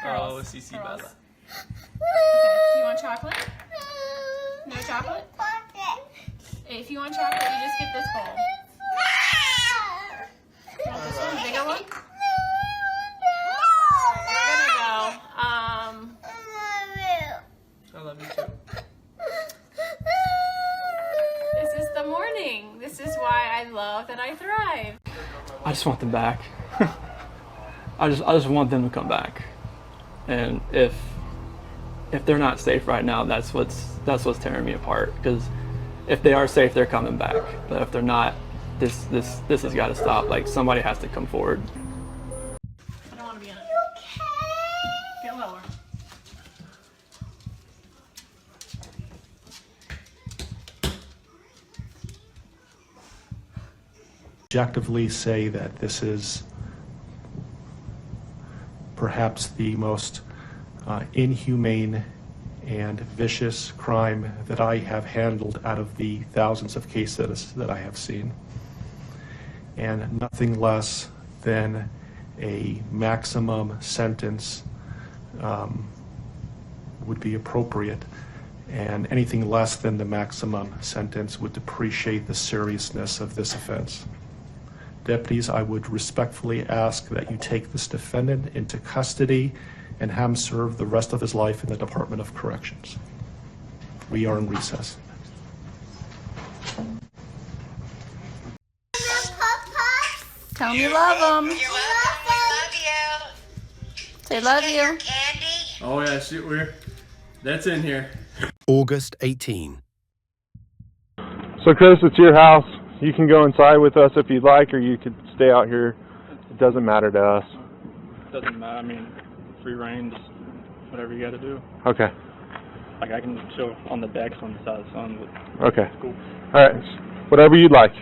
Oh, CC Bella. Okay. You want chocolate? No chocolate? If you want chocolate, you just get this bowl. You want this one, the bigger one? We're gonna go. I love you too. This is the morning. This is why I love that I thrive. I just want them back. I just want them to come back. And if they're not safe right now, that's what's tearing me apart. Because if they are safe, they're coming back. But if they're not, this has got to stop. Like, somebody has to come forward. I don't want to be in it. Get lower. Objectively say that this is perhaps the most inhumane and vicious crime that I have handled out of the thousands of cases that I have seen. And nothing less than a maximum sentence would be appropriate. And anything less than the maximum sentence would depreciate the seriousness of this offense. Deputies, I would respectfully ask that you take this defendant into custody and have him serve the rest of his life in the Department of Corrections. We are in recess. Tell me you love them. You're welcome. We love you. Say love you. Candy. Oh yeah, shoot, that's in here. August 18. So Chris, it's your house. You can go inside with us if you'd like, or you could stay out here. It doesn't matter to us. Doesn't matter. I mean, free reign, just whatever you got to do. Okay. Like, I can chill on the decks on the side of the sun. But Okay. cool. All right. Whatever you'd like.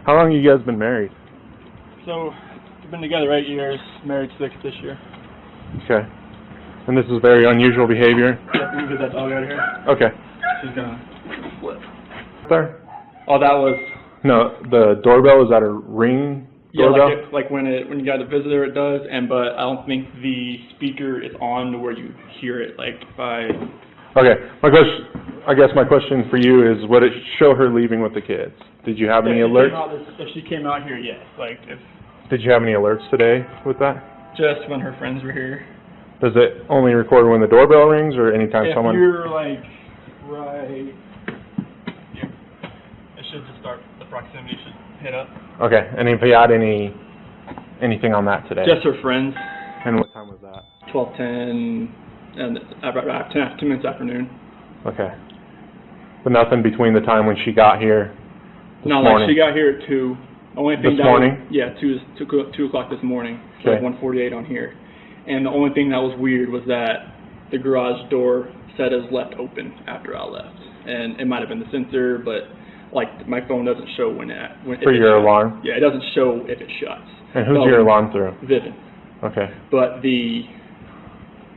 How long have you guys been married? So, we've been together 8 years, married 6 this year. Okay. And this is very unusual behavior? Yeah, we can get that dog out of here. Okay. She's gonna flip. There? Oh, that was... No, the doorbell, is that a ring doorbell? Yeah, like when you got a visitor, it does. But I don't think the speaker is on to where you hear it. Like by. Okay. I guess my question for you is, would it show her leaving with the kids? Did you have any alerts? If she came out here, yes. Like if. Did you have any alerts today with that? Just when her friends were here. Does it only record when the doorbell rings, or anytime someone? If you're like right here, it should just start. The proximity should hit up. Okay. And if you had anything on that today? Just her friends. And what time was that? 12:10 and about 10 minutes afternoon. Okay. But nothing between the time when she got here this morning? Like she got here at 2. Only thing this morning? 2 o'clock this morning. Okay. Like 1:48 on here. And the only thing that was weird was that the garage door said is left open after I left. And it might have been the sensor, but like my phone doesn't show when For your alarm? Yeah, it doesn't show if it shuts. And who's your alarm through? Vivian. Okay. But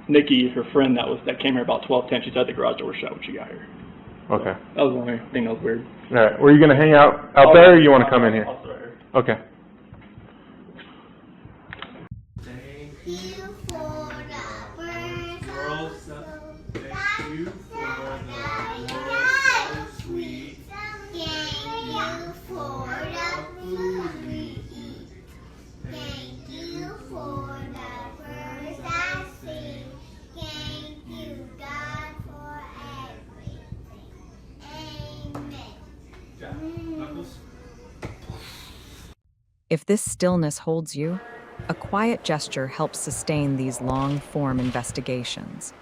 Nikki, her friend that came here about 12:10, she said the garage door was shut when she got here. Okay. That was the only thing that was weird. All right. Were you going to hang out there, or you want to come in here? I'll start here. Okay. Thank you for the world thank you for the world so sweet. Thank you for the food we eat. Thank you for the birds that sing. Thank you, God, for everything. Amen. Yeah, Knuckles? If this stillness holds you, a quiet gesture helps sustain these long-form investigations.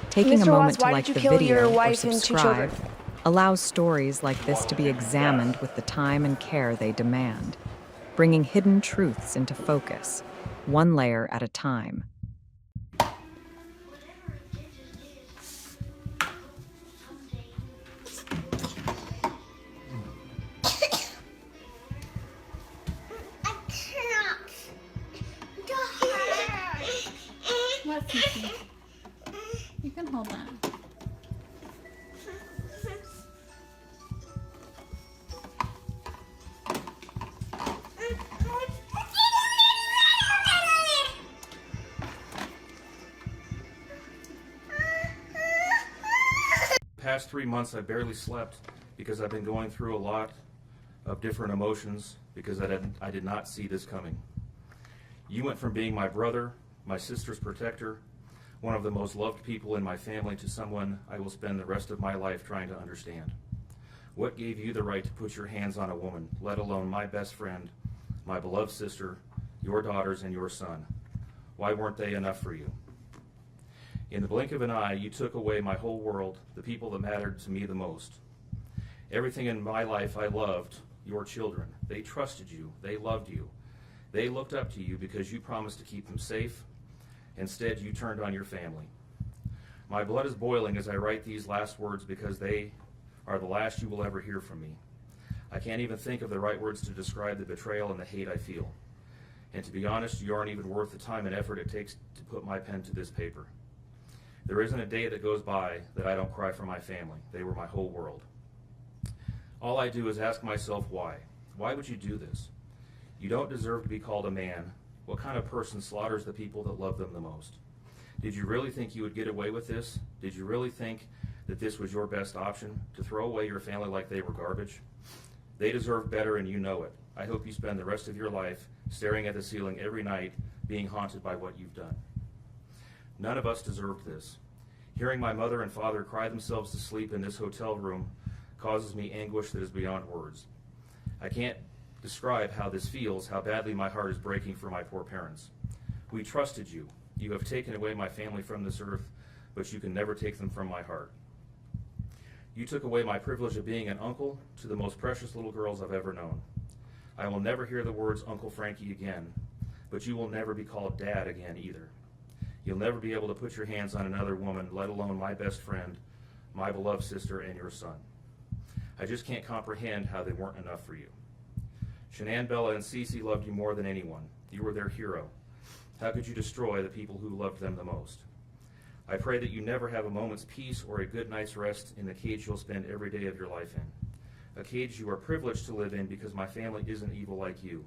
Taking Mr. a moment Watts, to why like did the you kill video your or wife and 2 subscribe children? allows stories like this to be examined with the time and care they demand, bringing hidden truths into focus, one layer at a time. What, Cece? You can hold that. last 3 months, I barely slept because I've been going through a lot of different emotions because I did not see this coming. You went from being my brother, my sister's protector, one of the most loved people in my family, to someone I will spend the rest of my life trying to understand. What gave you the right to put your hands on a woman, let alone my best friend, my beloved sister, your daughters, and your son? Why weren't they enough for you? In the blink of an eye, you took away my whole world, the people that mattered to me the most. Everything in my life I loved, your children. They trusted you. They loved you. They looked up to you because you promised to keep them safe. Instead, you turned on your family. My blood is boiling as I write these last words because they are the last you will ever hear from me. I can't even think of the right words to describe the betrayal and the hate I feel. And to be honest, you aren't even worth the time and effort it takes to put my pen to this paper. There isn't a day that goes by that I don't cry for my family. They were my whole world. All I do is ask myself why. Why would you do this? You don't deserve to be called a man. What kind of person slaughters the people that love them the most? Did you really think you would get away with this? Did you really think that this was your best option, to throw away your family like they were garbage? They deserve better, and you know it. I hope you spend the rest of your life staring at the ceiling every night, being haunted by what you've done. None of us deserved this. Hearing my mother and father cry themselves to sleep in this hotel room causes me anguish that is beyond words. I can't describe how this feels, how badly my heart is breaking for my poor parents. We trusted you. You have taken away my family from this earth, but you can never take them from my heart. You took away my privilege of being an uncle to the most precious little girls I've ever known. I will never hear the words Uncle Frankie again, but you will never be called Dad again either. You'll never be able to put your hands on another woman, let alone my best friend, my beloved sister, and your son. I just can't comprehend how they weren't enough for you. Shanann, Bella, and Cece loved you more than anyone. You were their hero. How could you destroy the people who loved them the most? I pray that you never have a moment's peace or a good night's rest in the cage you'll spend every day of your life in. A cage you are privileged to live in because my family isn't evil like you.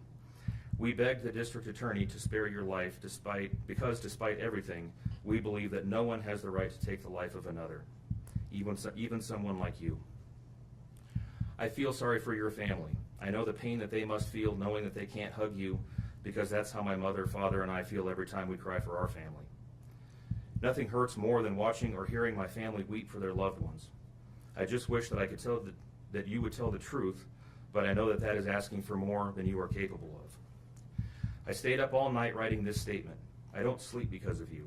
We begged the district attorney to spare your life because despite everything, we believe that no one has the right to take the life of another, even someone like you. I feel sorry for your family. I know the pain that they must feel knowing that they can't hug you, because that's how my mother, father, and I feel every time we cry for our family. Nothing hurts more than watching or hearing my family weep for their loved ones. I just wish that I could tell that you would tell the truth, but I know that that is asking for more than you are capable of. I stayed up all night writing this statement. I don't sleep because of you.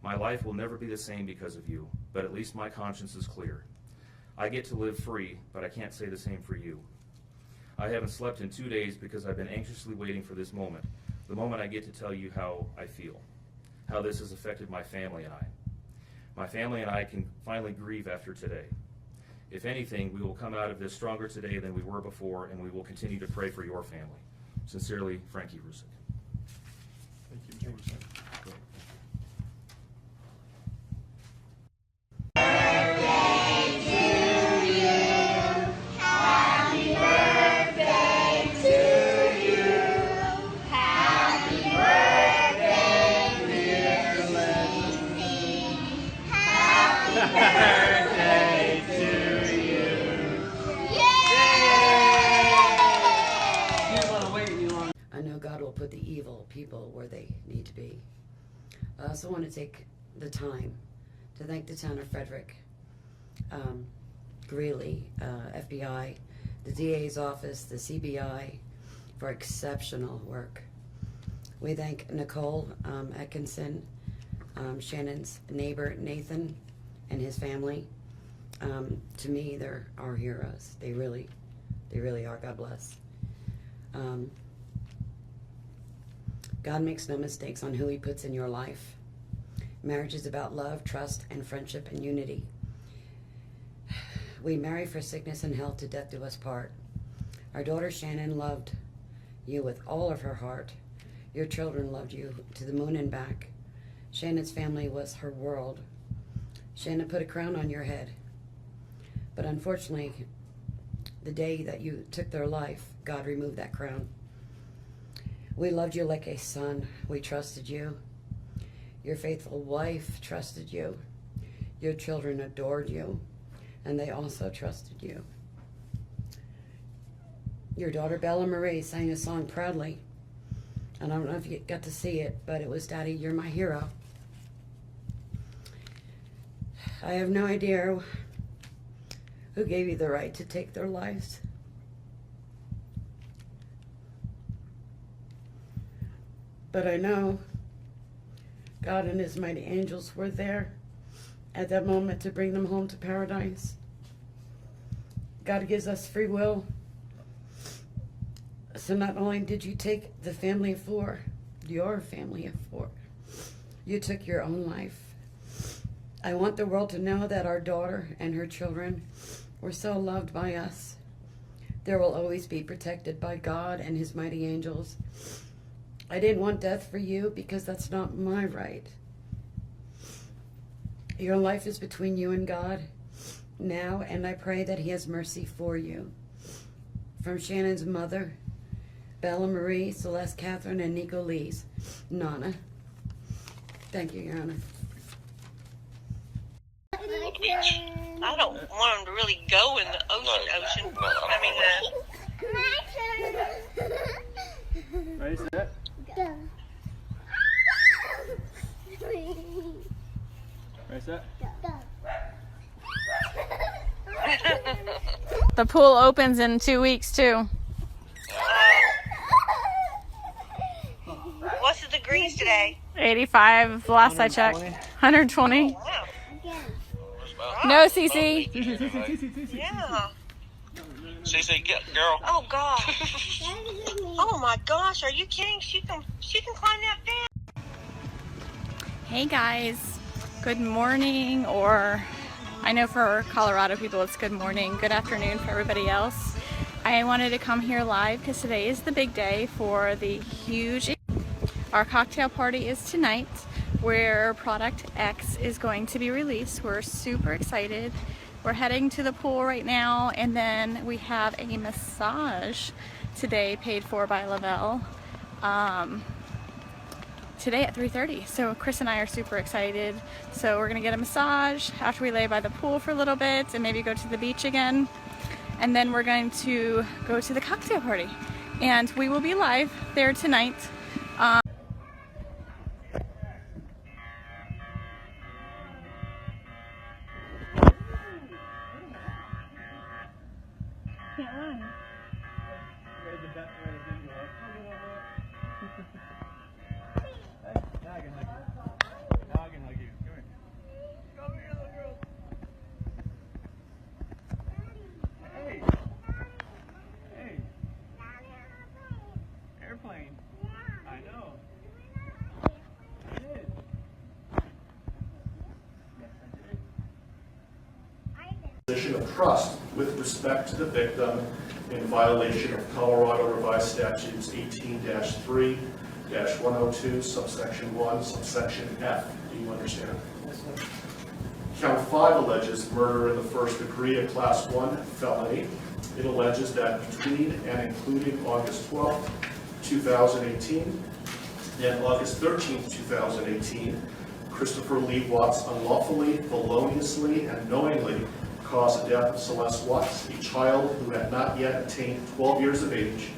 My life will never be the same because of you, but at least my conscience is clear. I get to live free, but I can't say the same for you. I haven't slept in 2 days because I've been anxiously waiting for this moment, the moment I get to tell you how I feel, how this has affected my family and I. My family and I can finally grieve after today. If anything, we will come out of this stronger today than we were before, and we will continue to pray for your family. Sincerely, Frankie Rusick. Thank you, Mr. Rusick. I know God will put the evil people where they need to be. I also want to take the time to thank the town of Frederick, Greeley, FBI, the DA's office, the CBI, for exceptional work. We thank Nicole Atkinson, Shannon's neighbor Nathan, and his family. To me, they're our heroes. They really are. God bless. God makes no mistakes on who he puts in your life. Marriage is about love, trust, and friendship and unity. We marry for sickness and health, to death do us part. Our daughter Shannon loved you with all of her heart. Your children loved you to the moon and back. Shannon's family was her world. Shannon put a crown on your head. But unfortunately, the day that you took their life, God removed that crown. We loved you like a son. We trusted you. Your faithful wife trusted you. Your children adored you. and they also trusted you. Your daughter Bella Marie sang a song proudly, and I don't know if you got to see it, but it was Daddy, You're My Hero. I have no idea who gave you the right to take their lives. But I know God and his mighty angels were there at that moment to bring them home to paradise. God gives us free will. So not only did you take the family of four, your family of four, you took your own life. I want the world to know that our daughter and her children were so loved by us. There will always be protected by God and his mighty angels. I didn't want death for you because that's not my right. Your life is between you and God now, and I pray that he has mercy for you. From Shannon's mother, Bella Marie, Celeste Catherine, and Nico Lee's Nana. Thank you, Your Honor. I don't want them to really go in the ocean. I mean, Ready, set? Go. Ready, set? The pool opens in 2 weeks too. what's the degrees today? 85 last I checked. 120. Wow. No, Cece. Yeah. Cece, get girl. Oh God. Oh my gosh, are you kidding? She can climb that fence. Hey guys, good morning, or I know for Colorado people it's good morning, good afternoon for everybody else. I wanted to come here live because today is the big day for the huge, our cocktail party is tonight where Product X is going to be released. We're super excited. We're heading to the pool right now, and then we have a massage today paid for by Lavelle. Today at 3:30. So Chris and I are super excited. So we're gonna get a massage after we lay by the pool for a little bit and maybe go to the beach again. And then we're going to go to the cocktail party. And we will be live there tonight. Can't run. Airplane. I know. Position of trust with respect to the victim in violation of Colorado Revised Statutes 18-3-102, subsection 1, subsection F. Do you understand? Yes, sir. Count 5 alleges murder in the first degree, a class 1 felony. It alleges that between and including August 12th, 2018 and August 13th, 2018, Christopher Lee Watts unlawfully, feloniously, and knowingly caused the death of Celeste Watts, a child who had not yet attained 12 years of age,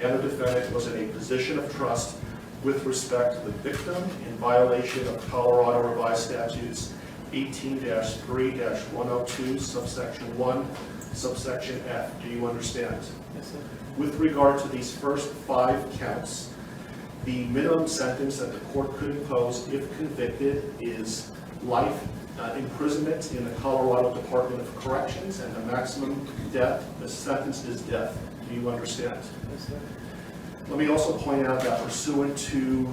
and the defendant was in a position of trust with respect to the victim in violation of Colorado Revised Statutes 18-3-102, subsection 1, subsection F. Do you understand? Yes, sir. With regard to these first 5 counts, the minimum sentence that the court could impose if convicted is life imprisonment in the Colorado Department of Corrections, and the maximum death, the sentence is death. Do you understand? Yes, sir. Let me also point out that pursuant to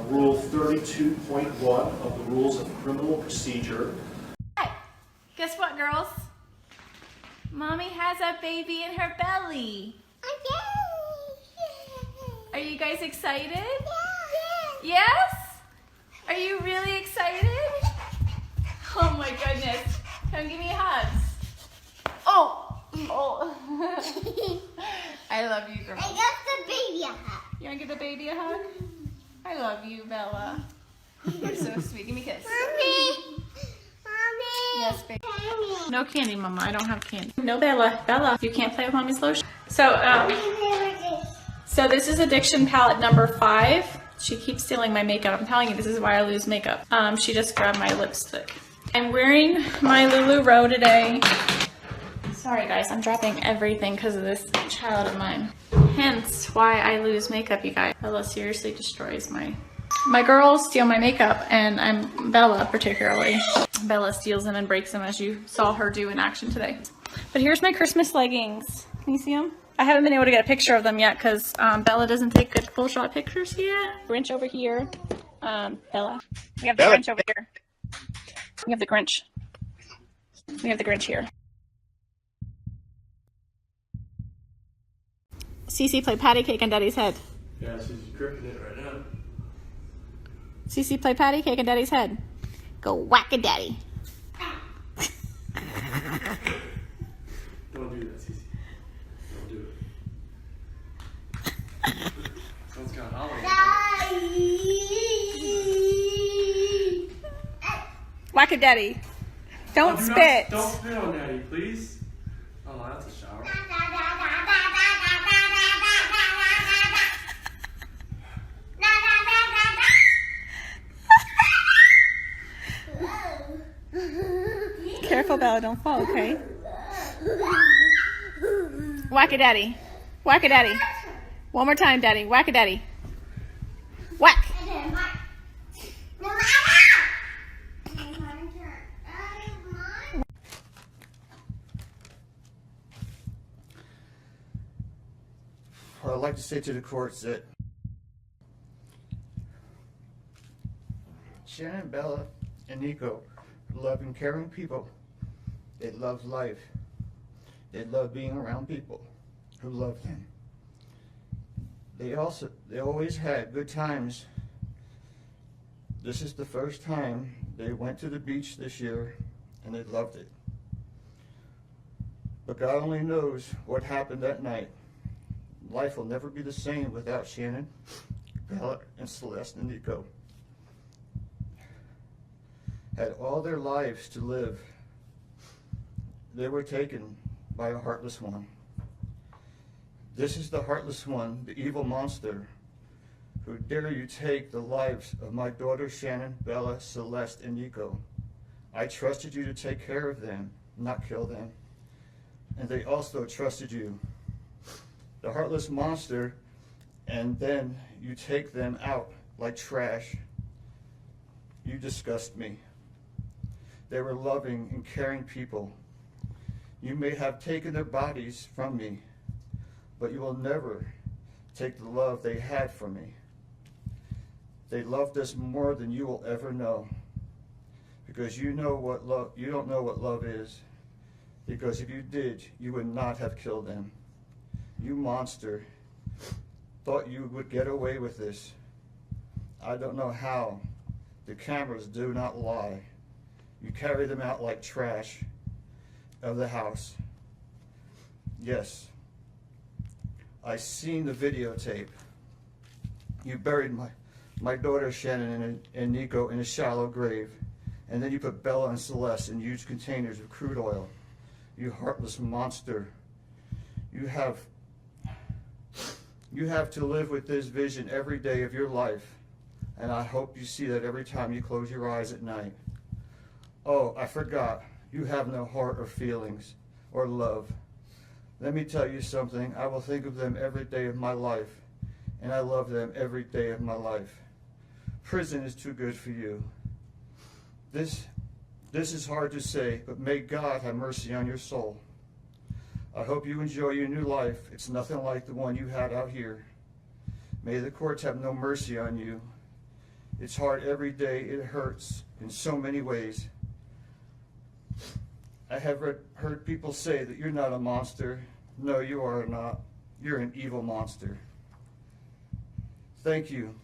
Rule 32.1 of the Rules of Criminal Procedure. Hey, guess what, girls? Mommy has a baby in her belly. Are you guys excited? Yes? Are you really excited? Oh my goodness. Come give me hugs. Oh. I love you, girls. I got the baby a hug. You want to give the baby a hug? I love you, Bella. You're so sweet. Give me a kiss. Mommy. Mommy. Yes, baby. No candy, Mama. I don't have candy. No, Bella. Bella, you can't play with Mommy's lotion. So this is addiction palette number 5. She keeps stealing my makeup. I'm telling you, this is why I lose makeup. She just grabbed my lipstick. I'm wearing my LuLaRoe today. Sorry guys, I'm dropping everything because of this child of mine. Hence why I lose makeup, you guys. Bella seriously destroys my girls steal my makeup, and Bella particularly. Bella steals them and breaks them, as you saw her do in action today. But here's my Christmas leggings. Can you see them? I haven't been able to get a picture of them yet because Bella doesn't take good full shot pictures yet. Grinch over here. Bella. We have the Grinch over here. We have the Grinch. We have the Grinch here. Cece, play patty cake on Daddy's head. Yeah, she's gripping it right now. Cece, play patty cake on Daddy's head. Go whack a daddy. Don't do that, Cece. Don't do it. Sounds kind of hollow. Whack a daddy. Don't spit. Don't spit on Daddy, please. Oh, that's a shower. Careful, Bella, don't fall, okay? Whack a daddy. Whack a daddy. One more time, Daddy. Whack a daddy. Whack. What I'd like to say to the courts that Shannon, Bella, and Nico are loving, caring people. They love life. They love being around people who love them. They always had good times. This is the first time they went to the beach this year, and they loved it. But God only knows what happened that night. Life will never be the same without Shannon, Bella, and Celeste and Nico. Had all their lives to live. They were taken by a heartless one. This is the heartless one, the evil monster, who dare you take the lives of my daughter Shannon, Bella, Celeste, and Nico. I trusted you to take care of them, not kill them. And they also trusted you. The heartless monster, and then you take them out like trash. You disgust me. They were loving and caring people. You may have taken their bodies from me, but you will never take the love they had for me. They loved us more than you will ever know, because you don't know what love is. Because if you did, you would not have killed them. You monster, thought you would get away with this. I don't know how. The cameras do not lie. You carry them out like trash of the house. Yes, I seen the videotape. You buried my daughter Shannon and Nico in a shallow grave, and then you put Bella and Celeste in huge containers of crude oil. You heartless monster. You have to live with this vision every day of your life, and I hope you see that every time you close your eyes at night. Oh, I forgot. You have no heart or feelings or love. Let me tell you something. I will think of them every day of my life, and I love them every day of my life. Prison is too good for you. This is hard to say, but may God have mercy on your soul. I hope you enjoy your new life. It's nothing like the one you had out here. May the courts have no mercy on you. It's hard every day. It hurts in so many ways. I have heard people say that you're not a monster. No, you are not. You're an evil monster. Thank you.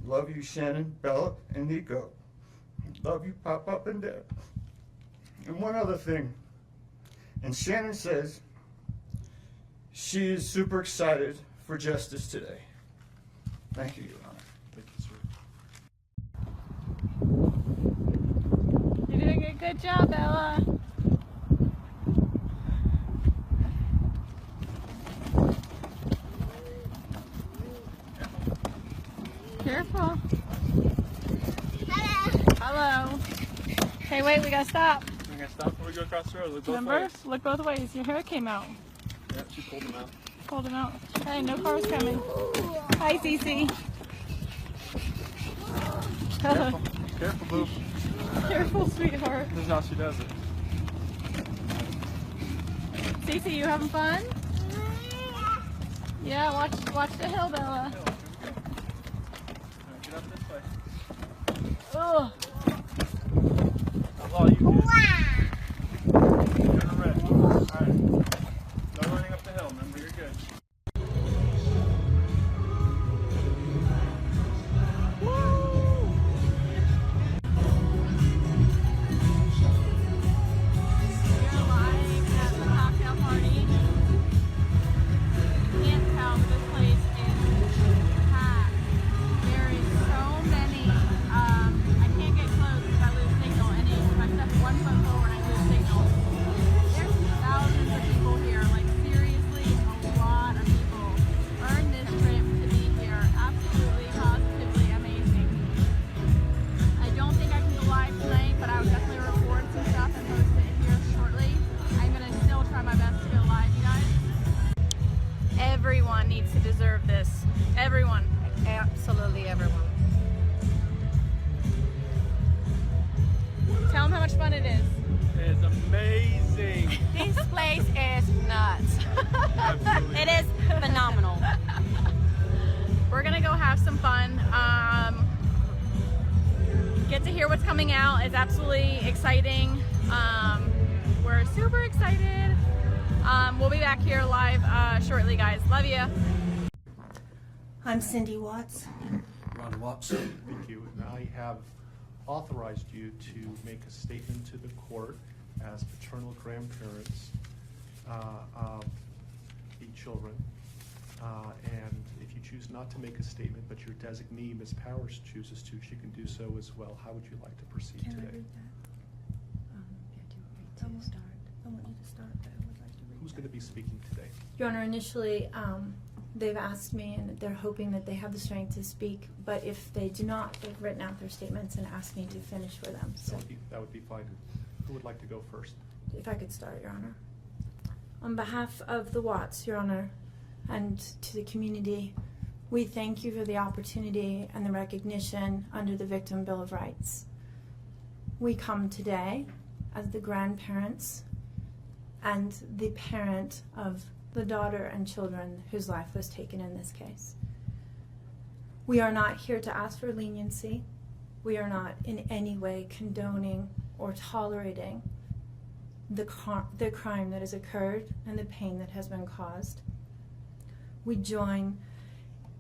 Love you, Shannon, Bella, and Nico. Love you, Pop and Dad. And one other thing. And Shannon says she is super excited for justice today. Thank you, Your Honor. Thank you, sir. You're doing good, Good job, Ella. Careful. Hello. Hey, wait, we gotta stop. We're gonna stop before we go across the road. Look both Remember? ways. Look both ways. Your hair came out. Yeah, she pulled them out. Pulled him out. Hey, no cars coming. Hi, Cece. Careful. Careful, boo. Careful, sweetheart. This is how she does it. Cece, you having fun? Yeah, watch the hill, Bella. Get up this way. Oh. That's all you do. You're ready. Alright. No running up the hill, remember, you're good. Everyone needs to deserve this. Everyone. Absolutely everyone. Tell them how much fun it is. It's amazing. This place is nuts. It is phenomenal. We're gonna go have some fun. Get to hear what's coming out. It's absolutely exciting. We're super excited. We'll be back here live shortly, guys. Love you. I'm Cindy Watts. Ron Watson. Thank you. And I have authorized you to make a statement to the court as paternal grandparents of the children. And if you choose not to make a statement, but your designee, Ms. Powers, chooses to, she can do so as well. How would you like to proceed today? I want you to start. I want you to start, but I would like to read. Who's going to be speaking today? Your Honor, initially, they've asked me, and they're hoping that they have the strength to speak, but if they do not, they've written out their statements and asked me to finish for them. So That would be fine. Who would like to go first? if I could start, Your Honor. On behalf of the Watts, Your Honor, and to the community, we thank you for the opportunity and the recognition under the Victim Bill of Rights. We come today as the grandparents and the parent of the daughter and children whose life was taken in this case. We are not here to ask for leniency. We are not in any way condoning or tolerating the crime that has occurred and the pain that has been caused. We join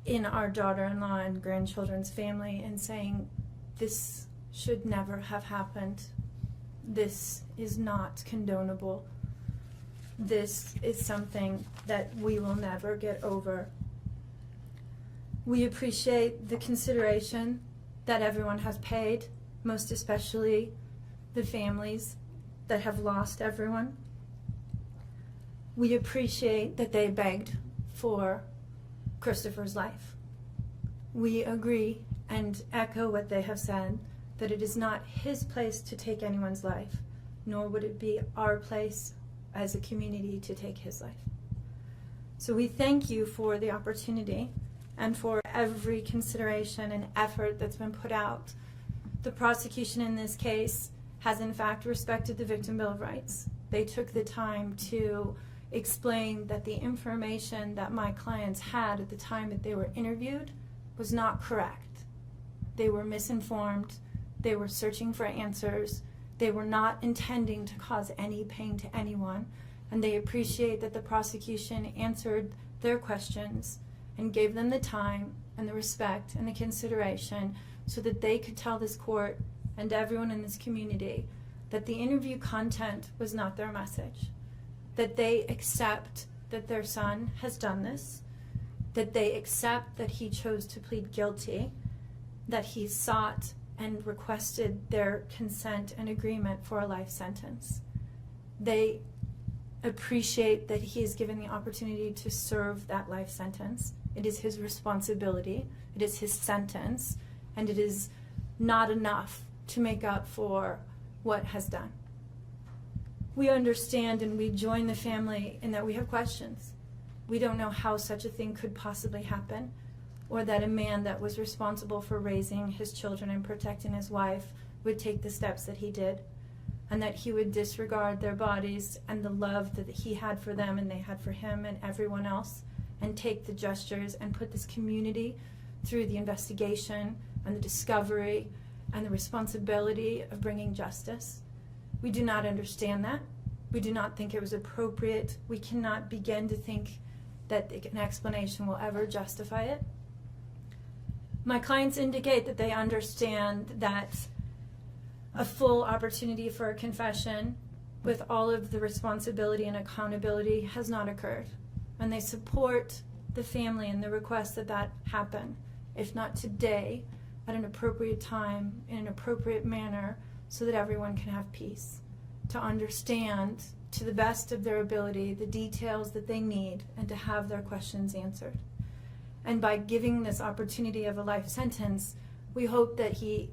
in our daughter-in-law and grandchildren's family in saying this should never have happened. This is not condonable. This is something that we will never get over. We appreciate the consideration that everyone has paid, most especially the families that have lost everyone. We appreciate that they begged for Christopher's life. We agree and echo what they have said, that it is not his place to take anyone's life, nor would it be our place as a community to take his life. So we thank you for the opportunity and for every consideration and effort that's been put out. The prosecution in this case has in fact respected the Victim Bill of Rights. They took the time to explain that the information that my clients had at the time that they were interviewed was not correct. They were misinformed. They were searching for answers. They were not intending to cause any pain to anyone, and they appreciate that the prosecution answered their questions and gave them the time and the respect and the consideration so that they could tell this court and everyone in this community that the interview content was not their message, that they accept that their son has done this, that they accept that he chose to plead guilty, that he sought and requested their consent and agreement for a life sentence. They appreciate that he is given the opportunity to serve that life sentence. It is his responsibility, it is his sentence, and it is not enough to make up for what has done. We understand and we join the family in that we have questions. We don't know how such a thing could possibly happen, or that a man that was responsible for raising his children and protecting his wife would take the steps that he did, and that he would disregard their bodies and the love that he had for them and they had for him and everyone else, and take the gestures and put this community through the investigation and the discovery and the responsibility of bringing justice. We do not understand that. We do not think it was appropriate. We cannot begin to think that an explanation will ever justify it. My clients indicate that they understand that a full opportunity for a confession with all of the responsibility and accountability has not occurred. And they support the family and the request that that happen, if not today, at an appropriate time, in an appropriate manner, so that everyone can have peace, to understand to the best of their ability the details that they need and to have their questions answered. And by giving this opportunity of a life sentence, we hope that he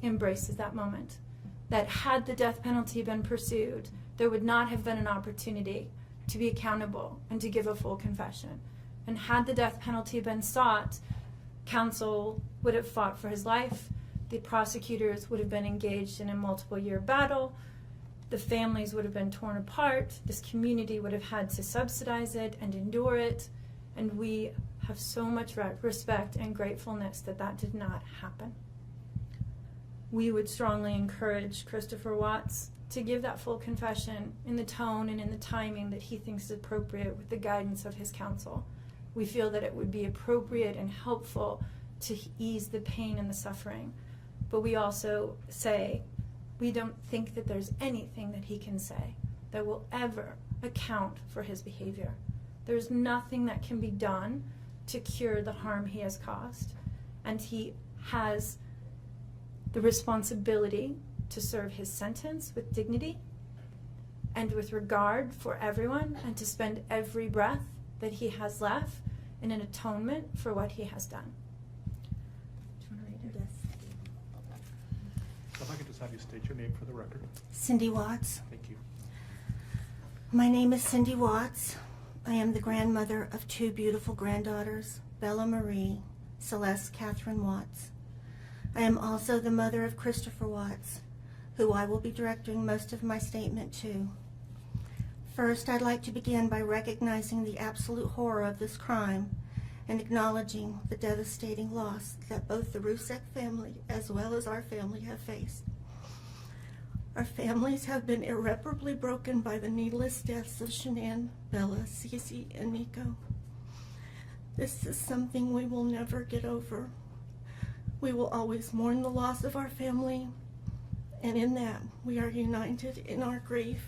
embraces that moment. That had the death penalty been pursued, there would not have been an opportunity to be accountable and to give a full confession. And had the death penalty been sought, counsel would have fought for his life, the prosecutors would have been engaged in a multiple-year battle, the families would have been torn apart, this community would have had to subsidize it and endure it, and we have so much respect and gratefulness that that did not happen. We would strongly encourage Christopher Watts to give that full confession in the tone and in the timing that he thinks is appropriate with the guidance of his counsel. We feel that it would be appropriate and helpful to ease the pain and the suffering. But we also say we don't think that there's anything that he can say that will ever account for his behavior. There's nothing that can be done to cure the harm he has caused. And he has the responsibility to serve his sentence with dignity and with regard for everyone, and to spend every breath that he has left in an atonement for what he has done. Do you want to read it? If I could just have you state your name for the record. Cindy Watts. Thank you. My name is Cindy Watts. I am the grandmother of two beautiful granddaughters, Bella Marie, Celeste Catherine Watts. I am also the mother of Christopher Watts, who I will be directing most of my statement to. First, I'd like to begin by recognizing the absolute horror of this crime and acknowledging the devastating loss that both the Rusek family as well as our family have faced. Our families have been irreparably broken by the needless deaths of Shanann, Bella, Cece, and Nico. This is something we will never get over. We will always mourn the loss of our family, and in that we are united in our grief.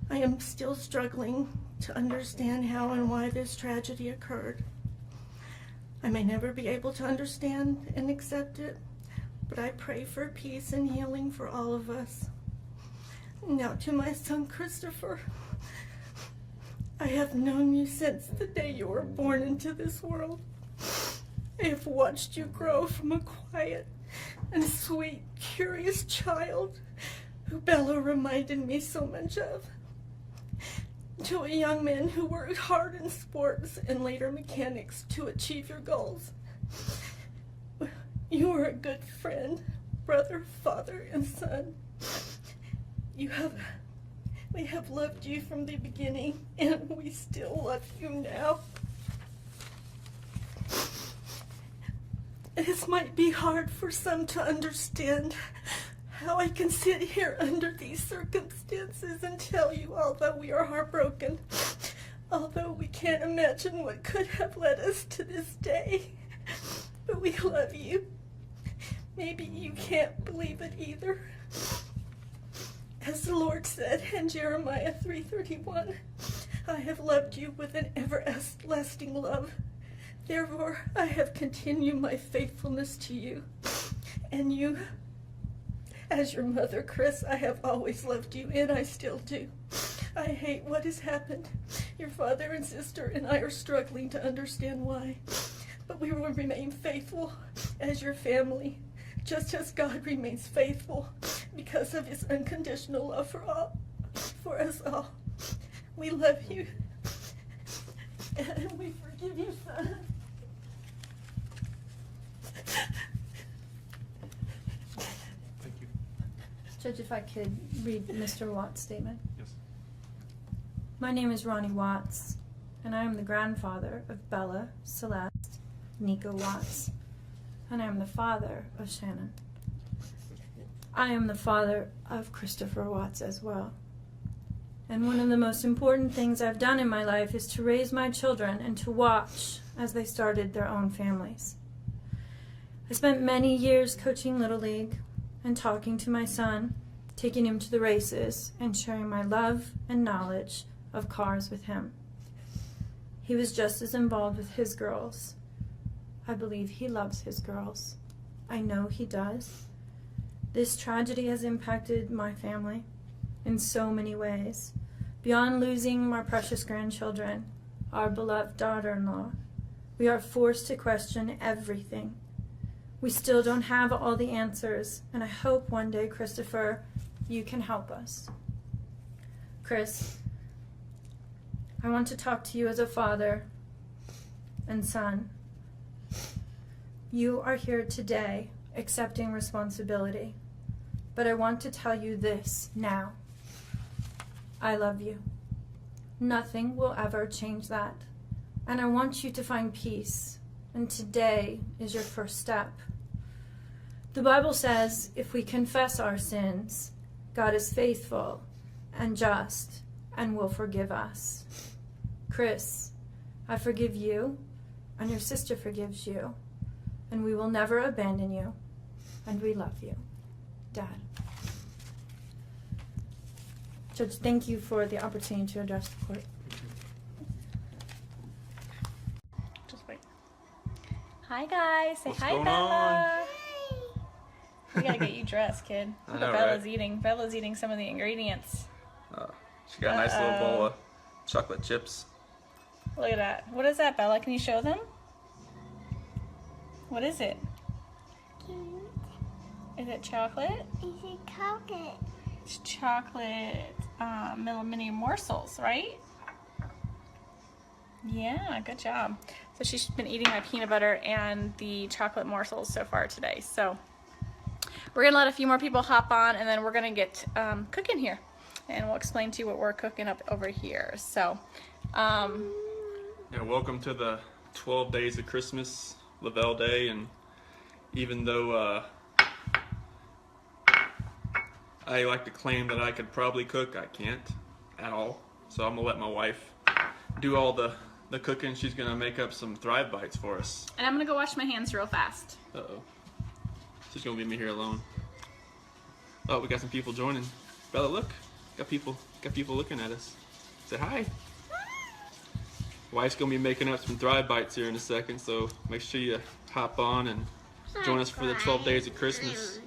I am still struggling to understand how and why this tragedy occurred. I may never be able to understand and accept it, but I pray for peace and healing for all of us. Now to my son Christopher. I have known you since the day you were born into this world. I have watched you grow from a quiet and sweet, curious child who Bella reminded me so much of, to a young man who worked hard in sports and later mechanics to achieve your goals. You are a good friend, brother, father, and son. We have loved you from the beginning, and we still love you now. This might be hard for some to understand, how I can sit here under these circumstances and tell you, although we are heartbroken, although we can't imagine what could have led us to this day, but we love you. Maybe you can't believe it either. As the Lord said in Jeremiah 3:31, I have loved you with an everlasting love. Therefore, I have continued my faithfulness to you. And you, as your mother, Chris, I have always loved you, and I still do. I hate what has happened. Your father and sister and I are struggling to understand why. But we will remain faithful as your family, just as God remains faithful because of his unconditional love for us all. We love you, and we forgive you, son. Thank you. Judge, if I could read Mr. Watts' statement. Yes. My name is Ronnie Watts, and I am the grandfather of Bella, Celeste, Nico Watts, and I am the father of Shannon. I am the father of Christopher Watts as well. And one of the most important things I've done in my life is to raise my children and to watch as they started their own families. I spent many years coaching Little League and talking to my son, taking him to the races, and sharing my love and knowledge of cars with him. He was just as involved with his girls. I believe he loves his girls. I know he does. This tragedy has impacted my family in so many ways. Beyond losing my precious grandchildren, our beloved daughter-in-law, we are forced to question everything. We still don't have all the answers, and I hope one day, Christopher, you can help us. Chris, I want to talk to you as a father and son. You are here today accepting responsibility, but I want to tell you this now. I love you. Nothing will ever change that, and I want you to find peace, and today is your first step. The Bible says if we confess our sins, God is faithful and just and will forgive us. Chris, I forgive you, and your sister forgives you, and we will never abandon you, and we love you. Dad. Judge, thank you for the opportunity to address the court. Just wait. Hi guys, say What's hi, going Bella. We gotta get you dressed, kid. I Look know, what Bella's right? eating. Bella's eating some of the ingredients. She got a nice little bowl of chocolate chips. Look at that. What is that, Bella? Can you show them? What is it? Is it chocolate? Is it chocolate? It's chocolate little mini morsels, right? Yeah, good job. So she's been eating my peanut butter and the chocolate morsels so far today. So we're gonna let a few more people hop on, and then we're gonna get cooking here, and we'll explain to you what we're cooking up over here. So Yeah, welcome to the 12 days of Christmas, Lavelle Day, and even though I like to claim that I could probably cook, I can't at all. So I'm gonna let my wife do all the cooking. She's gonna make up some Thrive Bites for us. and I'm gonna go wash my hands real fast. Uh-oh. She's gonna leave me here alone. Oh, we got some people joining. Bella, look. Got people looking at us. Say hi. Wife's gonna be making up some Thrive Bites here in a second, so make sure you hop on and join us for the 12 days of Christmas.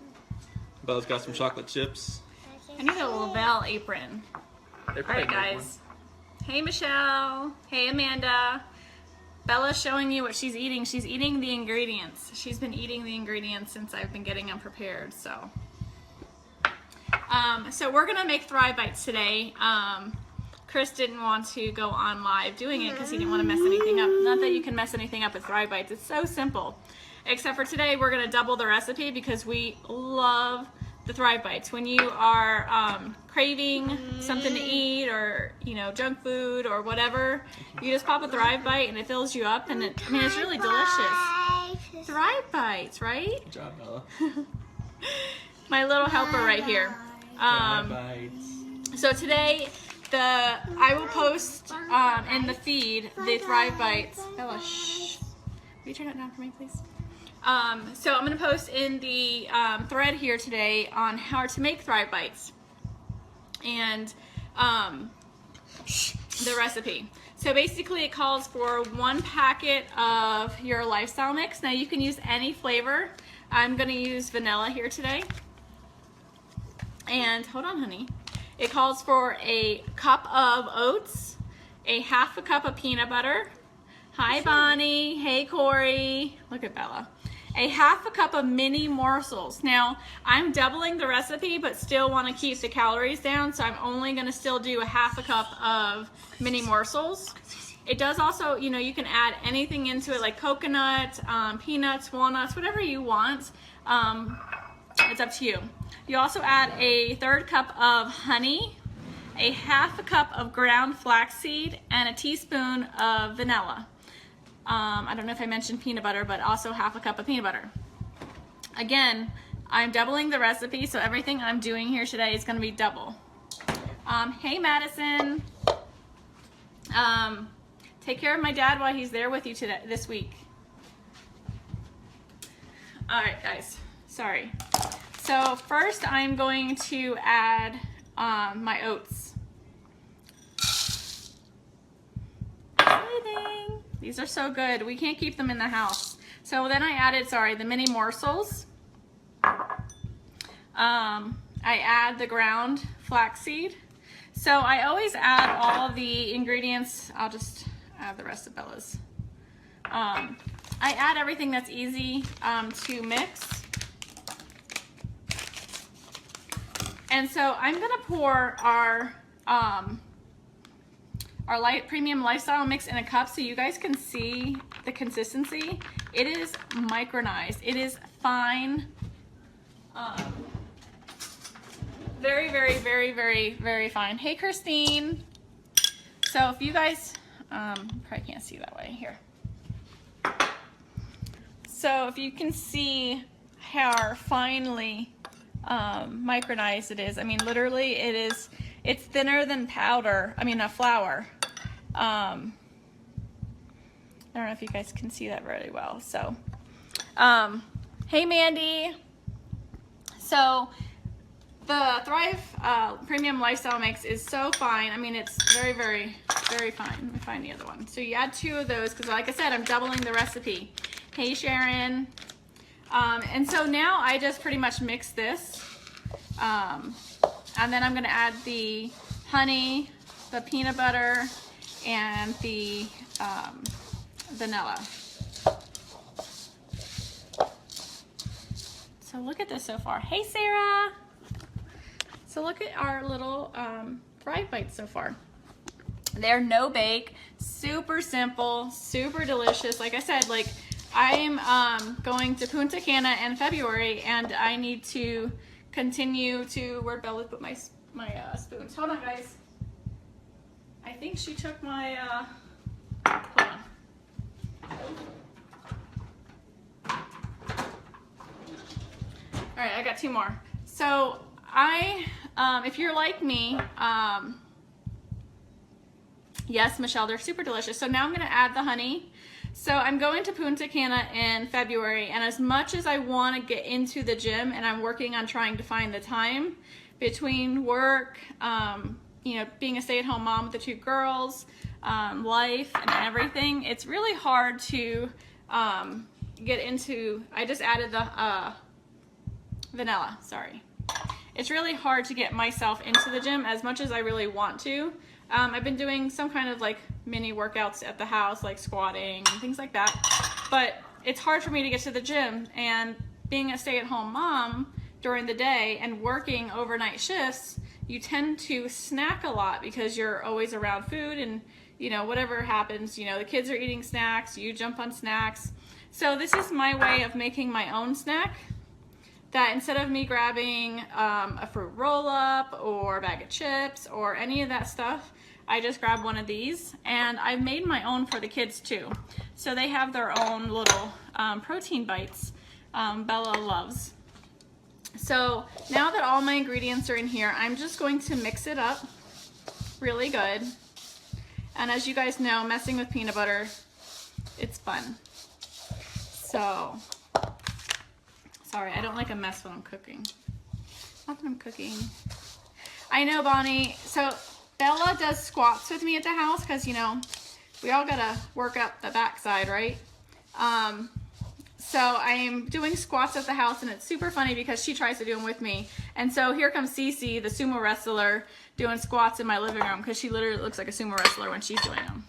Bella's got some chocolate chips. I need a Lavelle apron. They All right, guys. Hey, Michelle. Hey, Amanda. Bella's showing you what she's eating. She's eating the ingredients. She's been eating the ingredients since I've been getting them prepared, so. So we're gonna make Thrive Bites today. Chris didn't want to go on live doing it because he didn't want to mess anything up. Not that you can mess anything up with Thrive Bites. It's so simple. Except for today, we're gonna double the recipe because we love the Thrive Bites. When you are craving something to eat, or junk food or whatever, you just pop a Thrive Bite and it fills you up, and it's really delicious. Thrive Bites, right? Good job, Bella. My little helper right here. Thrive Bites. So today, I will post in the feed the Thrive Bites. Bella, shh. Will you turn it down for me, please? So I'm going to post in the thread here today on how to make Thrive Bites and the recipe. So basically it calls for 1 packet of your lifestyle mix. Now you can use any flavor. I'm gonna use vanilla here today. And hold on, honey. It calls for a cup of oats, a half a cup of peanut butter. Hi, Bonnie. Hey, Corey. Look at Bella. A half a cup of mini morsels. Now, I'm doubling the recipe, but still want to keep the calories down, so I'm only going to still do a half a cup of mini morsels. It does also, you know, you can add anything into it, like coconut, peanuts, walnuts, whatever you want. It's up to you. You also add a 1/3 cup of honey, a half a cup of ground flaxseed, and a teaspoon of vanilla. I don't know if I mentioned peanut butter, but also half a cup of peanut butter. Again, I'm doubling the recipe, so everything I'm doing here today is going to be double. Hey, Madison. Take care of my dad while he's there with you this week. All right, guys. Sorry. So first, I'm going to add my oats. These are so good. We can't keep them in the house. So then I added, the mini morsels. I add the ground flaxseed. So I always add all the ingredients. I'll just add the rest of Bella's. I add everything that's easy to mix. And so I'm gonna pour our premium lifestyle mix in a cup so you guys can see the consistency. It is micronized. It is fine. Very, very, very, very, very fine. Hey, Christine. So if you guys, probably can't see that way here. So if you can see how finely micronized it is. I mean, literally it's thinner than flour. I don't know if you guys can see that really well. So, hey, Mandy. So the Thrive Premium Lifestyle Mix is so fine. I mean, it's very, very, very fine. Let me find the other one. So you add 2 of those because, like I said, I'm doubling the recipe. Hey, Sharon. And so now I just pretty much mix this. And then I'm going to add the honey, the peanut butter, and the vanilla. So look at this so far. Hey, Sarah. So look at our little Thrive bites so far. They're no bake, super simple, super delicious. Like I said, I'm going to Punta Cana in February, and I need to continue to, where'd Bella put my spoons? Hold on, guys. I think she took my, hold on. All right, I got 2 more. So if you're like me, yes, Michelle, they're super delicious. So now I'm gonna add the honey. So I'm going to Punta Cana in February, and as much as I want to get into the gym, and I'm working on trying to find the time between work, you know, being a stay-at-home mom with the 2 girls, life and everything, it's really hard to get into. I just added the vanilla, sorry. It's really hard to get myself into the gym as much as I really want to. I've been doing some kind of mini workouts at the house, like squatting and things like that, but it's hard for me to get to the gym. And being a stay-at-home mom during the day and working overnight shifts, you tend to snack a lot because you're always around food, and you know, whatever happens, you know, the kids are eating snacks, you jump on snacks. So this is my way of making my own snack, that instead of me grabbing a fruit roll-up or a bag of chips or any of that stuff, I just grab one of these, and I've made my own for the kids too. So they have their own little protein bites Bella loves. So now that all my ingredients are in here, I'm just going to mix it up really good. And as you guys know, messing with peanut butter, it's fun. So, sorry, I don't like a mess when I'm cooking. Not that I'm cooking. I know, Bonnie. So Bella does squats with me at the house because, you know, we all gotta work up the backside, right? So I am doing squats at the house, and it's super funny because she tries to do them with me. And so here comes Cece, the sumo wrestler, doing squats in my living room because she literally looks like a sumo wrestler when she's doing them.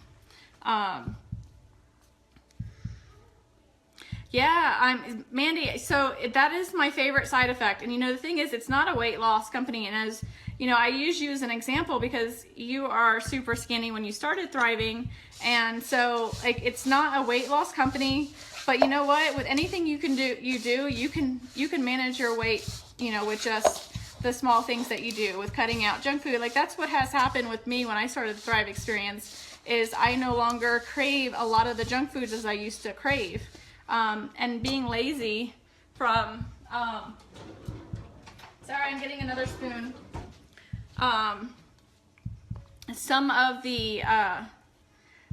Yeah, Mandy, so that is my favorite side effect. And you know, the thing is, it's not a weight loss company. And as you know, I use you as an example because you are super skinny when you started Thriving. And so like, it's not a weight loss company, but you know what, with anything you can do, you can manage your weight, you know, with just the small things that you do with cutting out junk food. Like that's what has happened with me when I started the Thrive experience, is I no longer crave a lot of the junk foods as I used to crave. And being lazy from, sorry, I'm getting another spoon. Some of the,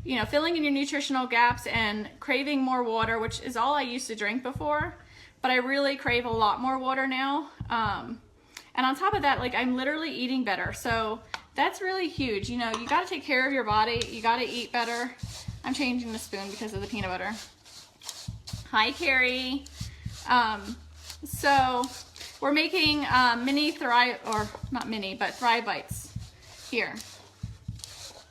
you know, filling in your nutritional gaps and craving more water, which is all I used to drink before, but I really crave a lot more water now. And on top of that, like I'm literally eating better. So that's really huge. You know, you got to take care of your body. You got to eat better. I'm changing the spoon because of the peanut butter. Hi, Carrie. So we're making mini Thrive, or not mini, but Thrive Bites here.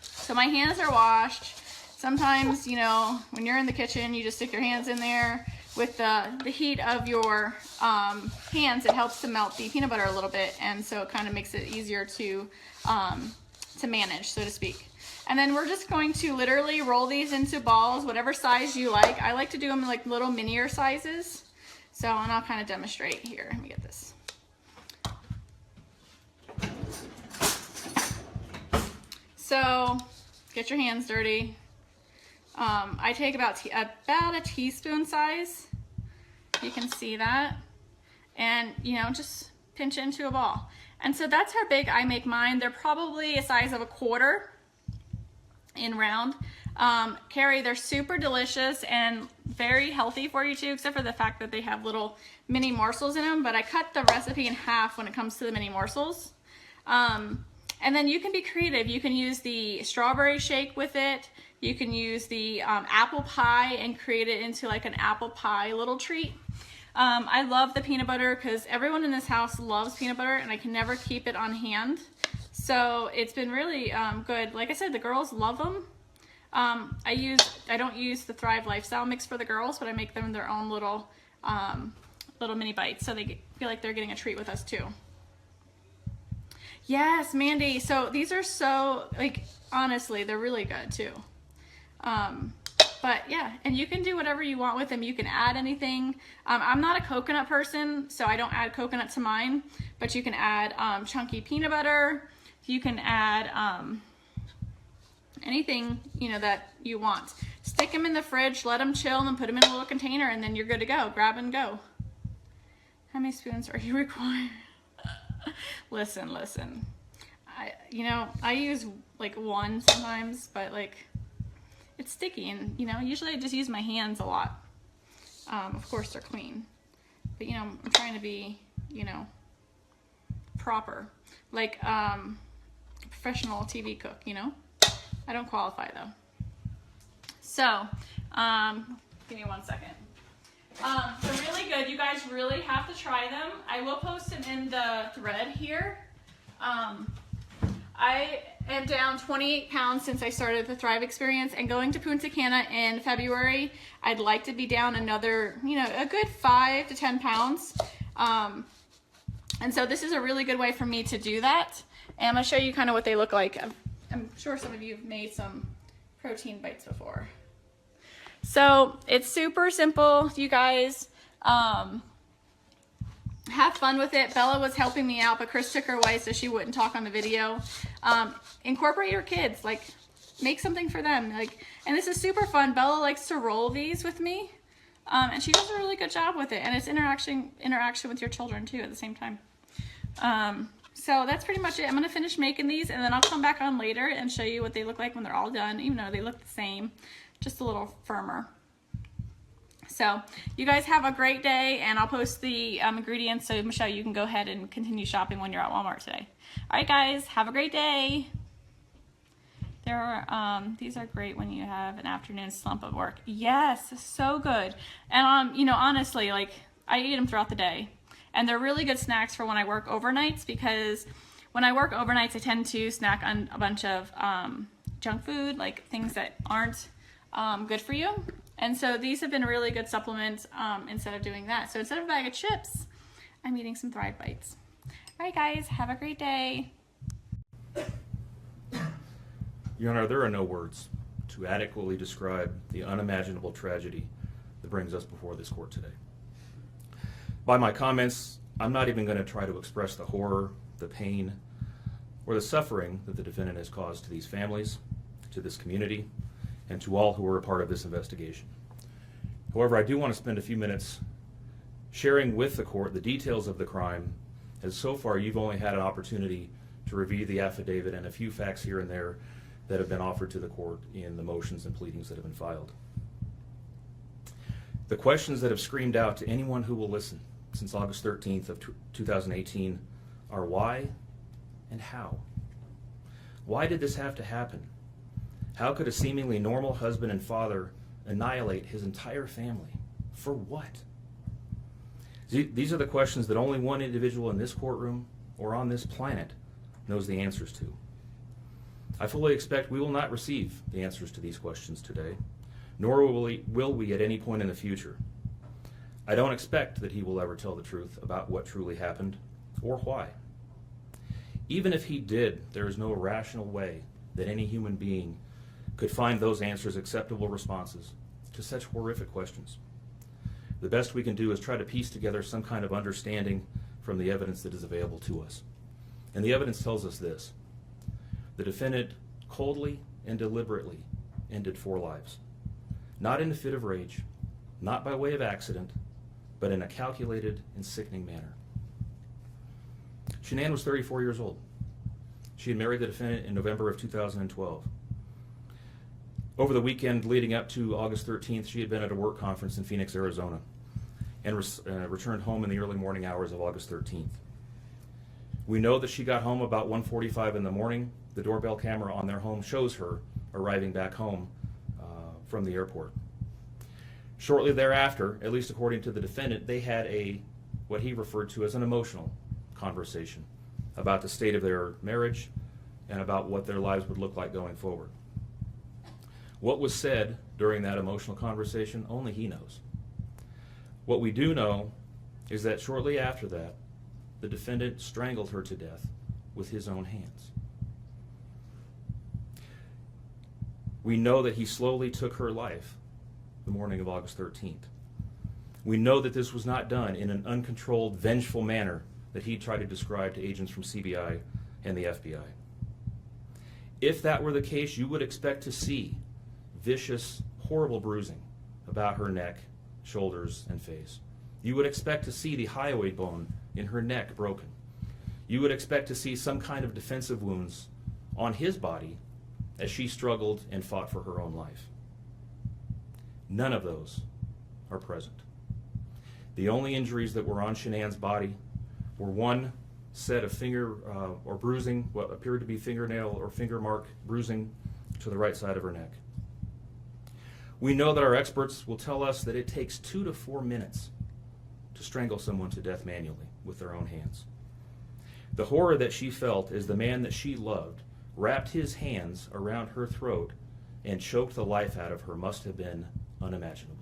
So my hands are washed. Sometimes, you know, when you're in the kitchen, you just stick your hands in there. With the heat of your hands, it helps to melt the peanut butter a little bit, and so it kind of makes it easier to manage, so to speak. And then we're just going to literally roll these into balls, whatever size you like. I like to do them in like little minier sizes. So, and I'll kind of demonstrate here. Let me get this. So, get your hands dirty. I take about a teaspoon size. You can see that. And, you know, just pinch it into a ball. And so that's how big I make mine. They're probably a size of a quarter in round. Carrie, they're super delicious and very healthy for you too, except for the fact that they have little mini morsels in them, but I cut the recipe in half when it comes to the mini morsels. And then you can be creative. You can use the strawberry shake with it. You can use the apple pie and create it into like an apple pie little treat. I love the peanut butter because everyone in this house loves peanut butter and I can never keep it on hand. So it's been really good. Like I said, the girls love them. I don't use the Thrive Lifestyle mix for the girls, but I make them their own little mini bites, so they feel like they're getting a treat with us too. Yes, Mandy. So these are so, like, honestly, they're really good too. But yeah, and you can do whatever you want with them. You can add anything. I'm not a coconut person, so I don't add coconut to mine, but you can add chunky peanut butter. You can add anything, you know, that you want. Stick them in the fridge, let them chill, and then put them in a little container, and then you're good to go. Grab and go. How many spoons are you required? Listen. I use like one sometimes, but like it's sticky, and you know, usually I just use my hands a lot. Of course they're clean, but you know, I'm trying to be, you know, proper, like professional TV cook, you know. I don't qualify though. So, give me 1 second. They're really good. You guys really have to try them. I will post them in the thread here. I am down 28 pounds since I started the Thrive experience, and going to Punta Cana in February, I'd like to be down another, you know, a good 5 to 10 pounds. And so this is a really good way for me to do that. And I'm going to show you kind of what they look like. I'm sure some of you have made some protein bites before. So it's super simple, you guys. Have fun with it. Bella was helping me out, but Chris took her away so she wouldn't talk on the video. Incorporate your kids, like make something for them. Like, and this is super fun. Bella likes to roll these with me, and she does a really good job with it. And it's interaction with your children too at the same time. So that's pretty much it. I'm going to finish making these, and then I'll come back on later and show you what they look like when they're all done, even though they look the same, just a little firmer. So you guys have a great day, and I'll post the ingredients so Michelle, you can go ahead and continue shopping when you're at Walmart today. All right, guys, have a great day. These are great when you have an afternoon slump of work. Yes, so good. And you know, honestly, like I eat them throughout the day, and they're really good snacks for when I work overnights, because when I work overnights, I tend to snack on a bunch of junk food, like things that aren't good for you. And so these have been a really good supplement instead of doing that. So instead of a bag of chips, I'm eating some Thrive Bites. All right, guys, have a great day. Your Honor, there are no words to adequately describe the unimaginable tragedy that brings us before this court today. By my comments, I'm not even going to try to express the horror, the pain, or the suffering that the defendant has caused to these families, to this community, and to all who were a part of this investigation. However, I do want to spend a few minutes sharing with the court the details of the crime, as so far you've only had an opportunity to review the affidavit and a few facts here and there that have been offered to the court in the motions and pleadings that have been filed. The questions that have screamed out to anyone who will listen since August 13th of 2018 are why and how? Why did this have to happen? How could a seemingly normal husband and father annihilate his entire family? For what? These are the questions that only one individual in this courtroom or on this planet knows the answers to. I fully expect we will not receive the answers to these questions today, nor will we at any point in the future. I don't expect that he will ever tell the truth about what truly happened or why. Even if he did, there is no rational way that any human being could find those answers acceptable responses to such horrific questions. The best we can do is try to piece together some kind of understanding from the evidence that is available to us. And the evidence tells us this: the defendant coldly and deliberately ended 4 lives, not in a fit of rage, not by way of accident, but in a calculated and sickening manner. Shanann was 34 years old. She had married the defendant in November of 2012. Over the weekend leading up to August 13th, she had been at a work conference in Phoenix, Arizona, and returned home in the early morning hours of August 13th. We know that she got home about 1:45 in the morning. The doorbell camera on their home shows her arriving back home from the airport. Shortly thereafter, at least according to the defendant, they had what he referred to as an emotional conversation about the state of their marriage and about what their lives would look like going forward. What was said during that emotional conversation, only he knows. What we do know is that shortly after that, the defendant strangled her to death with his own hands. We know that he slowly took her life the morning of August 13th. We know that this was not done in an uncontrolled, vengeful manner that he tried to describe to agents from CBI and the FBI. If that were the case, you would expect to see vicious, horrible bruising about her neck, shoulders, and face. You would expect to see the hyoid bone in her neck broken. You would expect to see some kind of defensive wounds on his body as she struggled and fought for her own life. None of those are present. The only injuries that were on Shanann's body were one set of finger or bruising, what appeared to be fingernail or finger mark bruising to the right side of her neck. We know that our experts will tell us that it takes 2 to 4 minutes to strangle someone to death manually with their own hands. The horror that she felt as the man that she loved wrapped his hands around her throat and choked the life out of her must have been unimaginable.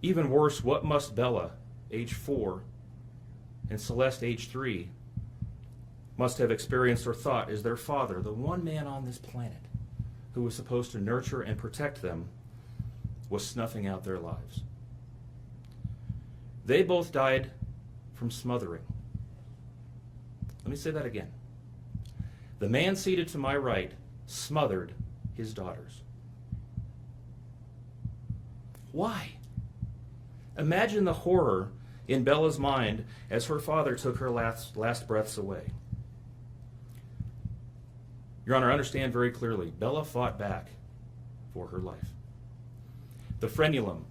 Even worse, what must Bella, age 4, and Celeste, age 3, must have experienced or thought as their father, the one man on this planet who was supposed to nurture and protect them, was snuffing out their lives. They both died from smothering. Let me say that again. The man seated to my right smothered his daughters. Why? Imagine the horror in Bella's mind as her father took her last breaths away. Your Honor, understand very clearly, Bella fought back for her life. The frenulum,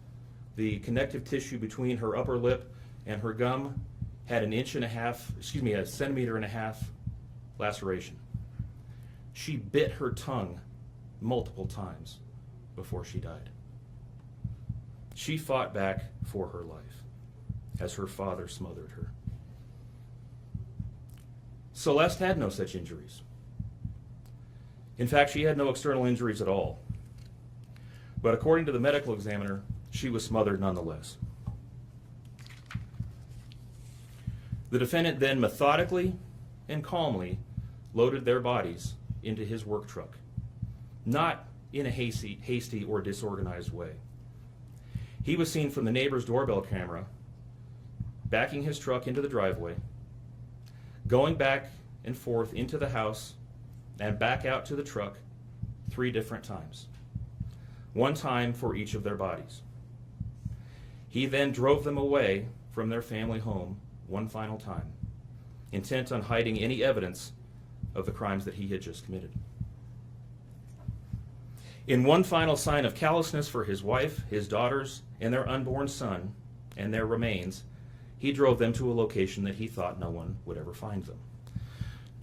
the connective tissue between her upper lip and her gum, had a 1.5 centimeter laceration. She bit her tongue multiple times before she died. She fought back for her life as her father smothered her. Celeste had no such injuries. In fact, she had no external injuries at all. But according to the medical examiner, she was smothered nonetheless. The defendant then methodically and calmly loaded their bodies into his work truck, not in a hasty or disorganized way. He was seen from the neighbor's doorbell camera backing his truck into the driveway, going back and forth into the house and back out to the truck 3 different times, 1 time for each of their bodies. He then drove them away from their family home 1 final time, intent on hiding any evidence of the crimes that he had just committed. In one final sign of callousness for his wife, his daughters, and their unborn son, and their remains, he drove them to a location that he thought no one would ever find them,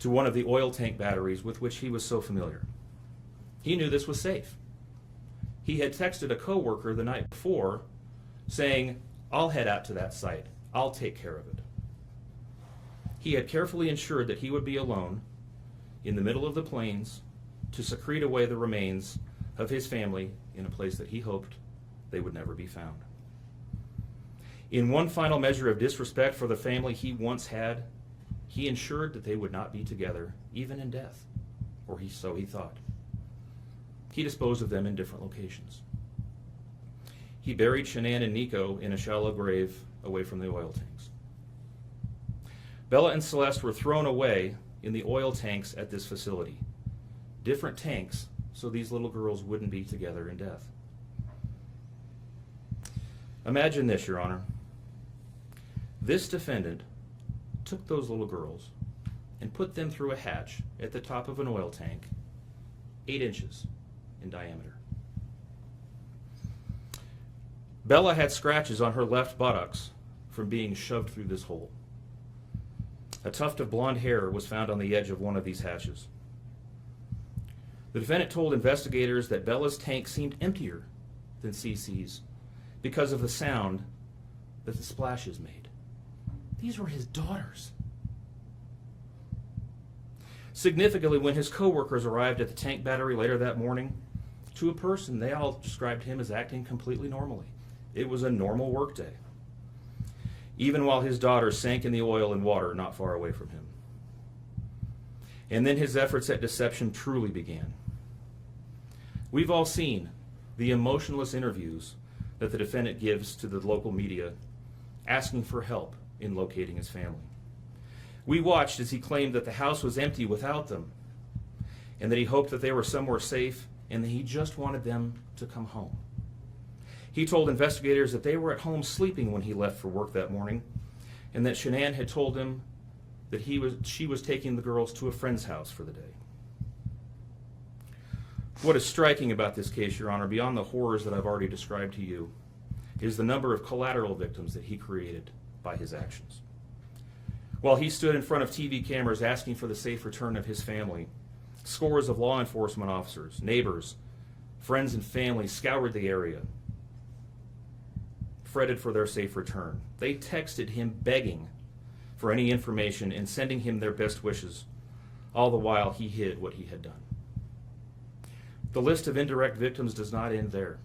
to one of the oil tank batteries with which he was so familiar. He knew this was safe. He had texted a coworker the night before saying, "I'll head out to that site. I'll take care of it." He had carefully ensured that he would be alone in the middle of the plains to secrete away the remains of his family in a place that he hoped they would never be found. In one final measure of disrespect for the family he once had, he ensured that they would not be together, even in death, or so he thought. He disposed of them in different locations. He buried Shanann and Nico in a shallow grave away from the oil tanks. Bella and Celeste were thrown away in the oil tanks at this facility. Different tanks, so these little girls wouldn't be together in death. Imagine this, Your Honor. This defendant took those little girls and put them through a hatch at the top of an oil tank, 8 inches in diameter. Bella had scratches on her left buttocks from being shoved through this hole. A tuft of blonde hair was found on the edge of one of these hatches. The defendant told investigators that Bella's tank seemed emptier than CC's because of the sound that the splashes made. These were his daughters. Significantly, when his coworkers arrived at the tank battery later that morning, to a person, they all described him as acting completely normally. It was a normal workday, even while his daughters sank in the oil and water not far away from him. And then his efforts at deception truly began. We've all seen the emotionless interviews that the defendant gives to the local media, asking for help in locating his family. We watched as he claimed that the house was empty without them, and that he hoped that they were somewhere safe, and that he just wanted them to come home. He told investigators that they were at home sleeping when he left for work that morning, and that Shanann had told him that she was taking the girls to a friend's house for the day. What is striking about this case, Your Honor, beyond the horrors that I've already described to you, is the number of collateral victims that he created by his actions. While he stood in front of TV cameras asking for the safe return of his family, scores of law enforcement officers, neighbors, friends, and family scoured the area, fretted for their safe return. They texted him begging for any information and sending him their best wishes, all the while he hid what he had done. The list of indirect victims does not end there.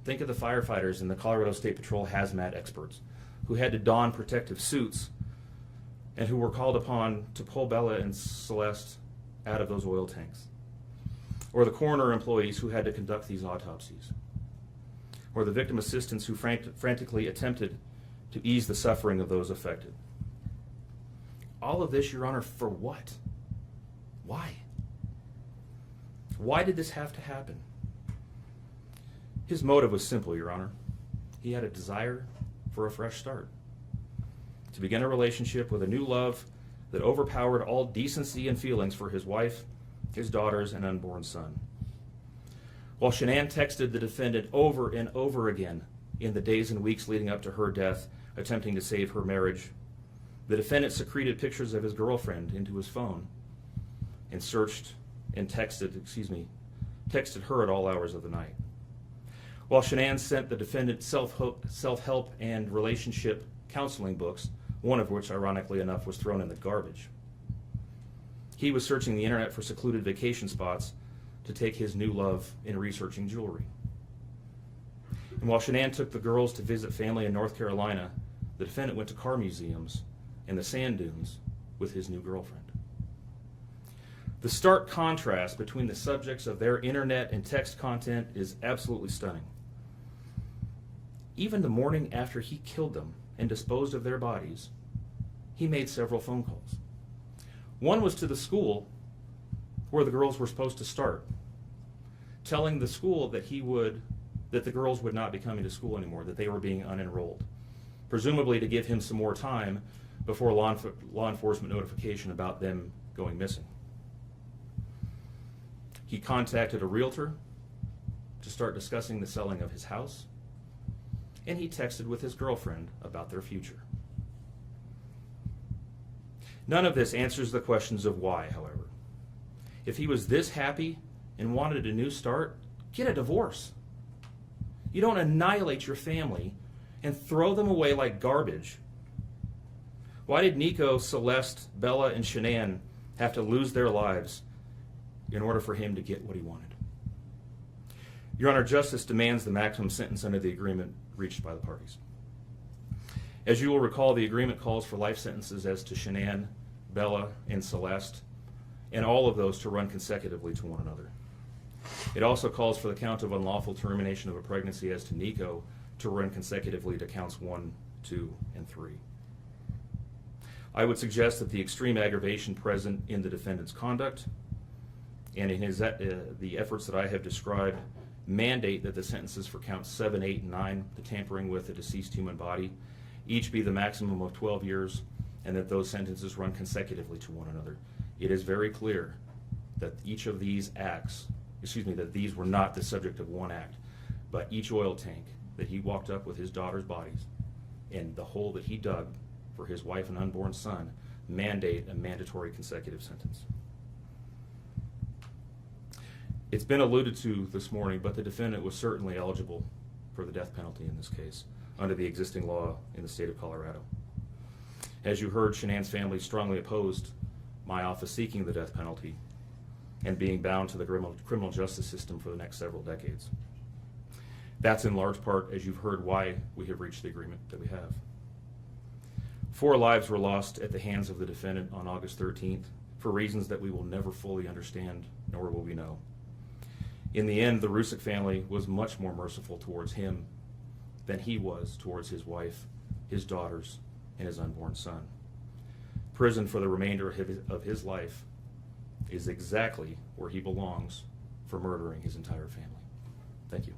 Think of the firefighters and the Colorado State Patrol hazmat experts who had to don protective suits and who were called upon to pull Bella and Celeste out of those oil tanks. Or the coroner employees who had to conduct these autopsies. Or the victim assistants who frantically attempted to ease the suffering of those affected. All of this, Your Honor, for what? Why? Why did this have to happen? His motive was simple, Your Honor. He had a desire for a fresh start, to begin a relationship with a new love that overpowered all decency and feelings for his wife, his daughters, and unborn son. While Shanann texted the defendant over and over again in the days and weeks leading up to her death, attempting to save her marriage, the defendant secreted pictures of his girlfriend into his phone and searched and texted her at all hours of the night. While Shanann sent the defendant self-help and relationship counseling books, one of which, ironically enough, was thrown in the garbage, he was searching the internet for secluded vacation spots to take his new love in researching jewelry. And while Shanann took the girls to visit family in North Carolina, the defendant went to car museums and the sand dunes with his new girlfriend. The stark contrast between the subjects of their internet and text content is absolutely stunning. Even the morning after he killed them and disposed of their bodies, he made several phone calls. One was to the school where the girls were supposed to start, telling the school that the girls would not be coming to school anymore, that they were being unenrolled, presumably to give him some more time before law enforcement notification about them going missing. He contacted a realtor to start discussing the selling of his house, and he texted with his girlfriend about their future. None of this answers the questions of why, however. If he was this happy and wanted a new start, get a divorce. You don't annihilate your family and throw them away like garbage. Why did Nico, Celeste, Bella, and Shanann have to lose their lives in order for him to get what he wanted? Your Honor, justice demands the maximum sentence under the agreement reached by the parties. As you will recall, the agreement calls for life sentences as to Shanann, Bella, and Celeste, and all of those to run consecutively to one another. It also calls for the count of unlawful termination of a pregnancy as to Nico to run consecutively to counts 1, 2, and 3. I would suggest that the extreme aggravation present in the defendant's conduct and in the efforts that I have described mandate that the sentences for counts 7, 8, and 9, the tampering with a deceased human body, each be the maximum of 12 years, and that those sentences run consecutively to one another. It is very clear that each of these acts, that these were not the subject of one act, but each oil tank that he walked up with his daughter's bodies and the hole that he dug for his wife and unborn son mandate a mandatory consecutive sentence. It's been alluded to this morning, but the defendant was certainly eligible for the death penalty in this case under the existing law in the state of Colorado. As you heard, Shanann's family strongly opposed my office seeking the death penalty and being bound to the criminal justice system for the next several decades. That's in large part, as you've heard, why we have reached the agreement that we have. 4 lives were lost at the hands of the defendant on August 13th for reasons that we will never fully understand, nor will we know. In the end, the Rusick family was much more merciful towards him than he was towards his wife, his daughters, and his unborn son. Prison for the remainder of his life is exactly where he belongs for murdering his entire family. Thank you.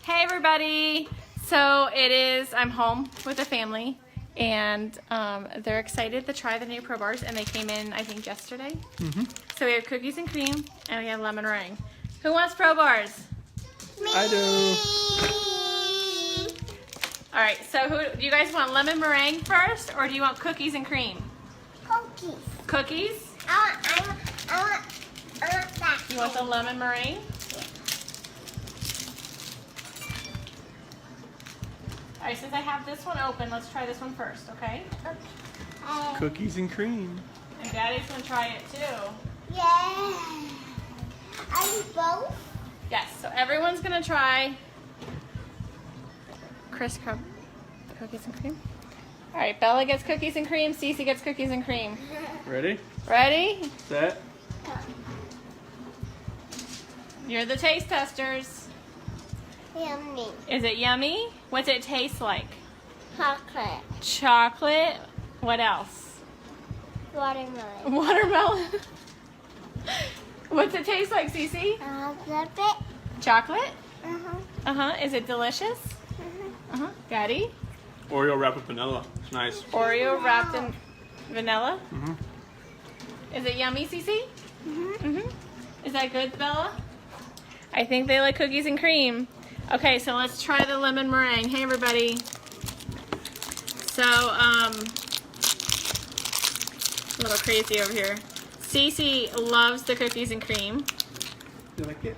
Hey everybody! So I'm home with the family, and they're excited to try the new Pro Bars, and they came in, I think, yesterday. So we have cookies and cream, and we have lemon meringue. Who wants Pro Bars? Me. I do. All right, so do you guys want lemon meringue first, or do you want cookies and cream? Cookies. Cookies? I want that. You want the lemon meringue? All right, since I have this one open, let's try this one first, okay? Cookies and cream. And Daddy's gonna try it too. Yeah. Are you both? Yes, so everyone's gonna try Chris cookies and cream. All right, Bella gets cookies and cream, Cece gets cookies and cream. Ready? Ready? Set. You're the taste testers. Yummy. Is it yummy? What's it taste like? Chocolate. Chocolate. What else? Watermelon. Watermelon. What's it taste like, Cece? Chocolate. Chocolate? Uh-huh. Is it delicious? Daddy? Oreo wrapped with vanilla. It's nice. Oreo wrapped in vanilla? Is it yummy, Cece? Is that good, Bella? I think they like cookies and cream. Okay, so let's try the lemon meringue. Hey, everybody. So, A little crazy over here. Cece loves the cookies and cream. You like it?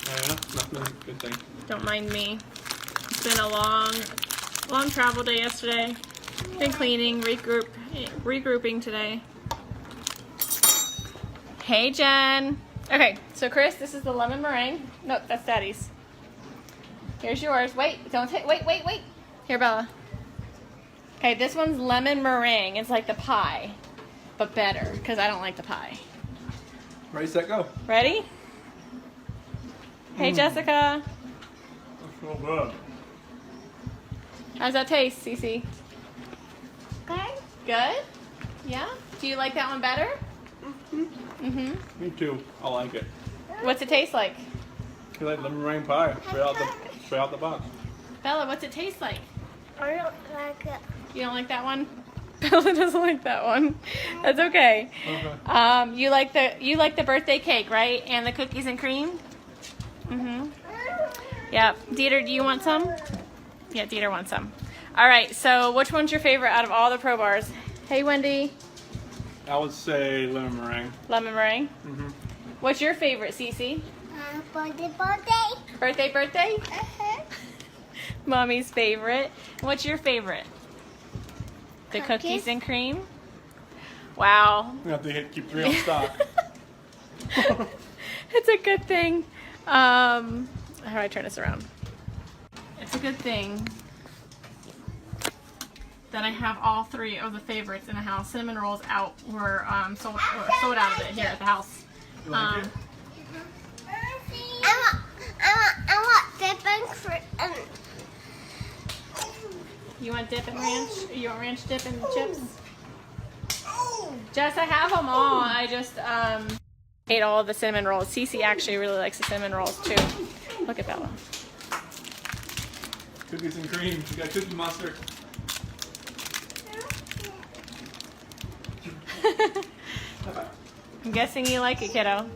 Yeah, nothing. Good thing. Don't mind me. It's been a long travel day yesterday. Been cleaning, regrouping today. Hey, Jen. Okay, so Chris, this is the lemon meringue. Nope, that's Daddy's. Here's yours. Wait, don't take. Wait. Here, Bella. Okay, this one's lemon meringue. It's like the pie, but better because I don't like the pie. Ready, set, go. Ready? Hey, Jessica. That's so good. How's that taste, Cece? Good. Good? Yeah? Do you like that one better? Me too. I like it. What's it taste like? You like lemon meringue pie? Straight out the box. Bella, what's it taste like? I don't like it. You don't like that one? Bella doesn't like that one. That's okay. Okay. You like the birthday cake, right? And the cookies and cream? Yep. Dieter, do you want some? Yeah, Dieter wants some. All right, so which one's your favorite out of all the Pro Bars? Hey, Wendy. I would say lemon meringue. Lemon meringue? What's your favorite, Cece? Birthday. Birthday? Mommy's favorite. What's your favorite? The cookies and cream? Wow. You have to keep 3 on stock. It's a good thing. How do I turn this around? It's a good thing that I have all 3 of the favorites in the house. Cinnamon rolls were sold out of it here at the house. You like it? I want dip and You want dip and ranch? You want ranch dip and chips? Jess, I have them all. I just ate all of the cinnamon rolls. Cece actually really likes the cinnamon rolls too. Look at Bella. Cookies and cream. You got cookie mustard. I'm guessing you like it, kiddo.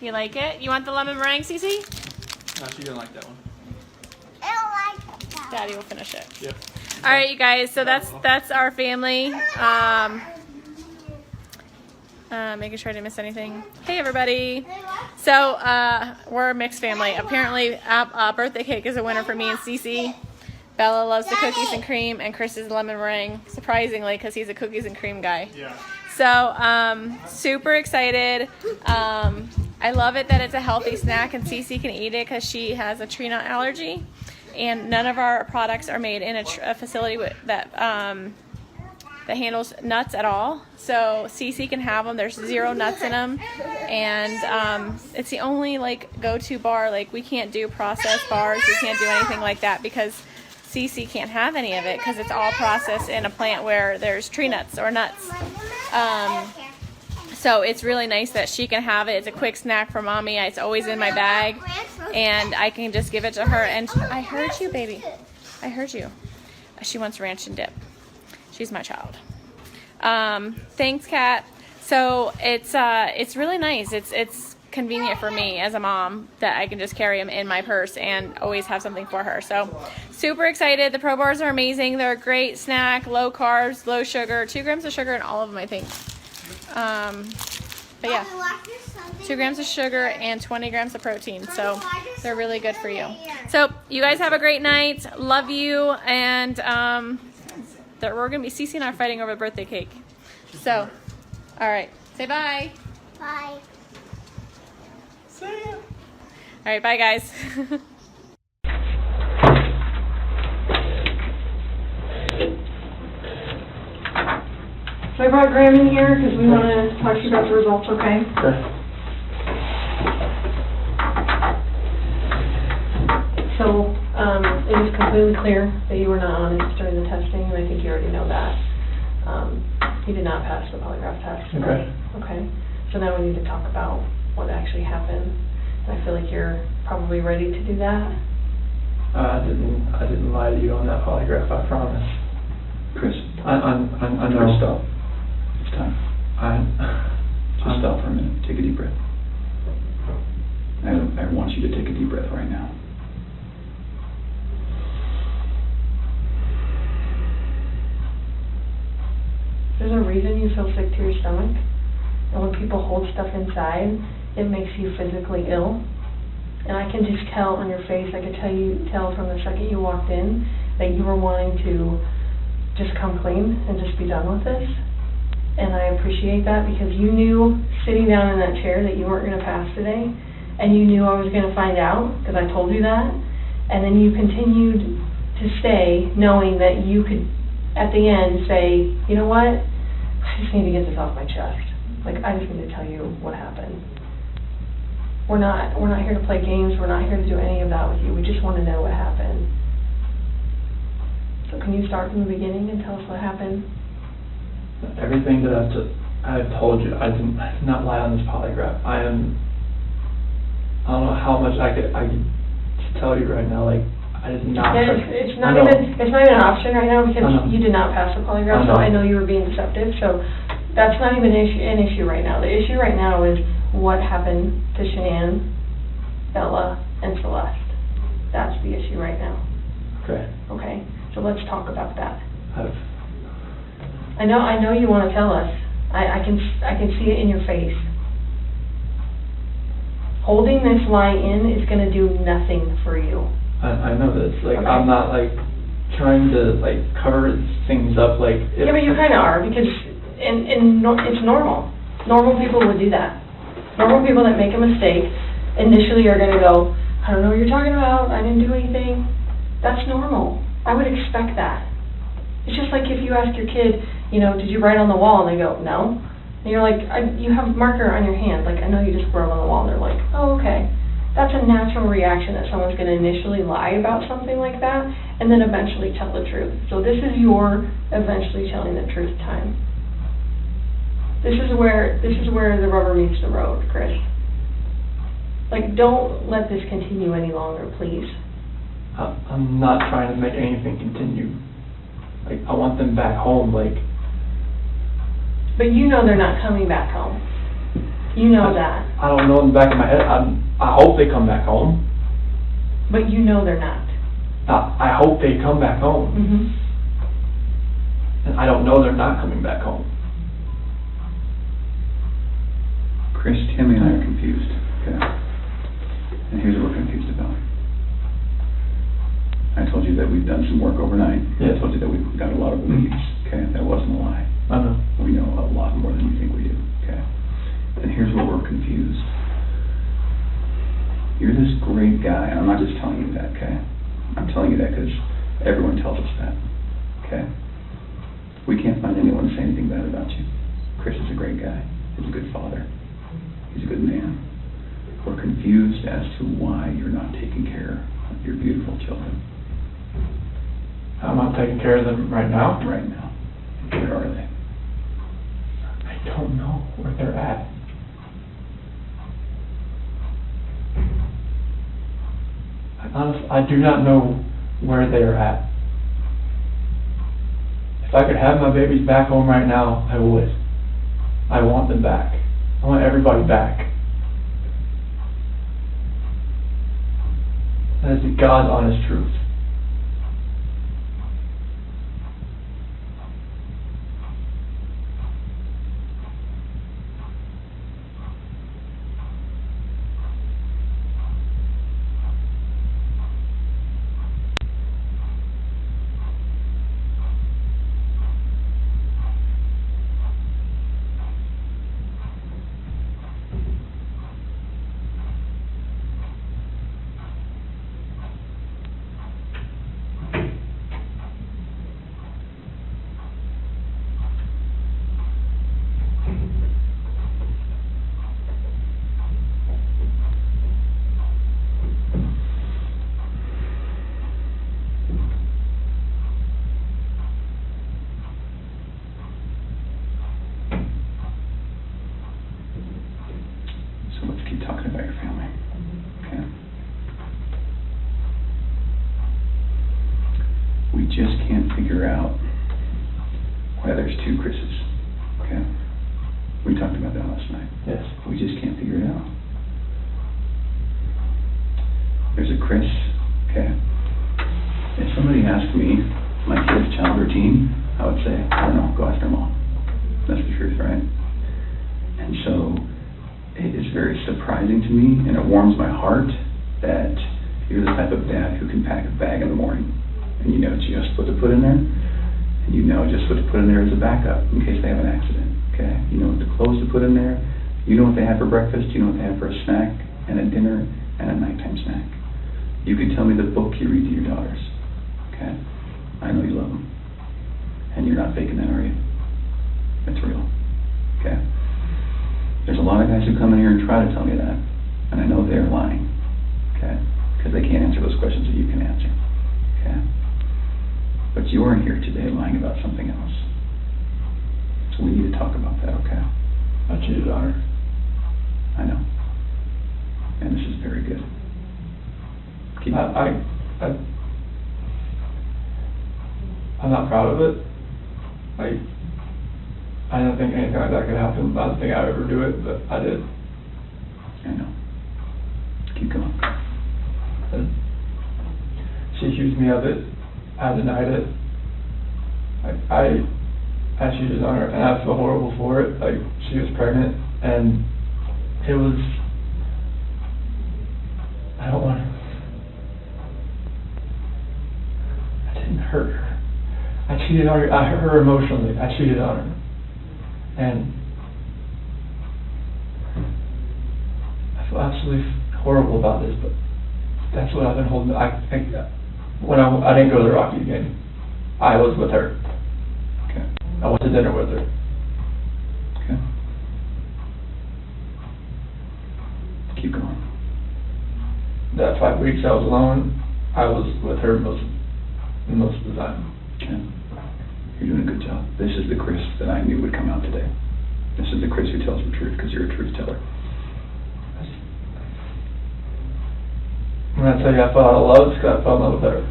You like it? You want the lemon meringue, Cece? No, she didn't like that one. Daddy will finish it. Yep. All right, you guys. So that's our family. Making sure I didn't miss anything. Hey, everybody. So we're a mixed family. Apparently, birthday cake is a winner for me and Cece. Bella loves the cookies and cream, and Chris is lemon meringue. Surprisingly, because he's a cookies and cream guy. Yeah. So super excited. I love it that it's a healthy snack, and Cece can eat it because she has a tree nut allergy. And none of our products are made in a facility that handles nuts at all. So Cece can have them. There's 0 nuts in them, and it's the only go-to bar. We can't do processed bars. We can't do anything like that because Cece can't have any of it because it's all processed in a plant where there's tree nuts or nuts. So it's really nice that she can have it. It's a quick snack for mommy. It's always in my bag, and I can just give it to her. And I heard you, baby. I heard you. She wants ranch and dip. She's my child. Thanks, Kat. So it's really nice. It's convenient for me as a mom that I can just carry them in my purse and always have something for her. So super excited. The Pro Bars are amazing. They're a great snack, low carbs, low sugar, 2 grams of sugar in all of them, I think. But yeah, 2 grams of sugar and 20 grams of protein. So they're really good for you. So you guys have a great night. Love you. And we're going to be, Cece and I are fighting over birthday cake. So, all right. Say bye. Bye. See ya. All right. Bye, guys. So I brought Graham in here because we want to talk to you about the results, okay? Sure. So it is completely clear that you were not honest during the testing, and I think you already know that. You did not pass the polygraph test. Okay. Okay. So now we need to talk about what actually happened. And I feel like you're probably ready to do that. I didn't lie to you on that polygraph, I promise. Chris, I know. Chris, stop. It's time. Just stop for a minute. Take a deep breath. I want you to take a deep breath right now. There's a reason you feel sick to your stomach. And when people hold stuff inside, it makes you physically ill. And I can just tell on your face, I could tell from the second you walked in that you were wanting to just come clean and just be done with this. And I appreciate that because you knew sitting down in that chair that you weren't going to pass today, and you knew I was going to find out because I told you that. And then you continued to stay knowing that you could, at the end, say, you know what, I just need to get this off my chest. Like, I just need to tell you what happened. We're not here to play games. We're not here to do any of that with you. We just want to know what happened. So can you start from the beginning and tell us what happened? Everything that I've told you, I did not lie on this polygraph. I don't know how much I could tell you right now. Like, I did not. It's not even an option right now because you did not pass the polygraph. So I know you were being deceptive. So that's not even an issue right now. The issue right now is what happened to Shanann, Bella, and Celeste. That's the issue right now. Okay. Okay. So let's talk about that. I know you want to tell us. I can see it in your face. Holding this lie in is going to do nothing for you. I know this. Like, okay. I'm not like trying to like cover things up. Like, yeah, but you kind of are because it's normal. Normal people would do that. Normal people that make a mistake initially are going to go, I don't know what you're talking about. I didn't do anything. That's normal. I would expect that. It's just like if you ask your kid, you know, did you write on the wall? And they go, no. And you're like, you have a marker on your hand. Like, I know you just wrote on the wall. And they're like, oh, okay. That's a natural reaction that someone's going to initially lie about something like that and then eventually tell the truth. So this is your eventually telling the truth time. This is where the rubber meets the road, Chris. Like, don't let this continue any longer, please. I'm not trying to make anything continue. Like, I want them back home, like... But you know they're not coming back home. You know that. I don't know in the back of my head. I hope they come back home. But you know they're not. I hope they come back home. Mm-hmm. And I don't know they're not coming back home. Chris, Tammy and I are confused, okay? And here's what we're confused about. I told you that we've done some work overnight. Yeah. I told you that we've got a lot of leads, okay? That wasn't a lie. I know. We know a lot more than you think we do, okay? And here's where we're confused. You're this great guy, and I'm not just telling you that, okay? I'm telling you that because everyone tells us that, okay? We can't find anyone to say anything bad about you. Chris is a great guy. He's a good father. He's a good man. We're confused as to why you're not taking care of your beautiful children. I'm not taking care of them right now? Right now. Where are they? I don't know where they're at. Honestly, I do not know where they are at. If I could have my babies back home right now, I would. I want them back. I want everybody back. That is the God's honest truth. So let's keep talking about your family, okay? We just can't figure out why there's two Chris's, okay? We talked about that last night. Yes. We just can't figure it out. There's a Chris, okay? If somebody asked me my kid's child routine, I would say, I don't know, go ask their mom. That's the truth, right? And so it is very surprising to me, and it warms my heart that you're the type of dad who can pack a bag in the morning, and you know just what to put in there, and you know just what to put in there as a backup in case they have an accident, okay? You know what the clothes to put in there, you know what they have for breakfast, you know what they have for a snack, and a dinner, and a nighttime snack. You can tell me the book you read to your daughters, okay? I know you love them, and you're not faking that, are you? It's real, okay? There's a lot of guys who come in here and try to tell me that, and I know they're lying, okay? Because they can't answer those questions that you can answer, okay? But you are here today lying about something else. So we need to talk about that, okay? I cheated on her. I know. And this is very good. Keep I'm not proud of it. Like, I didn't think anything like that could happen. I didn't think I would ever do it, but I did. I know. Keep going. And she accused me of it. I denied it. I cheated on her, and I feel horrible for it. Like, she was pregnant, and it was, I don't want to, I didn't hurt her. I cheated on her. I hurt her emotionally. I cheated on her. And I feel absolutely horrible about this, but that's what I've been holding. When I didn't go to the Rocky game, I was with her. Okay. I went to dinner with her. Okay. Keep going. That 5 weeks I was alone, I was with her most of the time. Okay. You're doing a good job. This is the Chris that I knew would come out today. This is the Chris who tells the truth, because you're a truth teller. When I tell you I fell out of love, it's because I fell in love with her.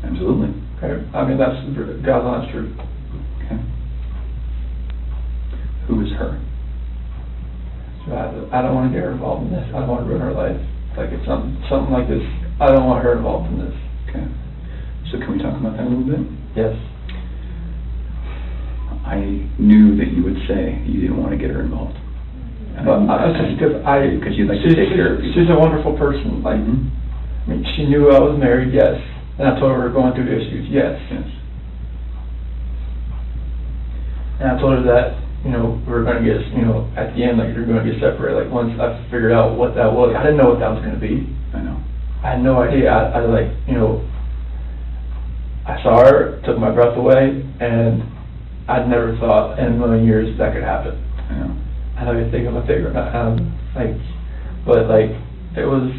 Absolutely. Okay. I mean, that's God's honest truth. Okay. Who is her? So I don't want to get her involved in this. I don't want to ruin her life. Like, if something like this, I don't want her involved in this. Okay. So can we talk about that a little bit? Yes. I knew that you would say you didn't want to get her involved. Because you'd like to take care of people. She's a wonderful person. Like, I mean, she knew I was married, yes. And I told her we were going through issues, yes. Yes. And I told her that, we were going to get, at the end, like, we were going to get separated. Like, once I figured out what that was, I didn't know what that was going to be. I know. I had no idea. I saw her, took my breath away, and I'd never thought in a million years that could happen. I know. I know you think I'm a figure, but it was,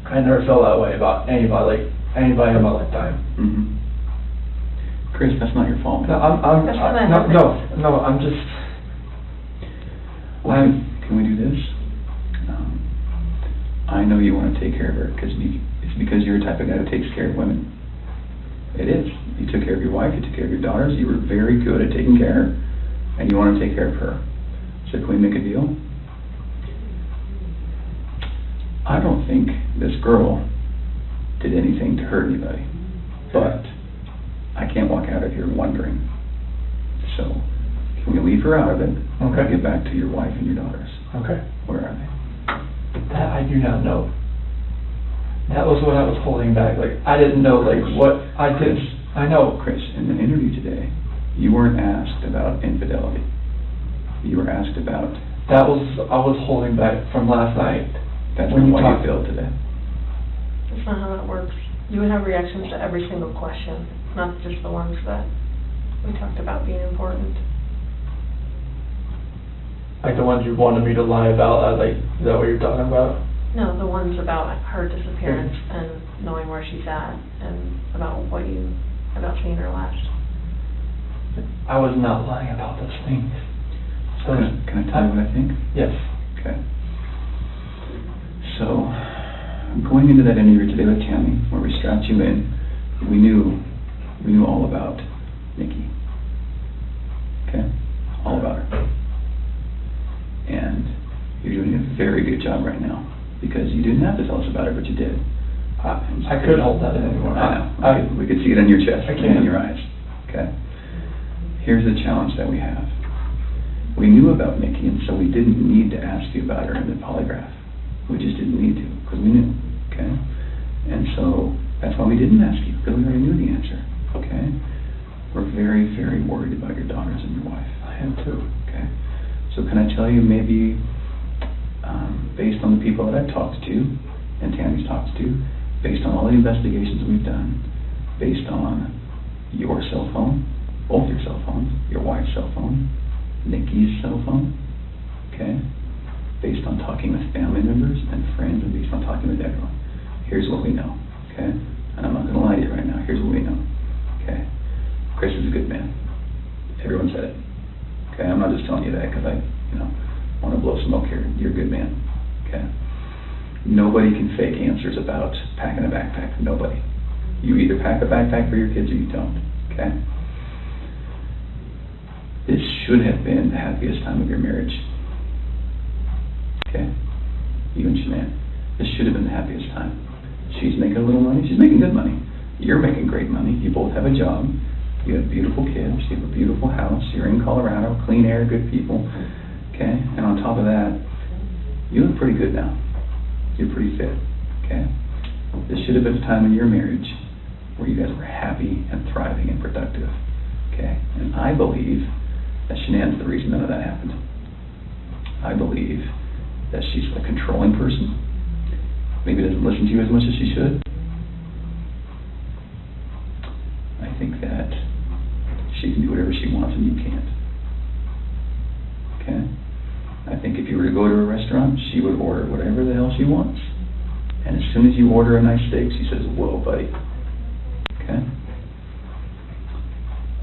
I never felt that way about anybody in my lifetime. Mm-hmm. Chris, that's not your fault. No, I'm just. Well, can we do this? I know you want to take care of her because it's because you're the type of guy who takes care of women. It is. You took care of your wife. You took care of your daughters. You were very good at taking care, and you want to take care of her. So can we make a deal? I don't think this girl did anything to hurt anybody, but I can't walk out of here wondering. So can we leave her out of it? Okay. Get back to your wife and your daughters. Okay. Where are they? That I do not know. That was what I was holding back. Like, I didn't know, what I did. I know. Chris, in the interview today, you weren't asked about infidelity. You were asked about... I was holding back from last night. That's when why you failed today. That's not how that works. You would have reactions to every single question, not just the ones that we talked about being important. Like the ones you wanted me to lie about, is that what you're talking about? No, the ones about her disappearance and knowing where she's at, and about seeing her last. I was not lying about those things. So can I tell you what I think? Yes. Okay. So, going into that interview today with Tammy, where we strapped you in, we knew all about Nikki. Okay? All about her. And you're doing a very good job right now, because you didn't have to tell us about her, but you did. I couldn't hold that in anymore. I know. We could see it in your chest and in your eyes. Okay? Here's the challenge that we have. We knew about Nikki, and so we didn't need to ask you about her in the polygraph. We just didn't need to, because we knew, okay? And so that's why we didn't ask you, because we already knew the answer, okay? We're very, very worried about your daughters and your wife. I am too, okay? So can I tell you, maybe based on the people that I've talked to, and Tammy's talked to, based on all the investigations we've done, based on your cell phone, both your cell phones, your wife's cell phone, Nikki's cell phone, okay? Based on talking with family members and friends, and based on talking with everyone, here's what we know, okay? And I'm not going to lie to you right now. Here's what we know, okay? Chris is a good man. Everyone said it, okay? I'm not just telling you that because I, want to blow smoke here. You're a good man, okay? Nobody can fake answers about packing a backpack. Nobody. You either pack a backpack for your kids or you don't, okay? This should have been the happiest time of your marriage, okay? You and Shanann. This should have been the happiest time. She's making a little money. She's making good money. You're making great money. You both have a job. You have beautiful kids. You have a beautiful house. You're in Colorado. Clean air, good people, okay? And on top of that, you look pretty good now. You're pretty fit, okay? This should have been a time in your marriage where you guys were happy and thriving and productive, okay? And I believe that Shanann's the reason none of that happened. I believe that she's a controlling person. Maybe doesn't listen to you as much as she should. I think that she can do whatever she wants and you can't, okay? I think if you were to go to a restaurant, she would order whatever the hell she wants. And as soon as you order a nice steak, she says, whoa, buddy. Okay?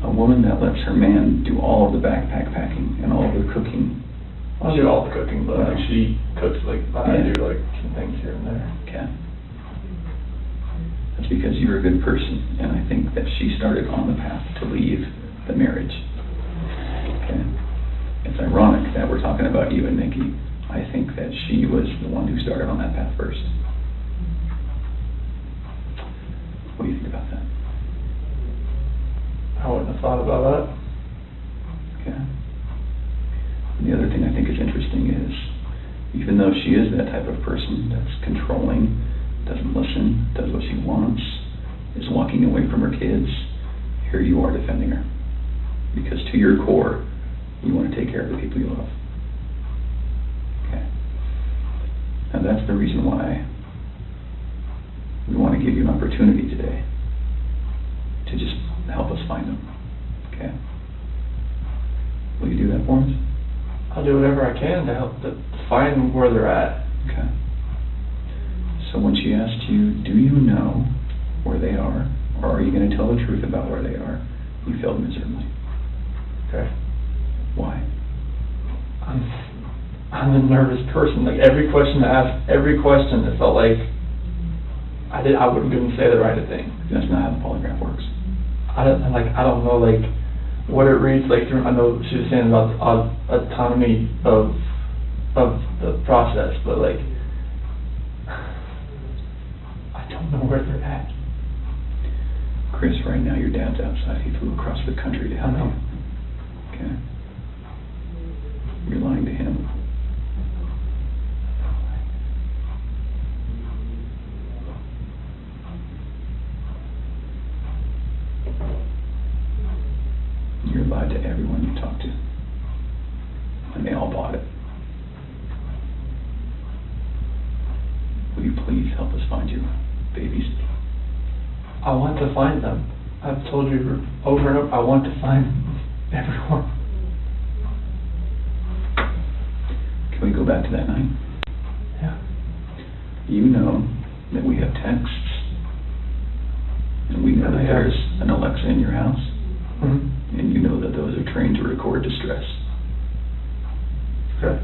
A woman that lets her man do all of the backpack packing and all of the cooking. I'll do all the cooking, but she cooks I do some things here and there. Okay. That's because you're a good person, and I think that she started on the path to leave the marriage. Okay? It's ironic that we're talking about you and Nikki. I think that she was the one who started on that path first. What do you think about that? I wouldn't have thought about that. Okay. And the other thing I think is interesting is, even though she is that type of person that's controlling, doesn't listen, does what she wants, is walking away from her kids, here you are defending her. Because to your core, you want to take care of the people you love. Okay. And that's the reason why we want to give you an opportunity today to just help us find them. Okay. Will you do that for us? I'll do whatever I can to help to find where they're at. Okay. So when she asked you, do you know where they are, or are you going to tell the truth about where they are, you failed miserably. Okay. Why? I'm a nervous person. Like every question I asked, every question, it felt like I wouldn't say the right thing. That's not how the polygraph works. I don't know what it reads like. I know she was saying about the autonomy of the process, but I don't know where they're at. Chris, right now your dad's outside. He flew across the country to help you. Okay. You're lying to him. You're lied to everyone you talk to. And they all bought it. Will you please help us find your babies? I want to find them. I've told you over and over, I want to find everyone. Can we go back to that night? Yeah. You know that we have texts, and we know that there's an Alexa in your house, and you know that those are trained to record distress. Okay.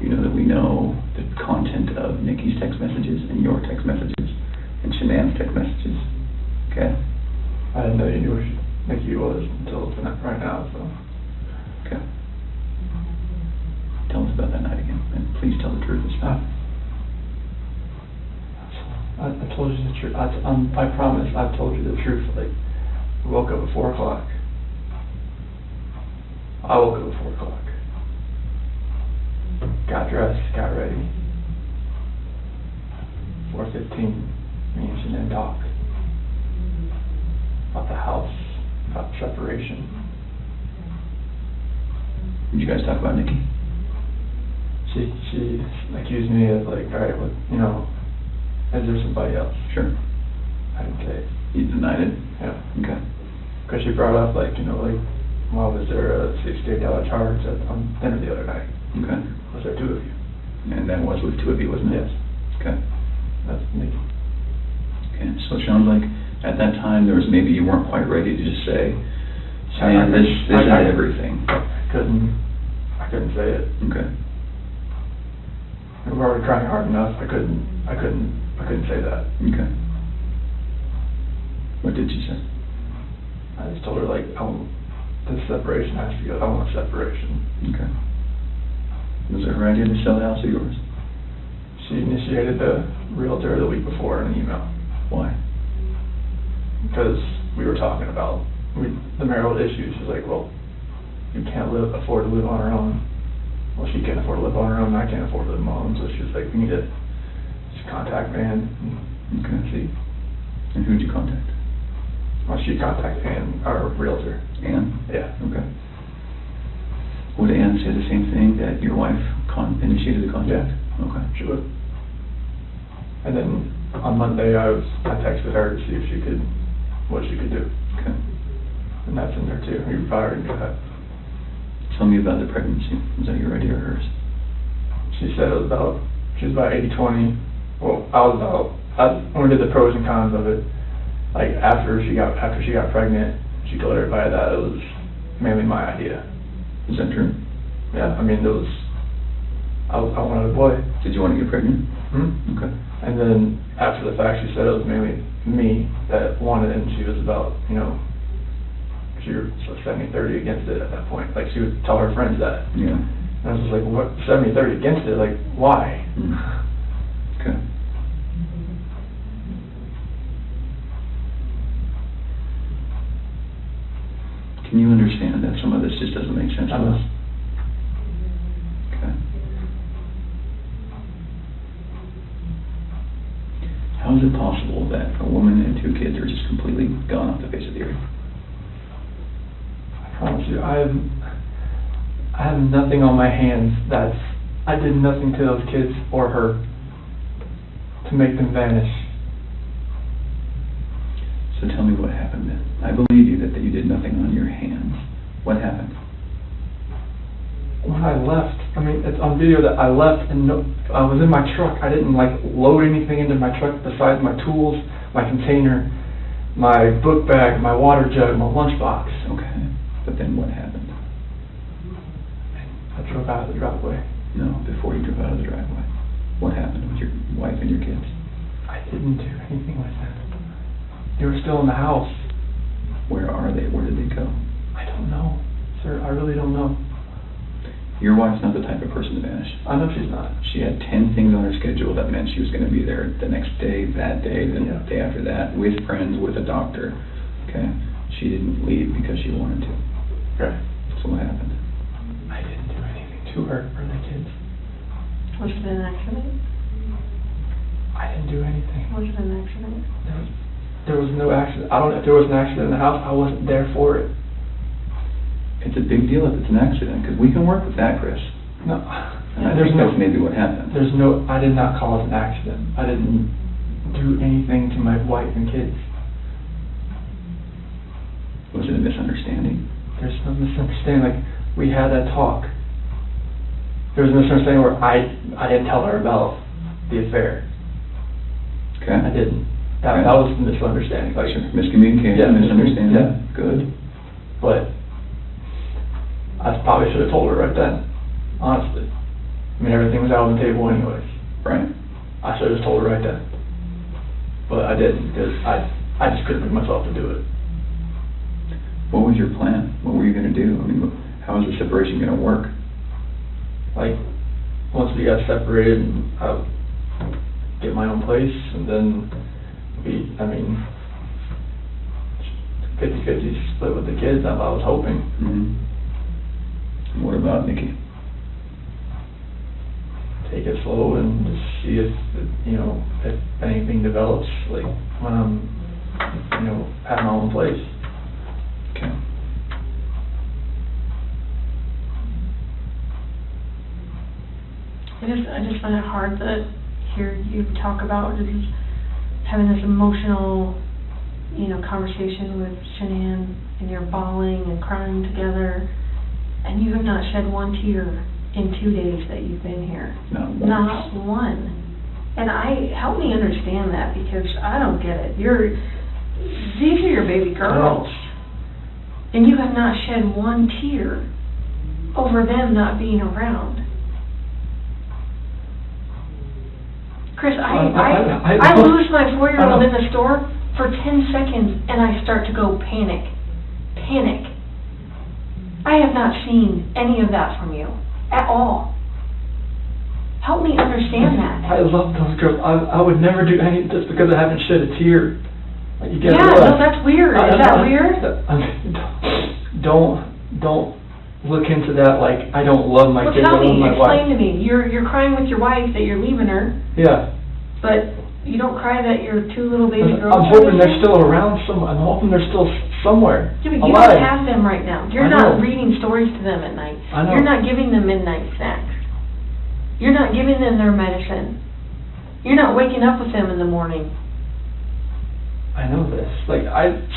You know that we know the content of Nikki's text messages and your text messages and Shanann's text messages. Okay? I didn't know you knew where Nikki was until tonight, right now, so. Okay. Tell us about that night again, and please tell the truth this time. I told you the truth. I promise I've told you the truth. We woke up at 4 o'clock. I woke up at 4 o'clock. Got dressed, got ready. 4:15, me and she didn't talk. About the house, about separation. Did you guys talk about Nikki? She accused me of like, all right, well, you know, is there somebody else? Sure. I didn't say it. You denied it? Yeah. Okay. Because she brought up like, you know, like, well, was there a $68 charge on dinner the other night? Okay. Was there 2 of you? And that was with 2 of you, wasn't it? Yes. Okay. That's Nikki. Okay, so it sounds like at that time there was maybe you weren't quite ready to just say, man, this is everything. I couldn't say it. Okay. We were already trying hard enough. I couldn't say that. Okay. What did you say? I just told her like, this separation has to go. I want separation. Okay. Was it her idea to sell the house or yours? She initiated the realtor the week before in an email. Why? Because we were talking about the marital issues. She's like, well, you can't afford to live on her own. Well, she can't afford to live on her own, and I can't afford to live on my own. So she was like, we need to just contact Ann and see. And who'd you contact? Well, she contacted Ann, our realtor. Ann? Yeah. Okay. Would Ann say the same thing, that your wife initiated the contact? Yeah. Okay. She would. And then on Monday, I texted her to see if what she could do. Okay. And that's in there too. You probably already knew that. Tell me about the pregnancy. Was that your idea or hers? She said she was about 80-20. Well, when we did the pros and cons of it, like after she got pregnant, she told everybody that it was mainly my idea. Is that true? Yeah, I mean, I wanted a boy. Did you want to get pregnant? Hmm? Okay. And then after the fact, she said it was mainly me that wanted it, and she was about, you know, she was 70-30 against it at that point. Like, she would tell her friends that. Yeah. And I was just like, what, 70-30 against it? Like, why? Okay. Can you understand that some of this just doesn't make sense to us? Okay. How is it possible that a woman and 2 kids are just completely gone off the face of the earth? I promise you, I have nothing on my hands I did nothing to those kids or her to make them vanish. So tell me what happened then. I believe you that you did nothing on your hands. What happened? When I left, I mean, it's on video that I left and I was in my truck. I didn't like load anything into my truck besides my tools, my container, my book bag, my water jug, my lunchbox. Okay. But then what happened? I drove out of the driveway. No, before you drove out of the driveway. What happened with your wife and your kids? I didn't do anything like that. They were still in the house. Where are they? Where did they go? I don't know, sir. I really don't know. Your wife's not the type of person to vanish. I know she's not. She had 10 things on her schedule that meant she was going to be there the next day, that day, the day after that, with friends, with a doctor. Okay? She didn't leave because she wanted to. Right. So what happened? I didn't do anything to her or the kids. Was it an accident? I didn't do anything. Was it an accident? There was no accident. I don't know if there was an accident in the house. I wasn't there for it. It's a big deal if it's an accident, because we can work with that, Chris. No. And I think that's maybe what happened. I did not cause an accident. I didn't do anything to my wife and kids. Was it a misunderstanding? There's no misunderstanding. Like, we had that talk. There was a misunderstanding where I didn't tell her about the affair. Okay. I didn't. That was the misunderstanding. Like, miscommunication, misunderstanding. Yeah. Good. But I probably should have told her right then, honestly. I mean, everything was out on the table anyways. Right. I should have just told her right then. But I didn't, because I just couldn't bring myself to do it. What was your plan? What were you going to do? I mean, how is the separation going to work? Like, once we got separated, I would get my own place, and then 50-50 split with the kids, I was hoping. Mm-hmm. What about Nikki? Take it slow and just see if, if anything develops, like when I'm, at my own place. Okay. I just find it hard to hear you talk about just having this emotional, conversation with Shanann, and you're bawling and crying together, and you have not shed one tear in 2 days that you've been here. Not one. And help me understand that, because I don't get it. These are your baby girls, and you have not shed one tear over them not being around. Chris, I lose my 4-year-old in the store for 10 seconds, and I start to go panic. I have not seen any of that from you at all. Help me understand that. I love those girls. I would never do any just because I haven't shed a tear. Like, you no, that's weird. Is that weird? Don't look into that like I don't love my kids. Tell me, explain to me. You're crying with your wife that you're leaving her. Yeah. But you don't cry that your 2 little baby girls. I'm hoping they're still around somewhere. I'm hoping they're still somewhere. Yeah, but you don't have them right now. You're not reading stories to them at night. I know. You're not giving them midnight snacks. You're not giving them their medicine. You're not waking up with them in the morning. I know this.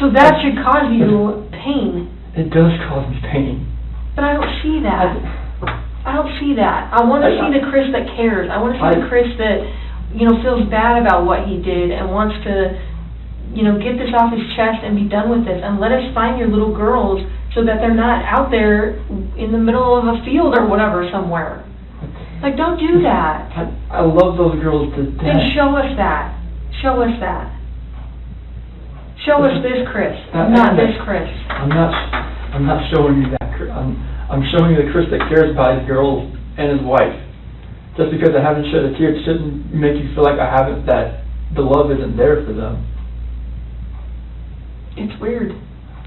So that should cause you pain. It does cause me pain. But I don't see that. I don't see that. I want to see the Chris that cares. I want to see the Chris that, feels bad about what he did and wants to, get this off his chest and be done with this. And let us find your little girls so that they're not out there in the middle of a field or whatever somewhere. Don't do that. I love those girls to death. Then show us that. Show us that. Show us this Chris, not this Chris. I'm not showing you that Chris. I'm showing you the Chris that cares about his girls and his wife. Just because I haven't shed a tear, it shouldn't make you feel like that the love isn't there for them. It's weird.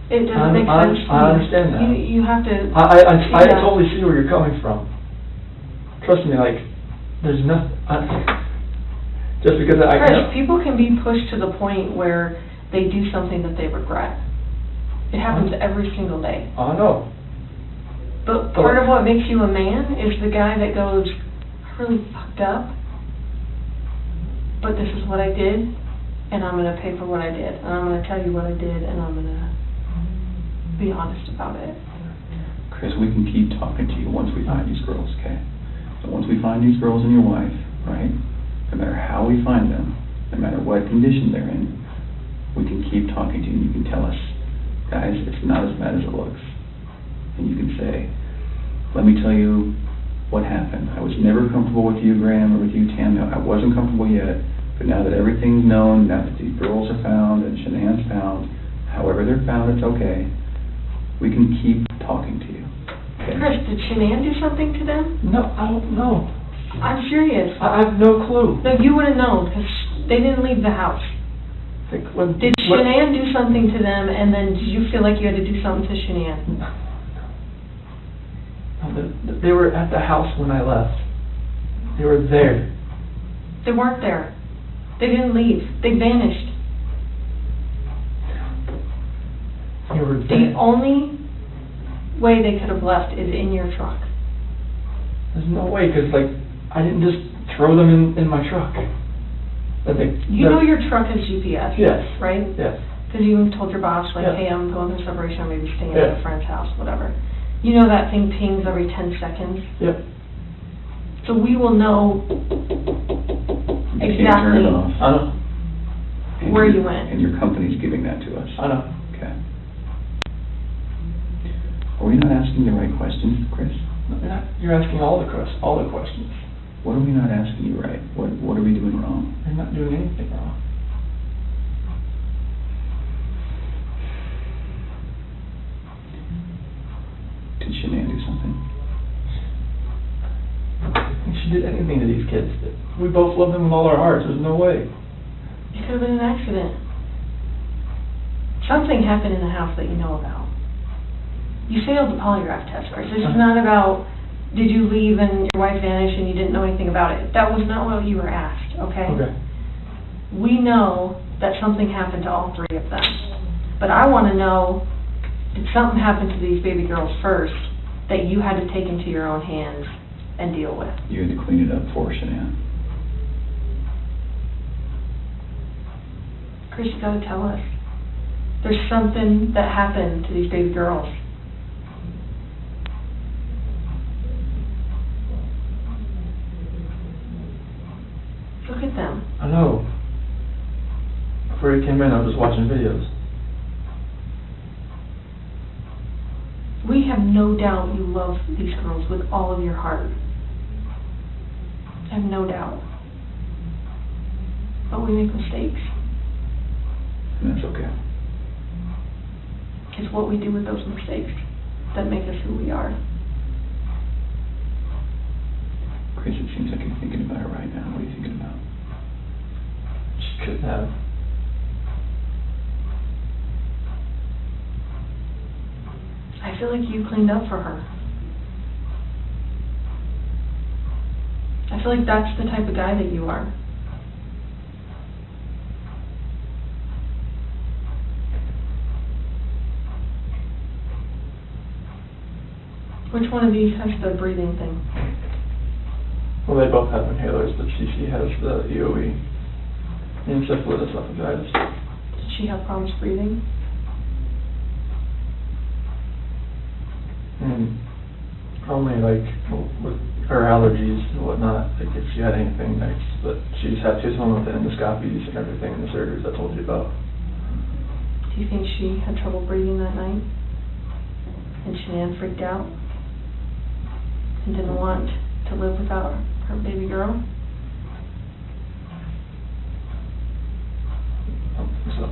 It doesn't make sense to me. I understand that. You have to. I totally see where you're coming from. Trust me, there's nothing. Just because Chris, people can be pushed to the point where they do something that they regret. It happens every single day. I know. But part of what makes you a man is the guy that goes, I really fucked up, but this is what I did, and I'm going to pay for what I did, and I'm going to tell you what I did, and I'm going to be honest about it. Chris, we can keep talking to you once we find these girls, okay? So once we find these girls and your wife, right, no matter how we find them, no matter what condition they're in, we can keep talking to you, and you can tell us, guys, it's not as bad as it looks. And you can say, let me tell you what happened. I was never comfortable with you, Graham, or with you, Tam. No, I wasn't comfortable yet, but now that everything's known, now that these girls are found and Shanann's found, however they're found, it's okay. We can keep talking to you. Okay? Chris, did Shanann do something to them? No, I don't know. I'm serious. I have no clue. No, you would have known, because they didn't leave the house. Did Shanann do something to them, and then did you feel like you had to do something to Shanann? No, they were at the house when I left. They were there. They weren't there. They didn't leave. They vanished. They were The dead. only way they could have left is in your truck. There's no way, because I didn't just throw them in my truck. You know your truck has GPS, yes, right? Yes. Because you told your boss, yes. Hey, I'm going through separation, I'm maybe staying yes. at a friend's house, whatever. You know that thing pings every 10 seconds? Yep. So we will know exactly where you went. And your company's giving that to us. I know. Okay. Are we not asking the right questions, Chris? No, you're asking all the questions. What are we not asking you right? What are we doing wrong? You're not doing anything wrong. Did Shanann do something? She did anything to these kids. We both love them with all our hearts. There's no way. It could have been an accident. Something happened in the house that you know about. You failed the polygraph test, Chris. This is not about, did you leave and your wife vanished and you didn't know anything about it. That was not what you were asked, okay? Okay. We know that something happened to all three of them. But I want to know, did something happen to these baby girls first that you had to take into your own hands and deal with? You had to clean it up for Shanann. Chris, you gotta tell us. There's something that happened to these baby girls. Look at them. I know. Before you came in, I was just watching videos. We have no doubt you love these girls with all of your heart. I have no doubt. But we make mistakes. And that's okay. It's what we do with those mistakes that make us who we are. Chris, it seems like you're thinking about it right now. What are you thinking about? Just couldn't have. I feel like you cleaned up for her. I feel like that's the type of guy that you are. Which one of these has the breathing thing? Well, they both have inhalers, but she has the EOE, encephalitis esophagitis. Did she have problems breathing? Only like with her allergies and whatnot, like if she had anything next, but she's home with the endoscopies and everything and the surgeries I told you about. Do you think she had trouble breathing that night? And Shanann freaked out? And didn't want to live without her baby girl? I don't think so.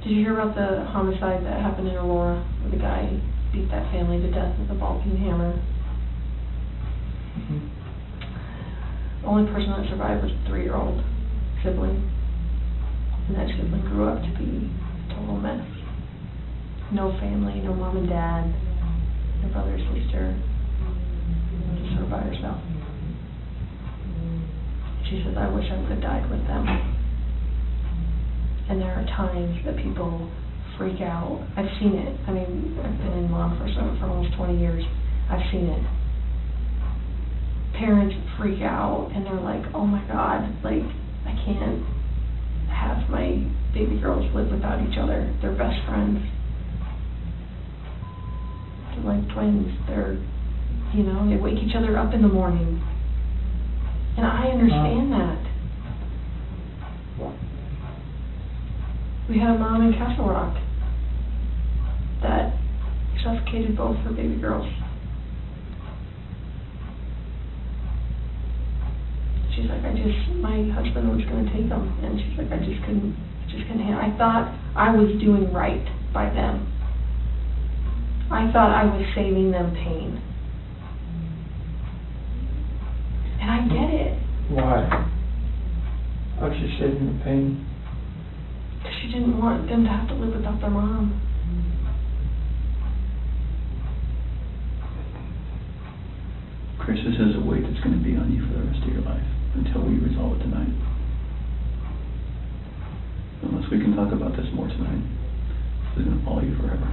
Did you hear about the homicide that happened in Aurora, where the guy beat that family to death with a ball-peen hammer? The only person that survived was a 3-year-old sibling. And that sibling grew up to be a total mess. No family, no mom and dad, no brother or sister, just her by herself. She says, I wish I would have died with them. And there are times that people freak out. I've seen it. I mean, I've been in law enforcement for almost 20 years. I've seen it. Parents freak out and they're like, oh my God, like, I can't have my baby girls live without each other. They're best friends. They're like twins. They're, you know, they wake each other up in the morning. And I understand that. We had a mom in Castle Rock that suffocated both her baby girls. She's like, my husband was going to take them, and she's like, I just couldn't handle. I thought I was doing right by them. I thought I was saving them pain. And I get it. Why? How's she saving the pain? Because she didn't want them to have to live without their mom. Chris, this is a weight that's going to be on you for the rest of your life until we resolve it tonight. Unless we can talk about this more tonight, this is going to follow you forever.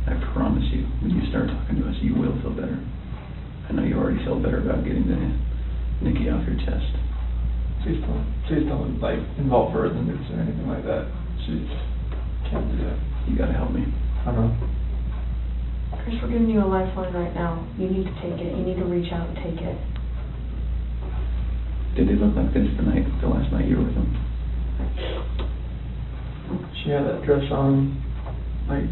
I promise you, when you start talking to us, you will feel better. I know you already feel better about getting the Nikki off your chest. Please don't like involve her in the news or anything like that. She can't do that. You gotta help me. I know. Chris, we're giving you a lifeline right now. You need to take it. You need to reach out and take it. Did they look like this the last night you were with them? She had that dress on, like,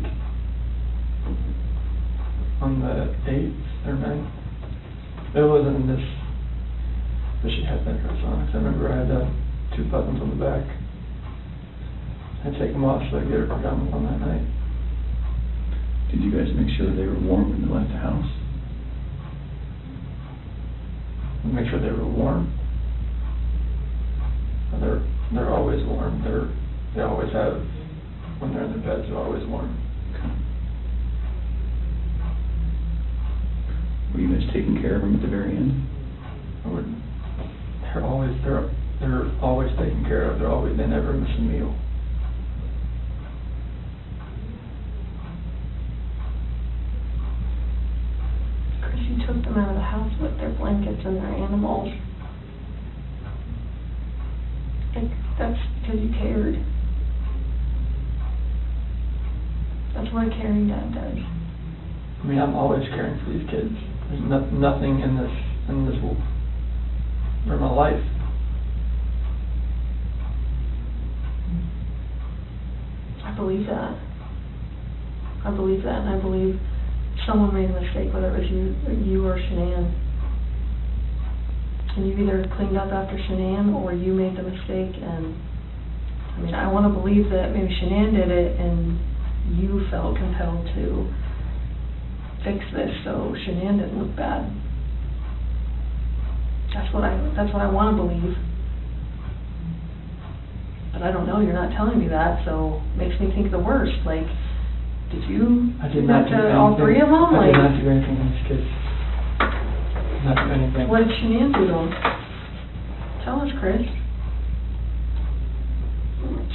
on the 8th or 9th. It wasn't in this, but she had that dress on. I remember I had 2 buttons on the back. I'd take them off so I could get her pajamas on that night. Did you guys make sure they were warm when they left the house? Make sure they were warm. They're always warm. They always have, when they're in their beds, they're always warm. Will you miss taking care of them at the very end? I would. They're always taken care of. They never miss a meal. Chris, you took them out of the house with their blankets and their animals. Like, that's because you cared. That's what a caring dad does. I mean, I'm always caring for these kids. There's nothing in this world or my life. I believe that. I believe that, and I believe someone made a mistake, whether it was you or Shanann. And you either cleaned up after Shanann or you made the mistake. And I mean, I want to believe that maybe Shanann did it and you felt compelled to fix this so Shanann didn't look bad. That's what I want to believe. But I don't know, you're not telling me that, so it makes me think the worst. Like, did you do that to all three of them? I did not do anything to these kids. Not do anything. What did Shanann do to them? Tell us, Chris.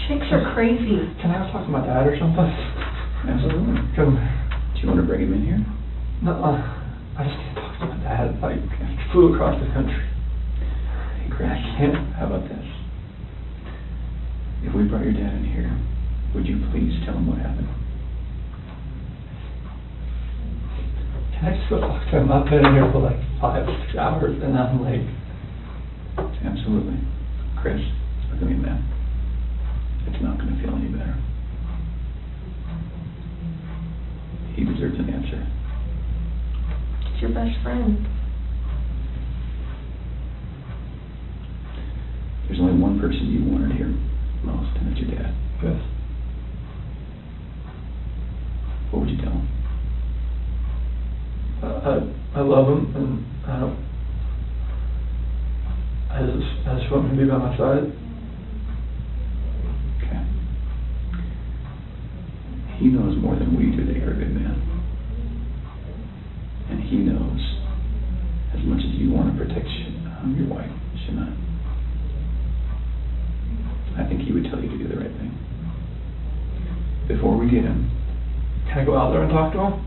Chicks are crazy. Can I talk to my dad or something? Absolutely. Do you want to bring him in here? No, I just can't talk to my dad. Like, I flew across the country. Hey, Chris, I can't. How about this? If we brought your dad in here, would you please tell him what happened? Can I just go talk to him? I've been in here for like 5 or 6 hours and I'm like... Absolutely. Chris, look at me, man. It's not going to feel any better. He deserves an answer. It's your best friend. There's only one person you wanted here most, and that's your dad. Yes. What would you tell him? I love him, and I just want him to be by my side. Okay. He knows more than we do that you're a good man. And he knows as much as you want to protect your wife, Shanann. I think he would tell you to do the right thing. Before we get him... Can I go out there and talk to him?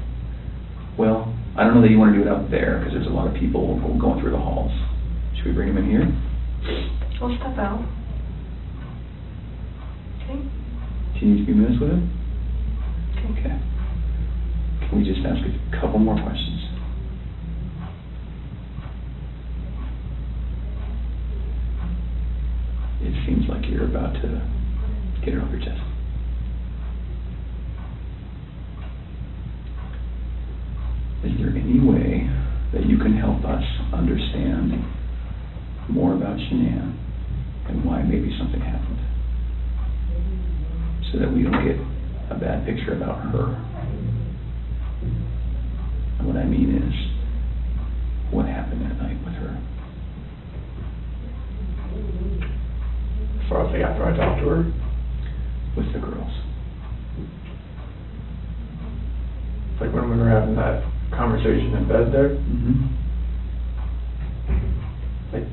Well, I don't know that you want to do it out there, because there's a lot of people going through the halls. Should we bring him in here? We'll step out. Okay? Can you 2 minutes with him? Okay. Can we just ask a couple more questions? It seems like you're about to get it off your chest. Is there any way that you can help us understand more about Shanann and why maybe something happened, so that we don't get a bad picture about her? And what I mean is, what happened that night with her? As far as like after I talked to her? With the girls. Like when we were having that conversation in bed there. Mm-hmm. Like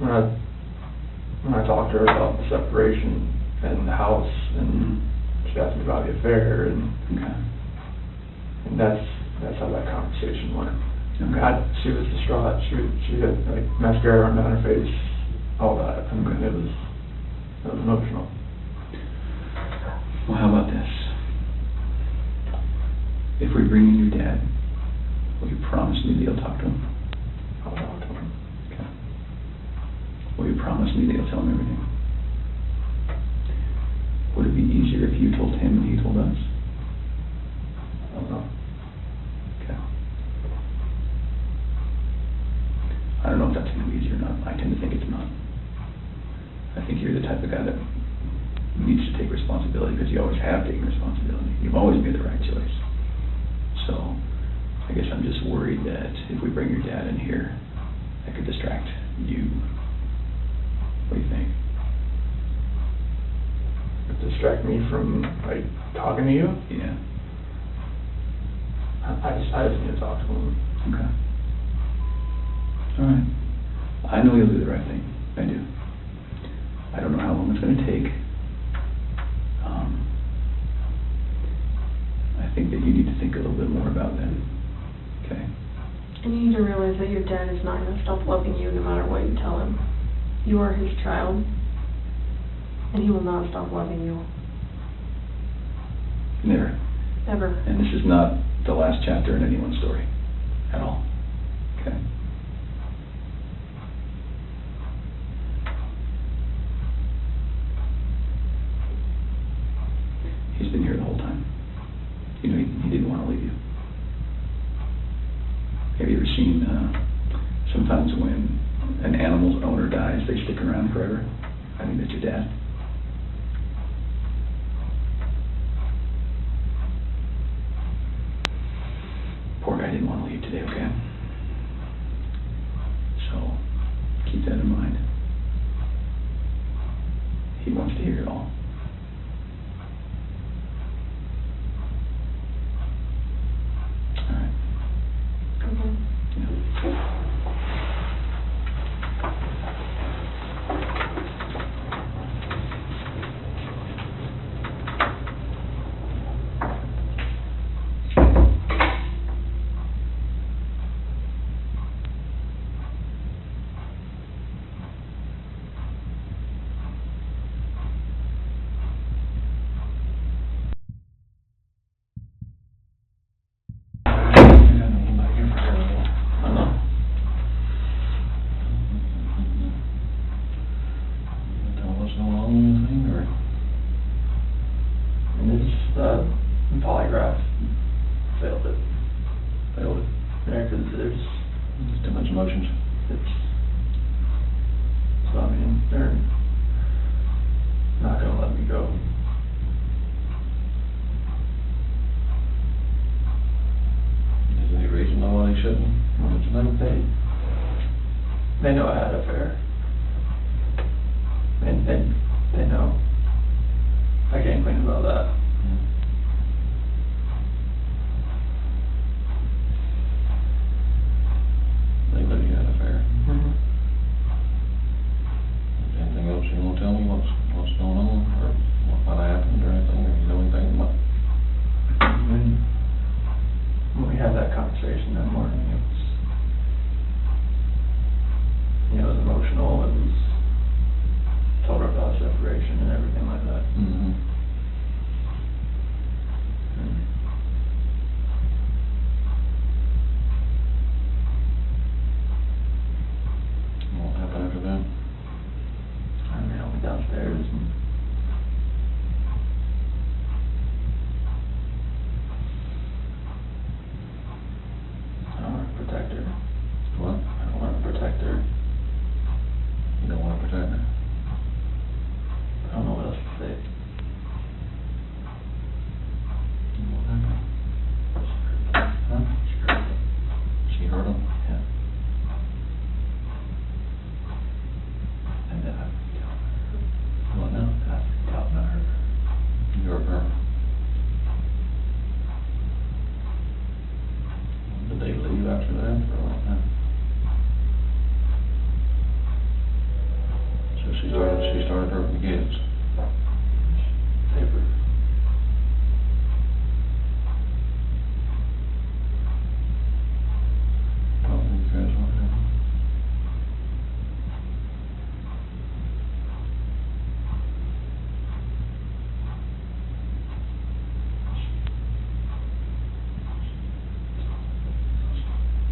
when I talked to her about the separation and the house, and she asked me about the affair, and that's how that conversation went. Okay. She was distraught. She had like mascara running down her face, all that. I mean, it was emotional. Well, how about this? If we bring in your dad, will you promise me that you'll talk to him? I'll talk to him. Okay. Will you promise me that you'll tell him everything? Would it be easier if you told him and he told us? I don't know. Okay. I don't know if that's going to be easier or not. I tend to think it's not. I think you're the type of guy that needs to take responsibility, because you always have taken responsibility. You've always made the right choice. So I guess I'm just worried that if we bring your dad in here, that could distract you. What do you think? Distract me from like talking to you? Yeah. I just need to talk to him. Okay. All right. I know you'll do the right thing. I do. I don't know how long it's going to take. I think that you need to think a little bit more about that. Okay? And you need to realize that your dad is not going to stop loving you no matter what you tell him. You are his child, and he will not stop loving you. Never. Ever. And this is not the last chapter in anyone's story. At all. Okay? He's been here the whole time. You know, he didn't want to leave you. Have you ever seen, sometimes when an animal's owner dies, they stick around forever? I think that's your dad. Poor guy didn't want to leave today, okay? So, keep that in mind. He wants to hear it all. Polygraph failed it. Yeah, because there's too much emotions. So I mean, they're not gonna let me go. Is there any reason why they shouldn't? They know I had an affair. And they know. I can't complain about that. They know you had an affair. Anything else you want to tell me? What's going on, or what happened, or anything? Or you know anything about? When we had that conversation that morning, it was emotional. It was told her about separation and everything like that. What happened after that? I mean, I went downstairs and I want to protect her. What? I want to protect her. You don't want to protect her? I don't know what else to say. What happened? Huh? She hurt him? Yeah. And then I What now? I doubt not her. You hurt her? Did they leave after that, or what? So she started hurting the kids. Paper. Oh, you guys want to?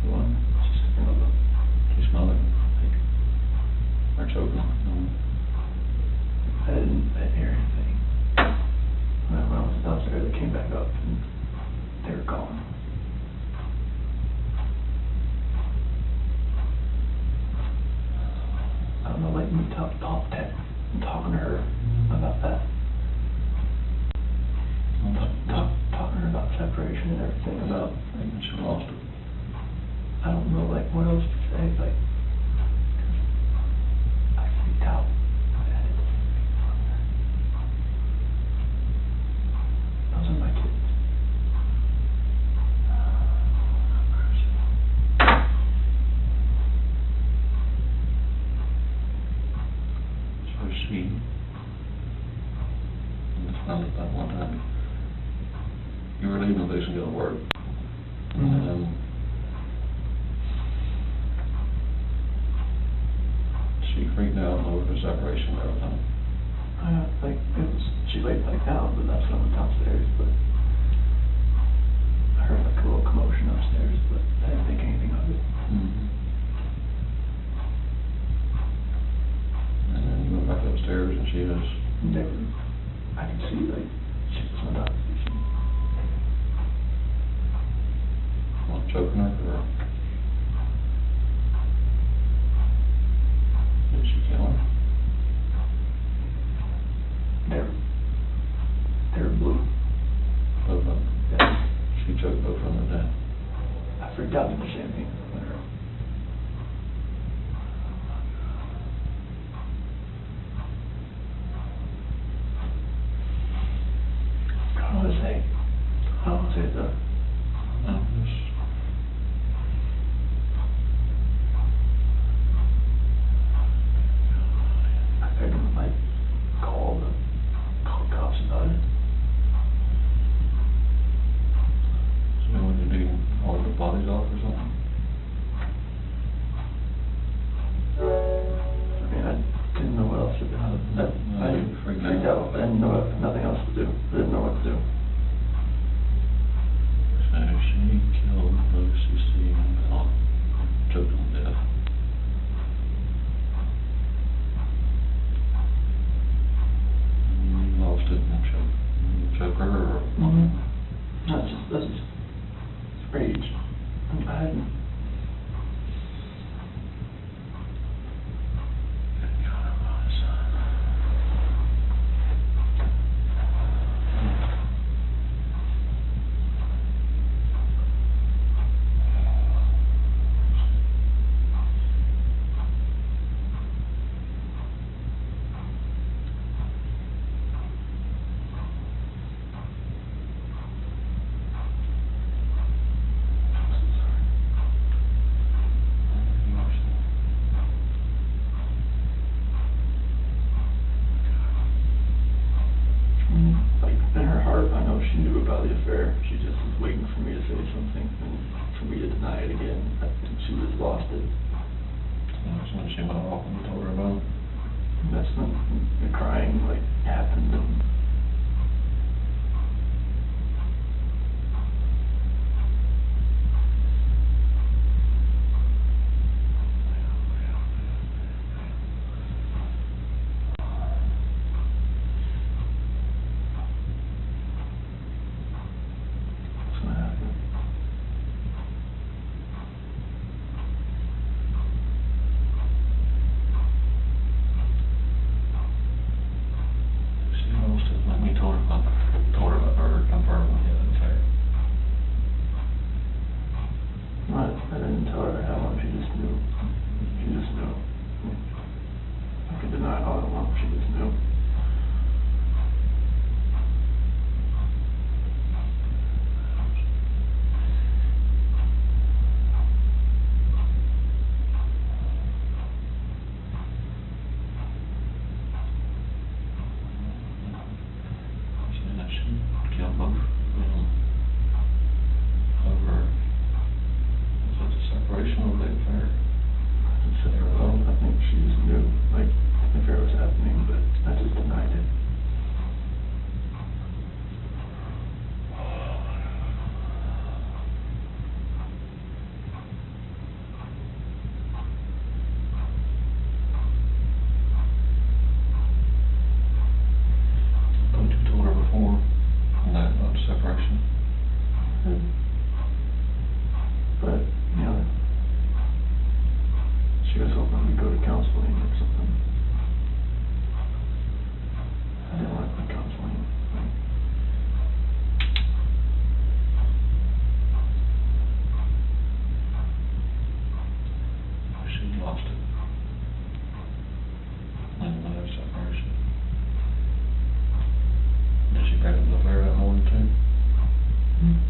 What? She smelled it. Or choking. I didn't hear anything. When I was downstairs, I came back up and they were gone. I don't know, like me talking to her about that. Talking to her about separation and everything, about like She lost it. I don't know like what else to say, like I freaked out. Those are my kids. she freaked out over the separation and everything. Like, she laid back down, but that's when I went downstairs, but I heard like a little commotion upstairs, but I didn't think anything of it. Mm-hmm. And then you went back upstairs and she was... Never, I could see, like, she was not out. What, choking her or... Did she kill her? They're blue. Both of them? Yeah. She choked both of them to death. I freaked out in the champagne. How was it though? I couldn't like call the cops about it. So when you do all the bodies off or something? I mean, I didn't know what else to do. I freaked out. I didn't know nothing else to do. I didn't know what to do. So she killed Lucy C. and Bella, choked them to death. And you lost it and choke her or... Mm-hmm. That's just rage. I hadn't... She knew about the affair. She just was waiting for me to say something and for me to deny it again. I think she was lost it. That's when she went off and told her about it. And that's when the crying like happened. And I didn't tell her how long, she just knew. She just knew. I could deny it all I want, she just knew. She killed both over... separation of the affair. I think she just knew, like, the affair was happening, but I just denied it. Don't you told her before on that about separation? But, you know, she was hoping we'd go to counseling or something. I didn't want the counseling. She lost it. And another separation. Did she break up the affair that morning too? Mm-hmm.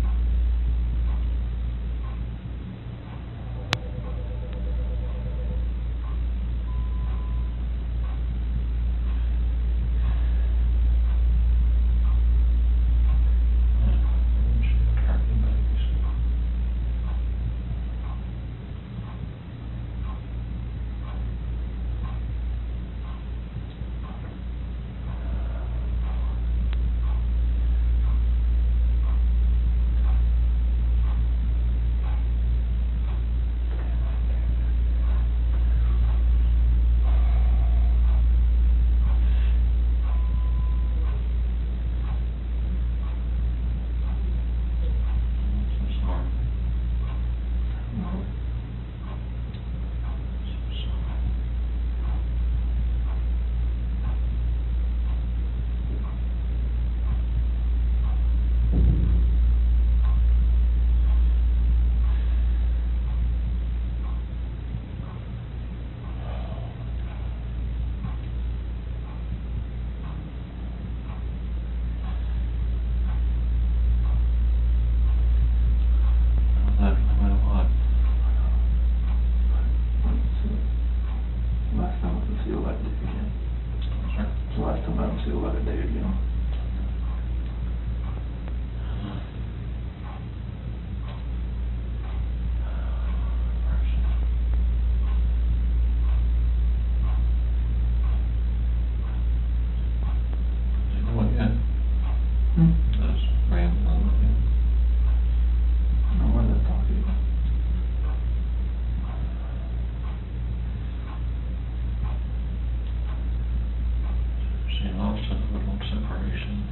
She lost a little separation.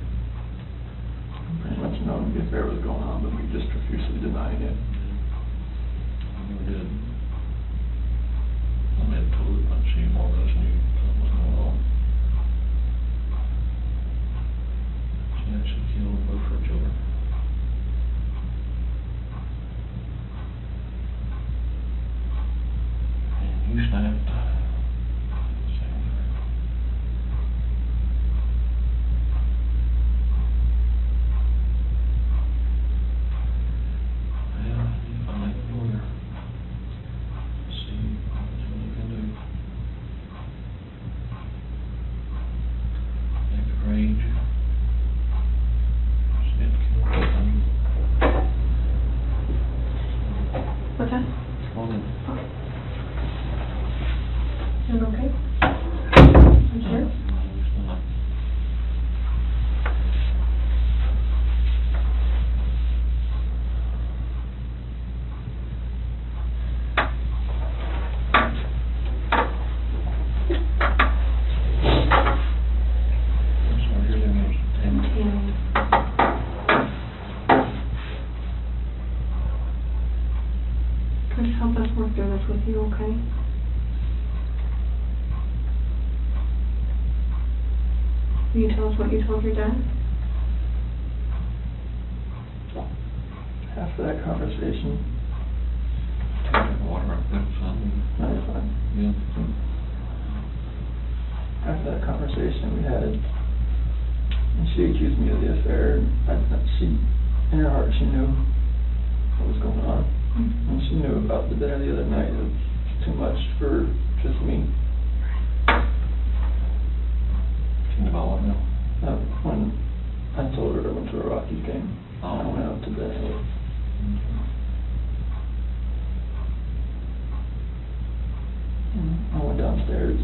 Pretty much known the affair was going on, but we just profusely denied it. We did. I made it totally, but she more or less knew something was going on. She actually killed both her children. And you snapped. What's that? Doing okay? I'm sure. Just help us work through this with you, okay? Will you tell us what you told your dad? After that conversation, take water up there, son. No, you're fine. Yeah. After that conversation we had, and she accused me of the affair, she, in her heart, she knew what was going on. And she knew about the dinner the other night. It was too much for just me. She knew about what now? When I told her I went to a Rockies game. I went out to bed. I went downstairs.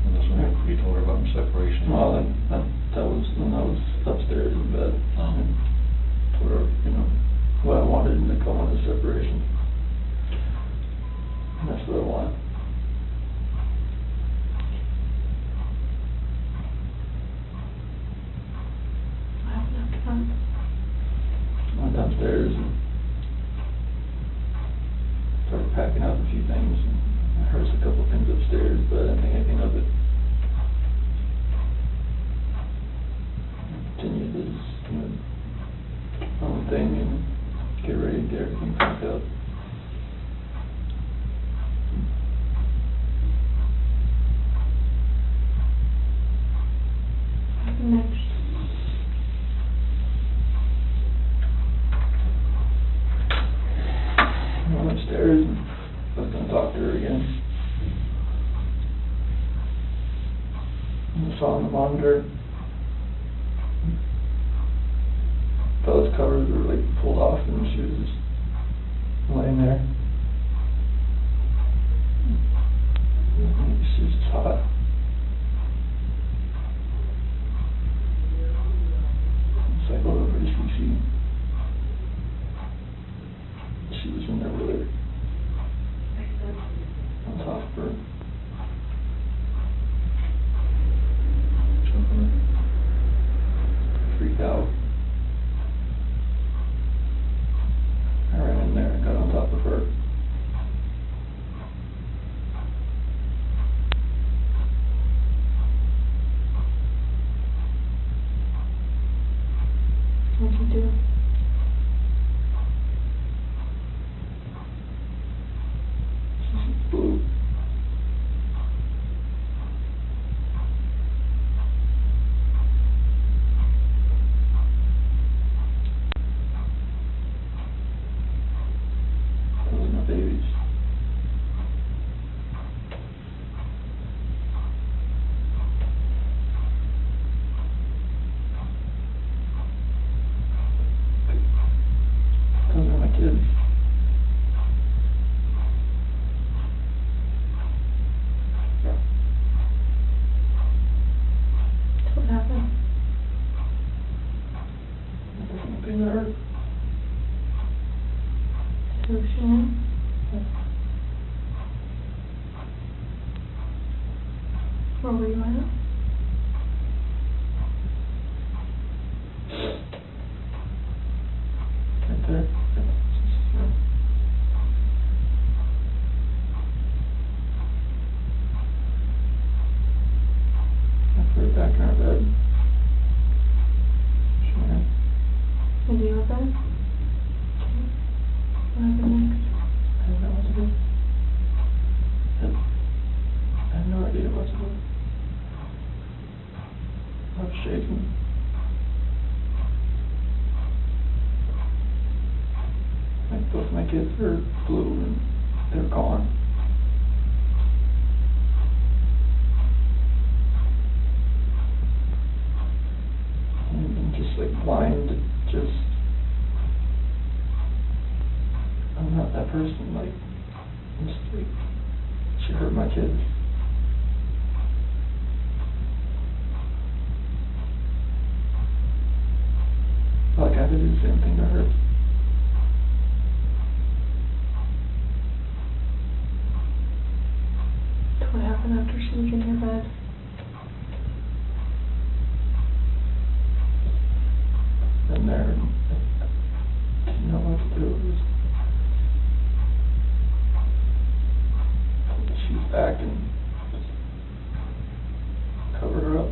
And that's when you told her about the separation? Well, that was when I was upstairs in bed. And told her, what I wanted, and I wanted a separation. And that's what I want. What happened after that? I went downstairs and started packing up a few things. And I heard a couple things upstairs, but I didn't think anything of it. I continued this, own thing and get ready to get everything packed up. What happened next? I went upstairs and I was going to talk to her again. And I saw on the monitor, those covers were like pulled off and she was just laying there. She was just hot. So I go over to Cece. She was in there with her. On top of her. Freaked out. I ran in there and got on top of her. What'd you do? She's blue. Those are my babies. Those are my kids. So what happened? Nothing that hurt. Who, Shannon? Where were you at? Right there. I put it back in our bed. Sure. And you were bed? Okay. What happened next? I don't know what to do. I have no idea what to do. I was shaking. Like both my kids were blue and they're gone. And I'm just like blind, just I'm not that person, like I'm just like she hurt my kids. Like I had to do the same thing to her. What happened after she was in your bed? And there, I didn't know what to do. It was, she's back and just covered her up.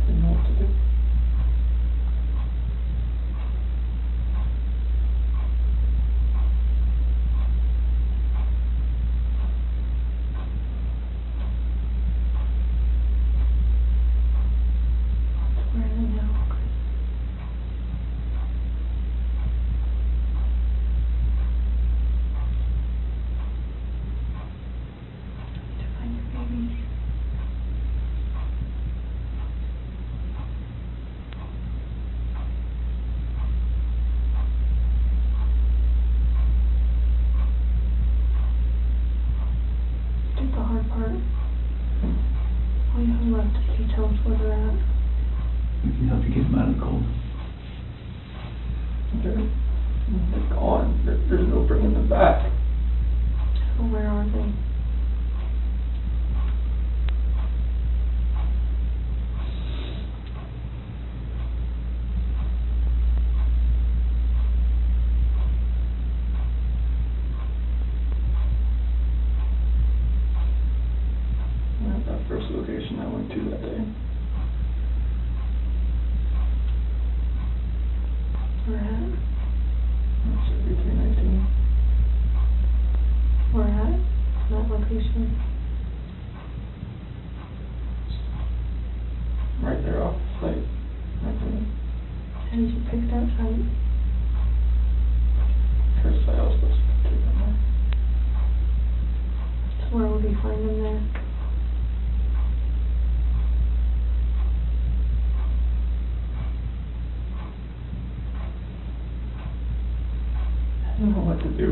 Didn't know what to do. Where are they now? To find your babies. Did the hard part. All you have left is you tell us where they're at. We can help you get them out of the cold. They're gone. There's no bringing them back. Well, where are they? That first location I went to that day. Where at? That's 3319. Where at? That location. Right there off the site. Right there. How did you pick that site? First site I was supposed to take them there. So where would we find them there? I didn't know what to do.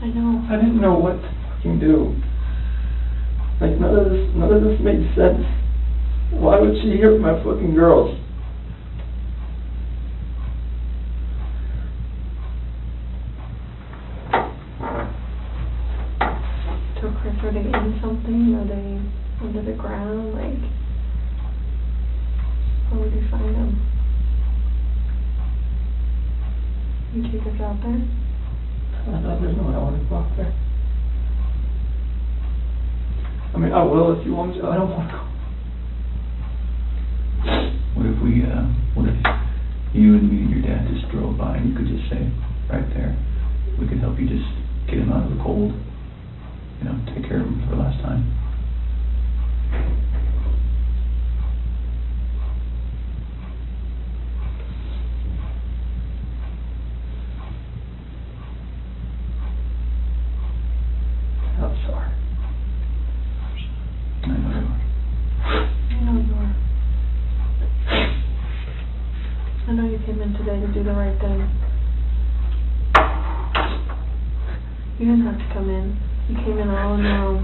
I know. I didn't know what to fucking do. Like none of this made sense. Why would she hurt my fucking girls? So Chris, are they in something? Are they under the ground? Like, where would you find them? You take us out there? There's no way I want to go out there. I mean, I will if you want me to. I don't want to go. What if you and me and your dad just drove by and you could just say, right there, we could help you just get him out of the cold, you know, take care of him for the last time. I'm sorry. I know you are. I know you are. I know you came in today to do the right thing. You didn't have to come in. You came in all on your own.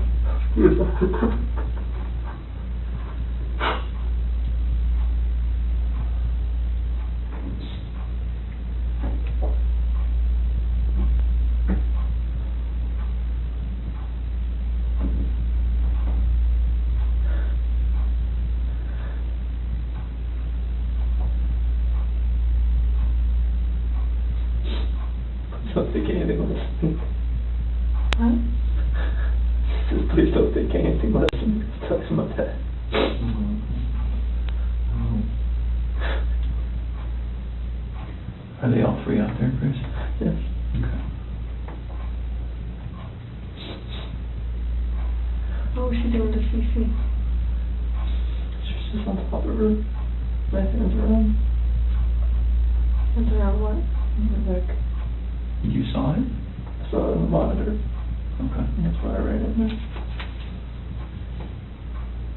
What? She says, please don't think anything less than me. Talking about that. Are they all three out there, Chris? Yes. Okay. What was she doing to Cece? She's just on top of her. My hands around. Hands around what? Her neck. You saw it? I saw it on the monitor. Okay. That's why I ran in there.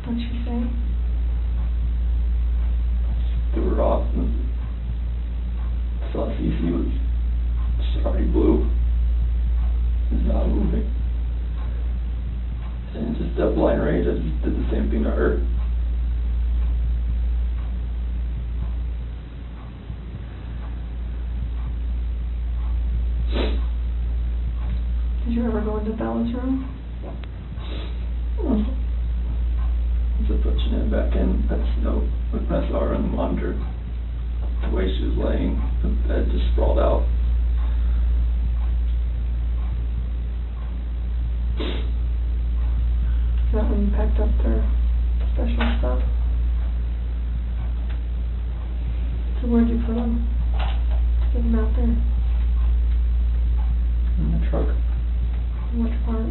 What'd she say? Threw her off and saw Cece was already blue. It's not moving. And just that blind rage, I just did the same thing to her. Did you ever go into Bella's room? Just pushing it back in. That's no. I saw her on the monitor. The way she was laying, the bed just sprawled out. Is that when you packed up their special stuff? So where'd you put them? Get them out there. In the truck. Which part?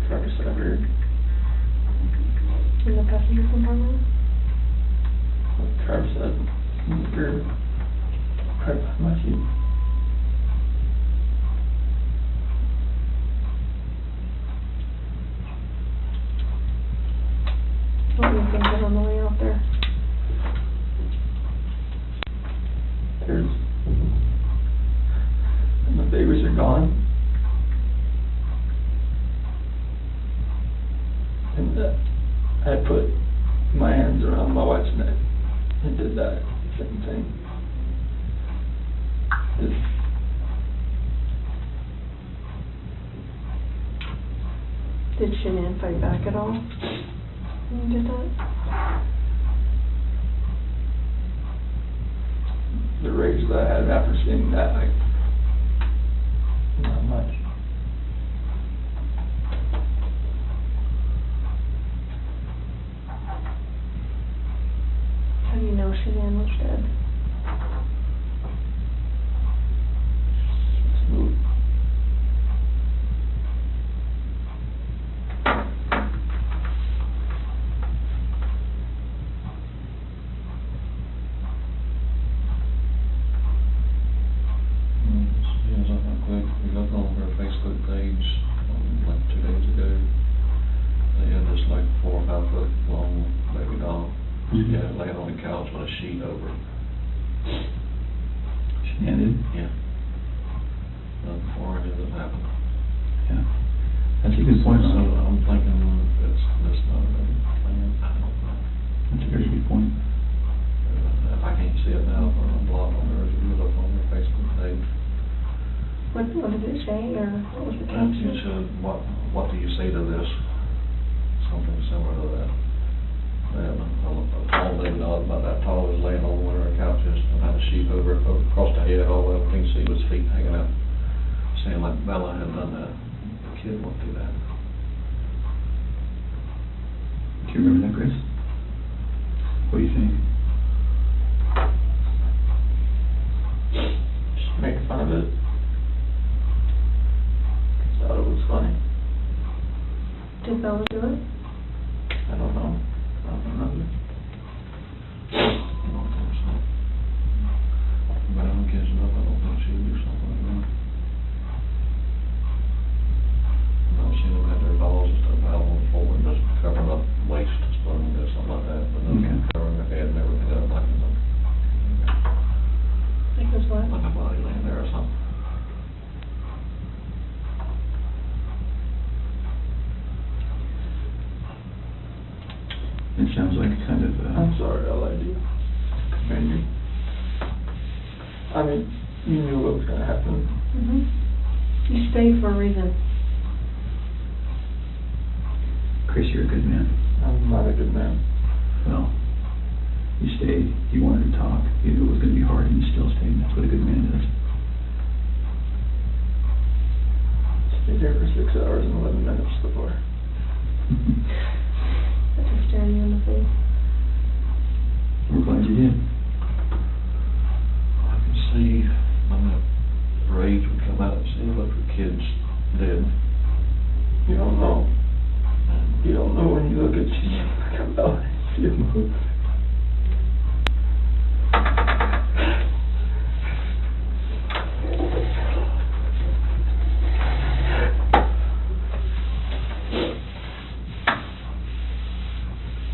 Driver's side rear. In the passenger compartment? Driver's side in the rear. Right behind my seat. What were you thinking on the way out there? There's. And the babies are gone. And I put my hands around my wife's neck and did that same thing. Did Shanann fight back at all when you did that? The rage that I had after seeing that, like, not much. How do you know Shanann was dead? Smooth. We looked on her Facebook page like 2 days ago. They had this like 4 or 5 foot long baby doll. She had it laying on the couch with a sheet over it. She ended? Yeah. Before any of this happened. Yeah. That's a good point. So I'm thinking it's not a plan. I don't know. That's a very good point. If I can't see it now, I'm blocked on hers. If you look on their Facebook page. What did it say, or what was the It caption? said, what do you say to this? Something similar to that. And a tall baby doll about that tall was laying on one of her couches and had a sheet over it across the head all the way up. You can see his feet hanging out. Saying like Bella had done that. The kid went through that. Do you remember that, Chris? What do you think? Just make fun of it. Thought it was funny. Did Bella do it? I don't know. I don't remember. I don't think so. But I'm guessing up, I don't think she would do something like that. I've seen them have their dolls and stuff out on the floor and just covering up waist and stuff and do something like that, but then covering their head and everything up like what? Like a body laying there or something. It sounds like kind of. I'm sorry, I lied to you. Command you. I mean, you knew what was going to happen. You stayed for a reason. Chris, you're a good man. I'm not a good man. Well, you stayed. You wanted to talk. You knew it was going to be hard, and you still stayed. That's what a good man does. here for 6 hours and 11 minutes so far. Just staring you in the face. We're glad you did. I can see when the rage would come out and see a bunch of kids dead. You don't know. You don't know when you look at you come out and see a move.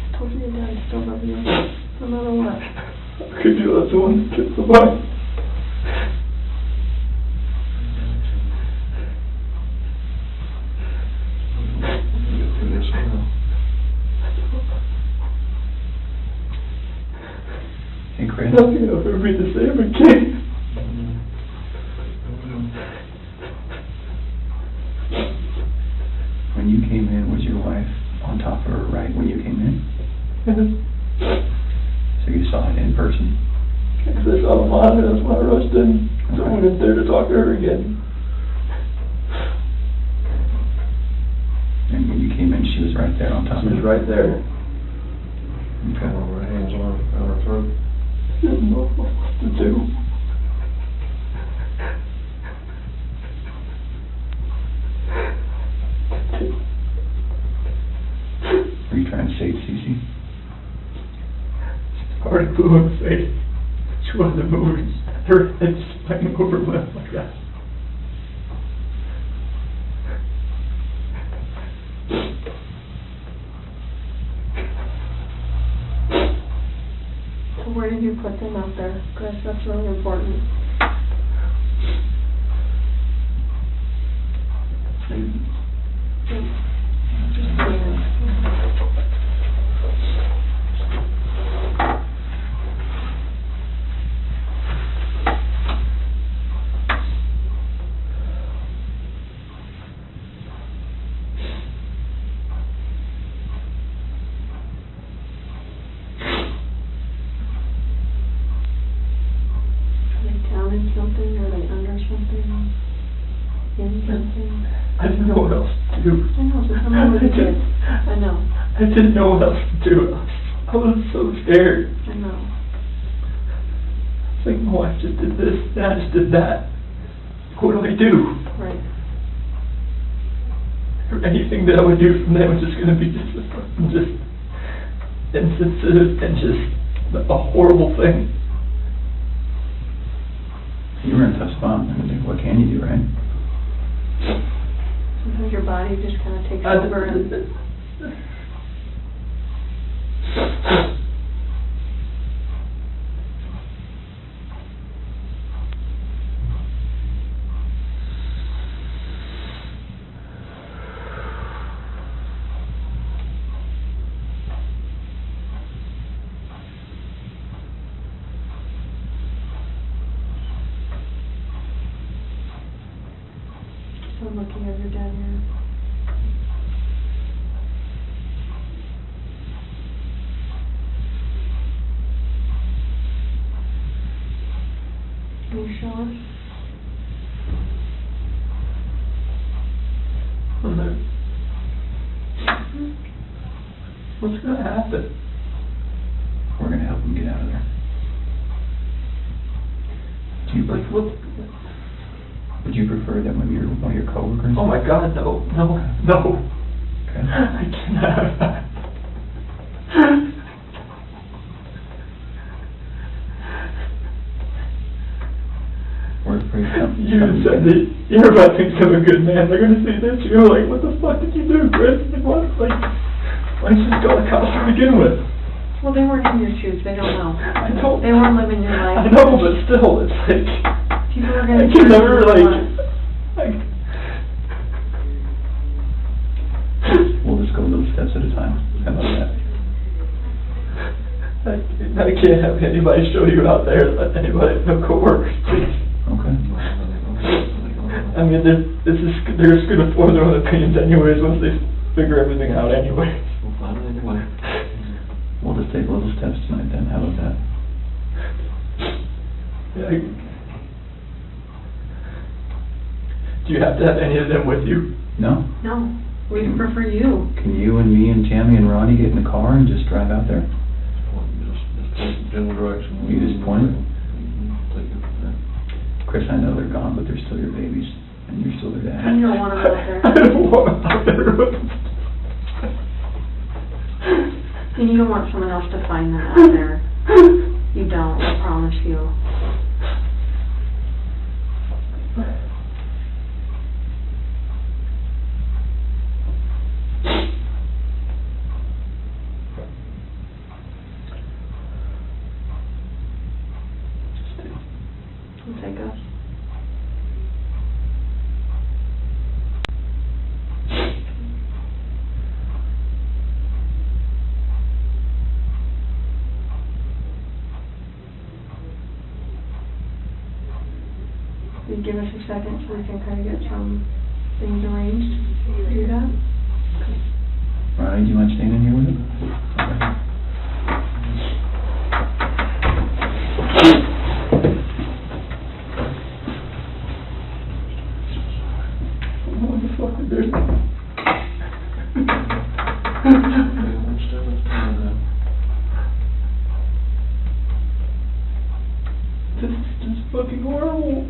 I told you your dad still love you, no matter what. Could you let someone kiss somebody? Hey, Chris. Nothing will ever be the same again. When you came in, was your wife on top of her right when you came in? So you saw it in person? Because I saw the monitor, that's why I rushed in. So I went in there to talk to her again. And when you came in, she was right there on top of you? She was right there. Okay. Her hands on her throat. I didn't know what to do. Were you trying to save Cece? Already blew in the face. She wasn't moving. Her head just banging over my left like that. So where did you put them out there? Chris, that's really important. Something, or they under something, in something. I didn't know what else to do. I know, so tell me what you did. I know. I didn't know what else to do. I was so scared. I know. It's like my wife just did this, and I just did that. What do I do? Right. Or anything that I would do from them was just going to be just insensitive and just a horrible thing. You were in a tough spot. I mean, what can you do, right? Sometimes your body just kind of takes over and... I'm looking at your dad here. Can you show us? What's going to happen? We're going to help him get out of there. Do you Like, what? Would you prefer that one of your coworkers? Oh my God, no. Okay. I cannot have that. We're afraid something. You said that you're about to become a good man. They're going to see this. You're like, what the fuck did you do, Chris? Like, what? Like, why didn't you just go to college to begin with? Well, they weren't in your shoes. They don't know. I know. They weren't living your life. I know, but still, it's like... People are going to... I can never, like... We'll just go little steps at a time. How about that? I can't have anybody show you out there. Let anybody, no coworkers, please. Okay. I mean, they're just going to form their own opinions anyways once they figure everything out anyway. We'll find it anyway. We'll just take little steps tonight then. How about that? Yeah, do you have to have any of them with you? No? No. We prefer you. Can you and me and Tammy and Ronnie get in the car and just drive out there? Just general direction. You just point it? Take it from there. Chris, I know they're gone, but they're still your babies, and you're still their dad. And you don't want them out there. I don't want them out there. And you don't want someone else to find them out there. You don't, I promise you. You take us. You give us a second so we can kind of get some things arranged. You do that? Ronnie, do you mind staying in here with him? What the fuck is this? This is just fucking horrible.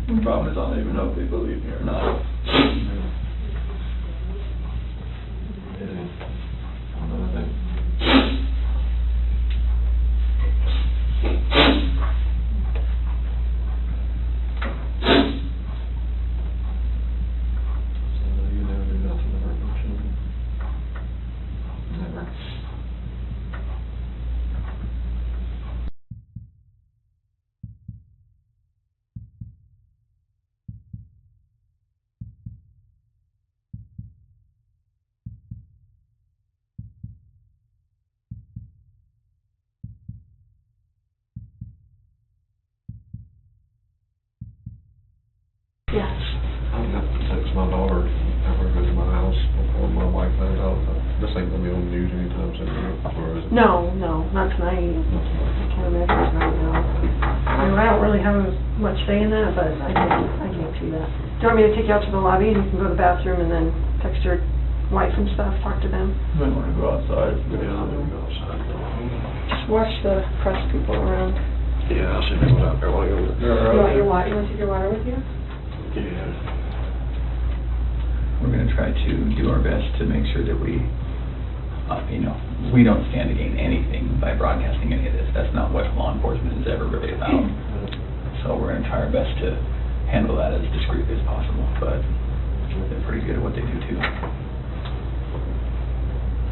The problem is I don't even know if they believe me or not. Yes. I'm gonna have to text my daughter after I go to my house before my wife finds out. This ain't gonna be on the news anytime soon, or is it? No, not tonight. I can't imagine tonight, no. I mean, I don't really have much say in that, but I can't see that. Do you want me to take you out to the lobby and you can go to the bathroom and then text your wife and stuff, talk to them? You might want to go outside. Yeah, I'm gonna go outside. Just watch the press people around. Yeah, I'll see if I go out there while you're over there. You want your water? You want to take your water with you? Yeah. We're going to try to do our best to make sure that we don't stand to gain anything by broadcasting any of this. That's not what law enforcement is ever really about. So we're going to try our best to handle that as discreetly as possible, but they're pretty good at what they do too.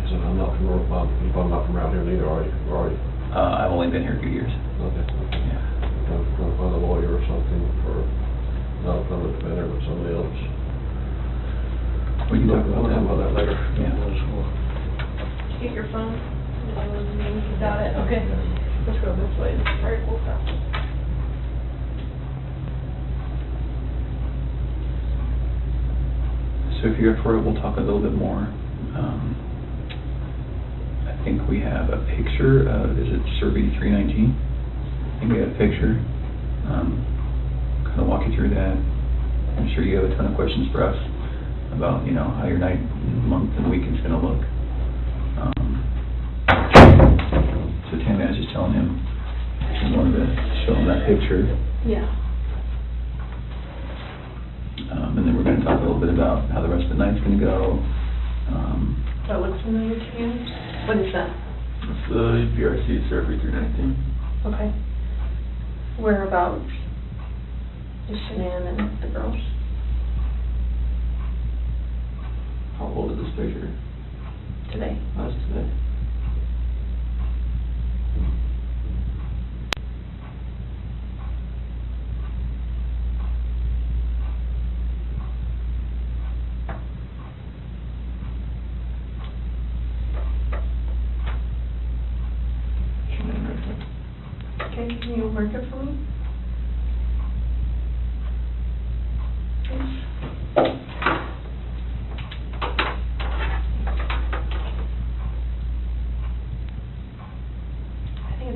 So I'm not from around here neither, are you? I've only been here a few years. Okay. Yeah. I'm going to find a lawyer or something for, not a public defender, but somebody else. We can talk about that later. Yeah. Get your phone. You got it? Okay. Let's go this way. All right, we'll stop. So if you're up for it, we'll talk a little bit more. I think we have a picture of, is it Survey 319? I think we have a picture. Kind of walk you through that. I'm sure you have a ton of questions for us about, how your night, month, and weekend's going to look. So Tammy, I was just telling him, I wanted to show him that picture. Yeah. And then we're going to talk a little bit about how the rest of the night's going to go. That looks familiar to you? What is that? It's the BRC Survey 319. Okay. Whereabouts is Shanann and the girls? How old is this picture? Today. That's today. Okay, can you mark it for me?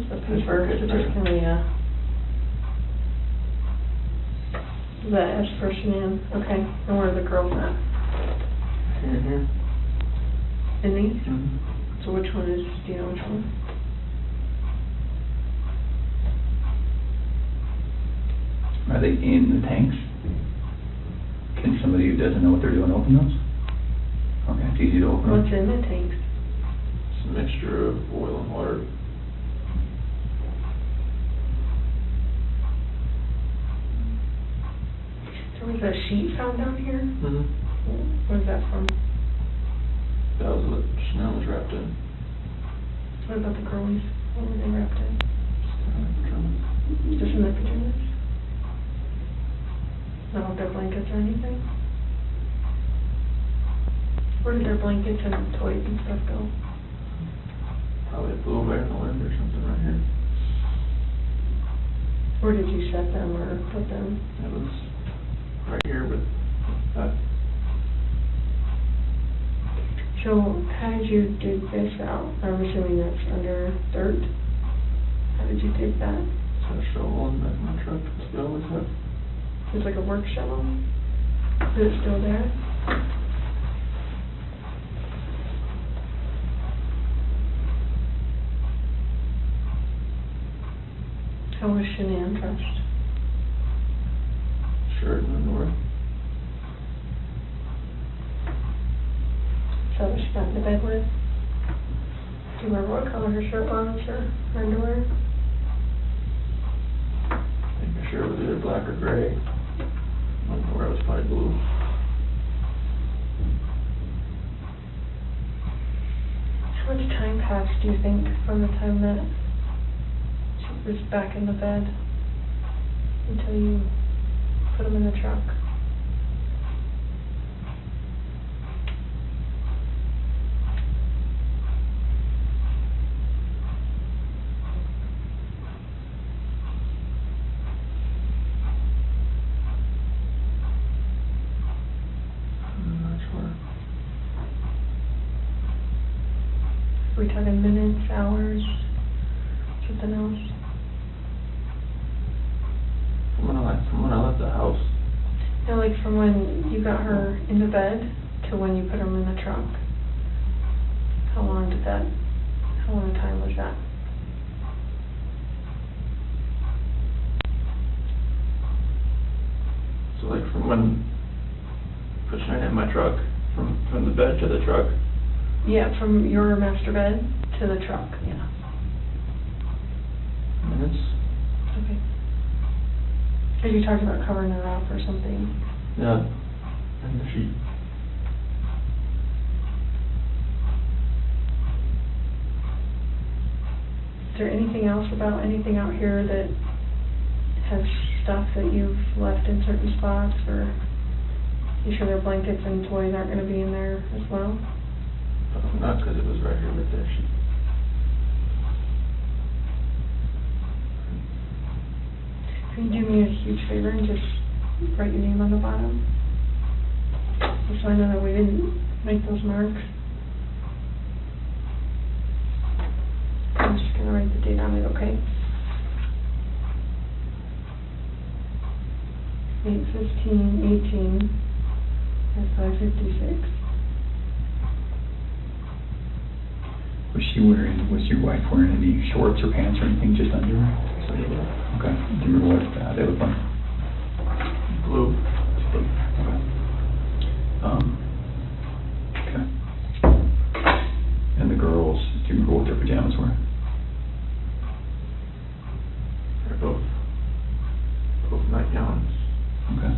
the paper, so just kind of, yeah. Is that S for Shanann? Okay, and where are the girls at? Here. In these? Mm-hmm. So which one is, do you know which one? Are they in the tanks? Can somebody who doesn't know what they're doing open those? Okay, it's easy to open them. What's in the tanks? It's a mixture of oil and water. There was a sheet found down here? Mm-hmm. Where's that from? That was what Chanel was wrapped in. What about the girlies? What were they wrapped in? Just in their pajamas? Not with their blankets or anything? Where did their blankets and toys and stuff go? Probably blew away in the wind or something right here. Where did you set them or put them? It was right here, but So how did you dig this out? I'm assuming that's under dirt. How did you dig that? it's a shovel in the back of my truck. That's what I always have. It's like a work shovel? Is it still there? How was Shanann dressed? Shirt and underwear. So what she got into bed with? Do you remember what color her shirt was or her underwear? I think her shirt was either black or gray. Underwear was probably blue. How much time passed, do you think, from the time that she was back in the bed until you put them in the truck? Are we talking minutes, hours, something else? From when I left the house. No, like from when you got her into bed to when you put them in the trunk. How long a time was that? So like from when pushing her in my truck, from the bed to the truck. Yeah, from your master bed to the truck, yeah. Minutes. Okay. Because you talked about covering her up or something. Yeah. And the sheet. Is there anything else about anything out here that has stuff that you've left in certain spots, or you sure their blankets and toys aren't going to be in there as well? Not because it was right here with that sheet. Can you do me a huge favor and just write your name on the bottom? Just so I know that we didn't make those marks. I'm just going to write the date on it, okay? 8/15/18 at 5:56. Was your wife wearing any shorts or pants or anything, just under? So, okay. Do you remember what they look like? Blue. Okay. Okay. And the girls, do you remember what their pajamas were? They're both nightgowns. Okay.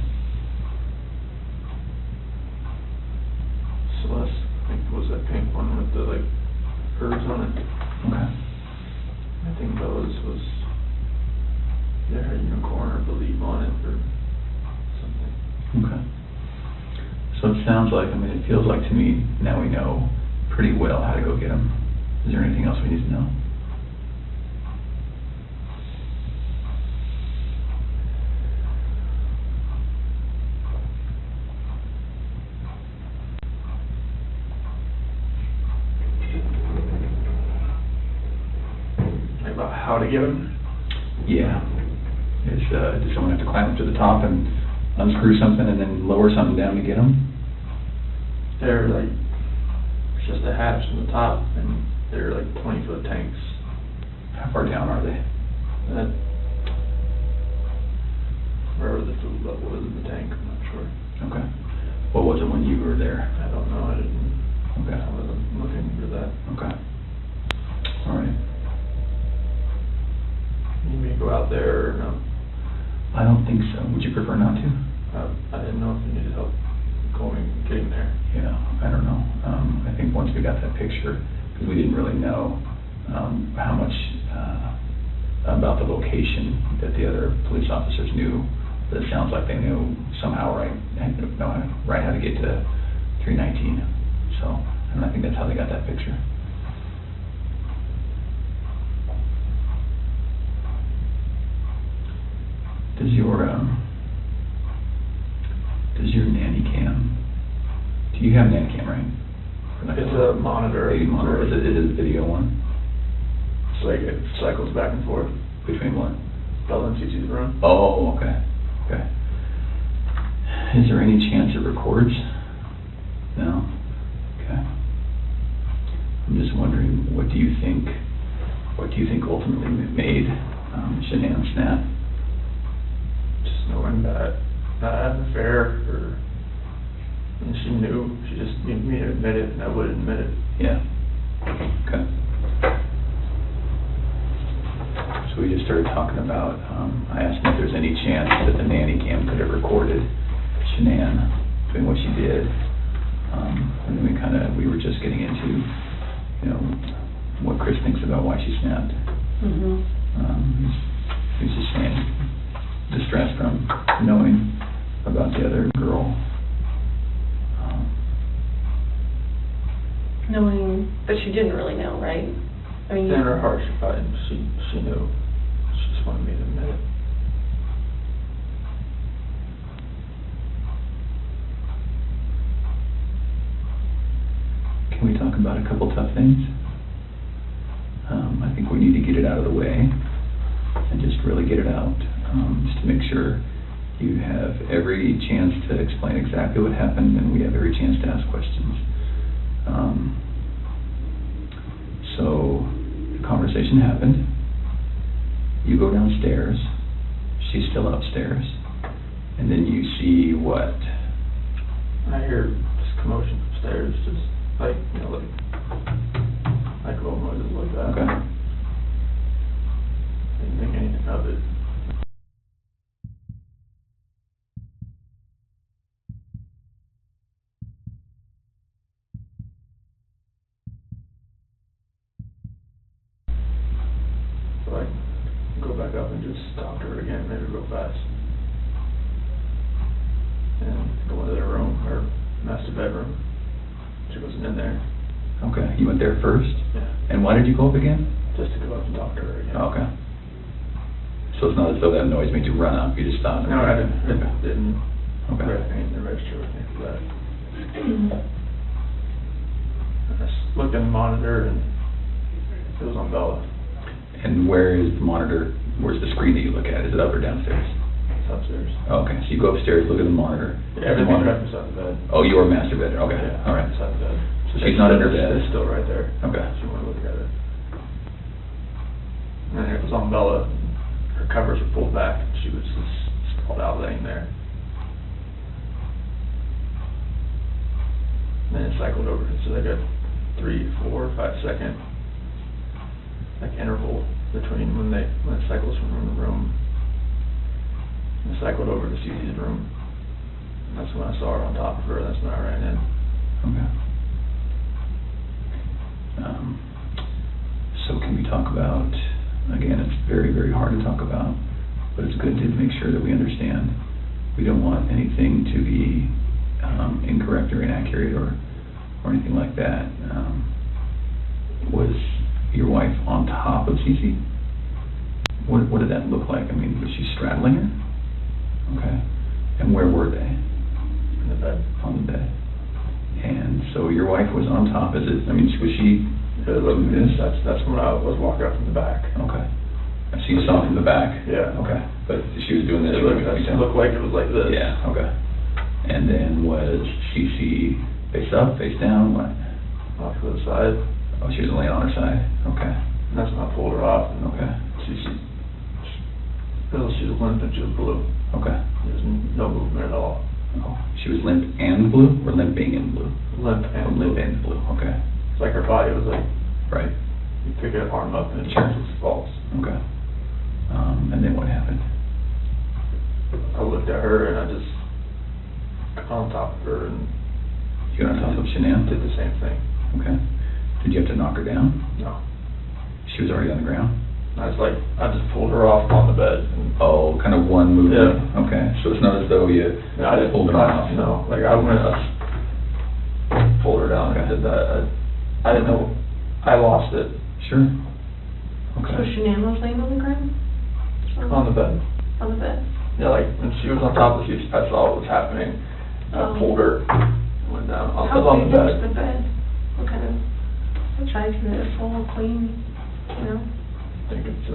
Celeste, I think, was that pink one with the like curves on it. Okay. I think Bella's was, yeah, her unicorn or believe on it or something. Okay. So it sounds like, it feels like to me, now we know pretty well how to go get them. Is there anything else we need to know? how to get them? Yeah. Does someone have to climb up to the top and unscrew something and then lower something down to get them? They're like, it's just a hatch from the top, and they're like 20-foot tanks. How far down are they? Wherever the food level is in the tank, I'm not sure. Okay. What was it when you were there? I don't know, I didn't, Okay. I wasn't looking for that. Okay. All right. You need me to go out there or no? I don't think so. Would you prefer not to? I didn't know if you needed help getting there. Yeah, I don't know. I think once we got that picture, because we didn't really know how much about the location that the other police officers knew, but it sounds like they knew somehow right how to get to 319. So, and I think that's how they got that picture. Does your nanny cam? Do you have a nanny cam, right? It's a monitor. Video monitor. Is it a video one? It's like it cycles back and forth. Between what? Bella and Cece's room. Oh, okay. Okay. Is there any chance it records? No? Okay. I'm just wondering, what do you think ultimately made Shanann snap? Just knowing that I had an affair, and she knew. She just needed me to admit it, and I would admit it. Yeah. Okay. So we just started talking about, I asked him if there's any chance that the nanny cam could have recorded Shanann doing what she did. And then we were just getting into, what Chris thinks about why she snapped. He's just saying, distressed from knowing about the other girl. Knowing that she didn't really know, right? I mean, In her heart, she knew. She just wanted me to admit it. Can we talk about a couple tough things? I think we need to get it out of the way and just really get it out, just to make sure you have every chance to explain exactly what happened and we have every chance to ask questions. So the conversation happened. You go downstairs. She's still upstairs. And then you see what? I hear this commotion upstairs, just like little noises like that. Okay. Didn't think anything of it. So I go back up and just talk to her again, maybe real fast. And go into their room, her master bedroom. She wasn't in there. Okay, you went there first? Yeah. And why did you go up again? Just to go up and talk to her again. Oh, okay. So it's not as though that noise made you run up, you just stopped? No, I didn't. It didn't. Okay. Anything in the register or anything like that. I just looked in the monitor and it was on Bella. And where is the monitor? Where's the screen that you look at? Is it up or downstairs? It's upstairs. Oh, okay, so you go upstairs, look at the monitor. Yeah, everything's right beside the bed. Oh, you are master bed. Okay, Yeah, all right. beside the bed. So she's not in her bed. It's still right there. Okay. She wanted to look at it. And it was on Bella. Her covers were pulled back. She was just sprawled out laying there. And then it cycled over. So they got 3, 4, 5 second interval between when it cycles from room to room. And it cycled over to Cece's room. And that's when I saw her on top of her. That's when I ran in. Okay. So can we talk about, again, it's very, very hard to talk about, but it's good to make sure that we understand. We don't want anything to be incorrect or inaccurate or anything like that. Was your wife on top of Cece? What did that look like? I mean, was she straddling her? Okay. And where were they? In the bed. On the bed. And so your wife was on top. Was she? That's when I was walking up from the back. Okay. So you saw it from the back? Yeah. Okay. But she was doing this? It looked like it was like this. Yeah, okay. And then was Cece face up, face down, what? Off to the side. Oh, she was laying on her side, okay. And that's when I pulled her off. And okay. She was limp and she was blue. Okay. There was no movement at all. Oh, she was limp and blue, or limping and blue? Limp and limp and blue, okay. It's like her body was like, right. You pick her arm up and sure. it just falls. Okay. And then what happened? I looked at her and I just got on top of her and you got on top of Shanann? Did the same thing. Okay. Did you have to knock her down? No. She was already on the ground? I just pulled her off on the bed. And oh, kind of one movement? Yeah. Okay. So it's not as though you I didn't pulled her off? No. Like I pulled her down and did that. I didn't know. I lost it. Sure. Okay. So Shanann was laying on the ground? On the bed. On the bed? Yeah, like when she was on top of the seat, I saw what was happening. I pulled her, went down on the bed. How big was the bed? What kind of size is it? Full, clean, you know? I think it's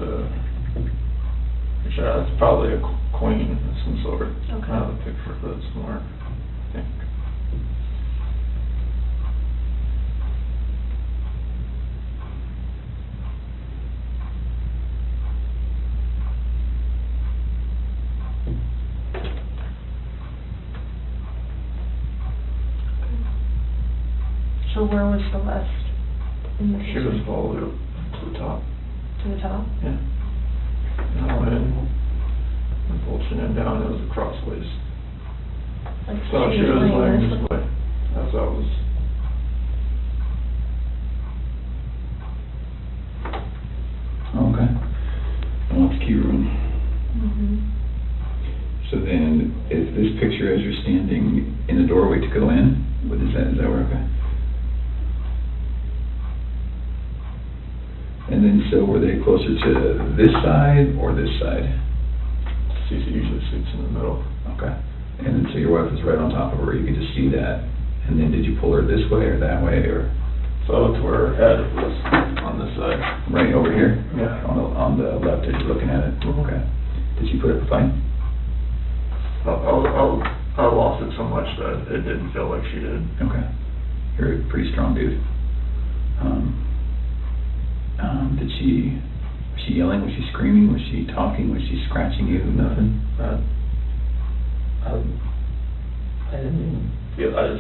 it's probably a queen of some sort. Okay. I have a picture of it somewhere, I think. So where was Celeste in the She was all the way up to the top. To the top? Yeah. And I went in and pulled Shanann down, it was crossways. Like So she was laying this way, as I was. Okay. And what's the key room? So then, is this picture as you're standing in the doorway to go in? What is that where, okay? And then, so were they closer to this side or this side? Cece usually sits in the middle. Okay. And then, so your wife was right on top of her, you could just see that. And then, did you pull her this way or that way, or? So to where her head was on this side. Right over here? Yeah. On the left as you're looking at it? Okay. Did she put up a fight? I lost it so much that it didn't feel like she did. Okay. You're a pretty strong dude. Was she yelling? Was she screaming? Was she talking? Was she scratching you? Nothing? I didn't even feel, I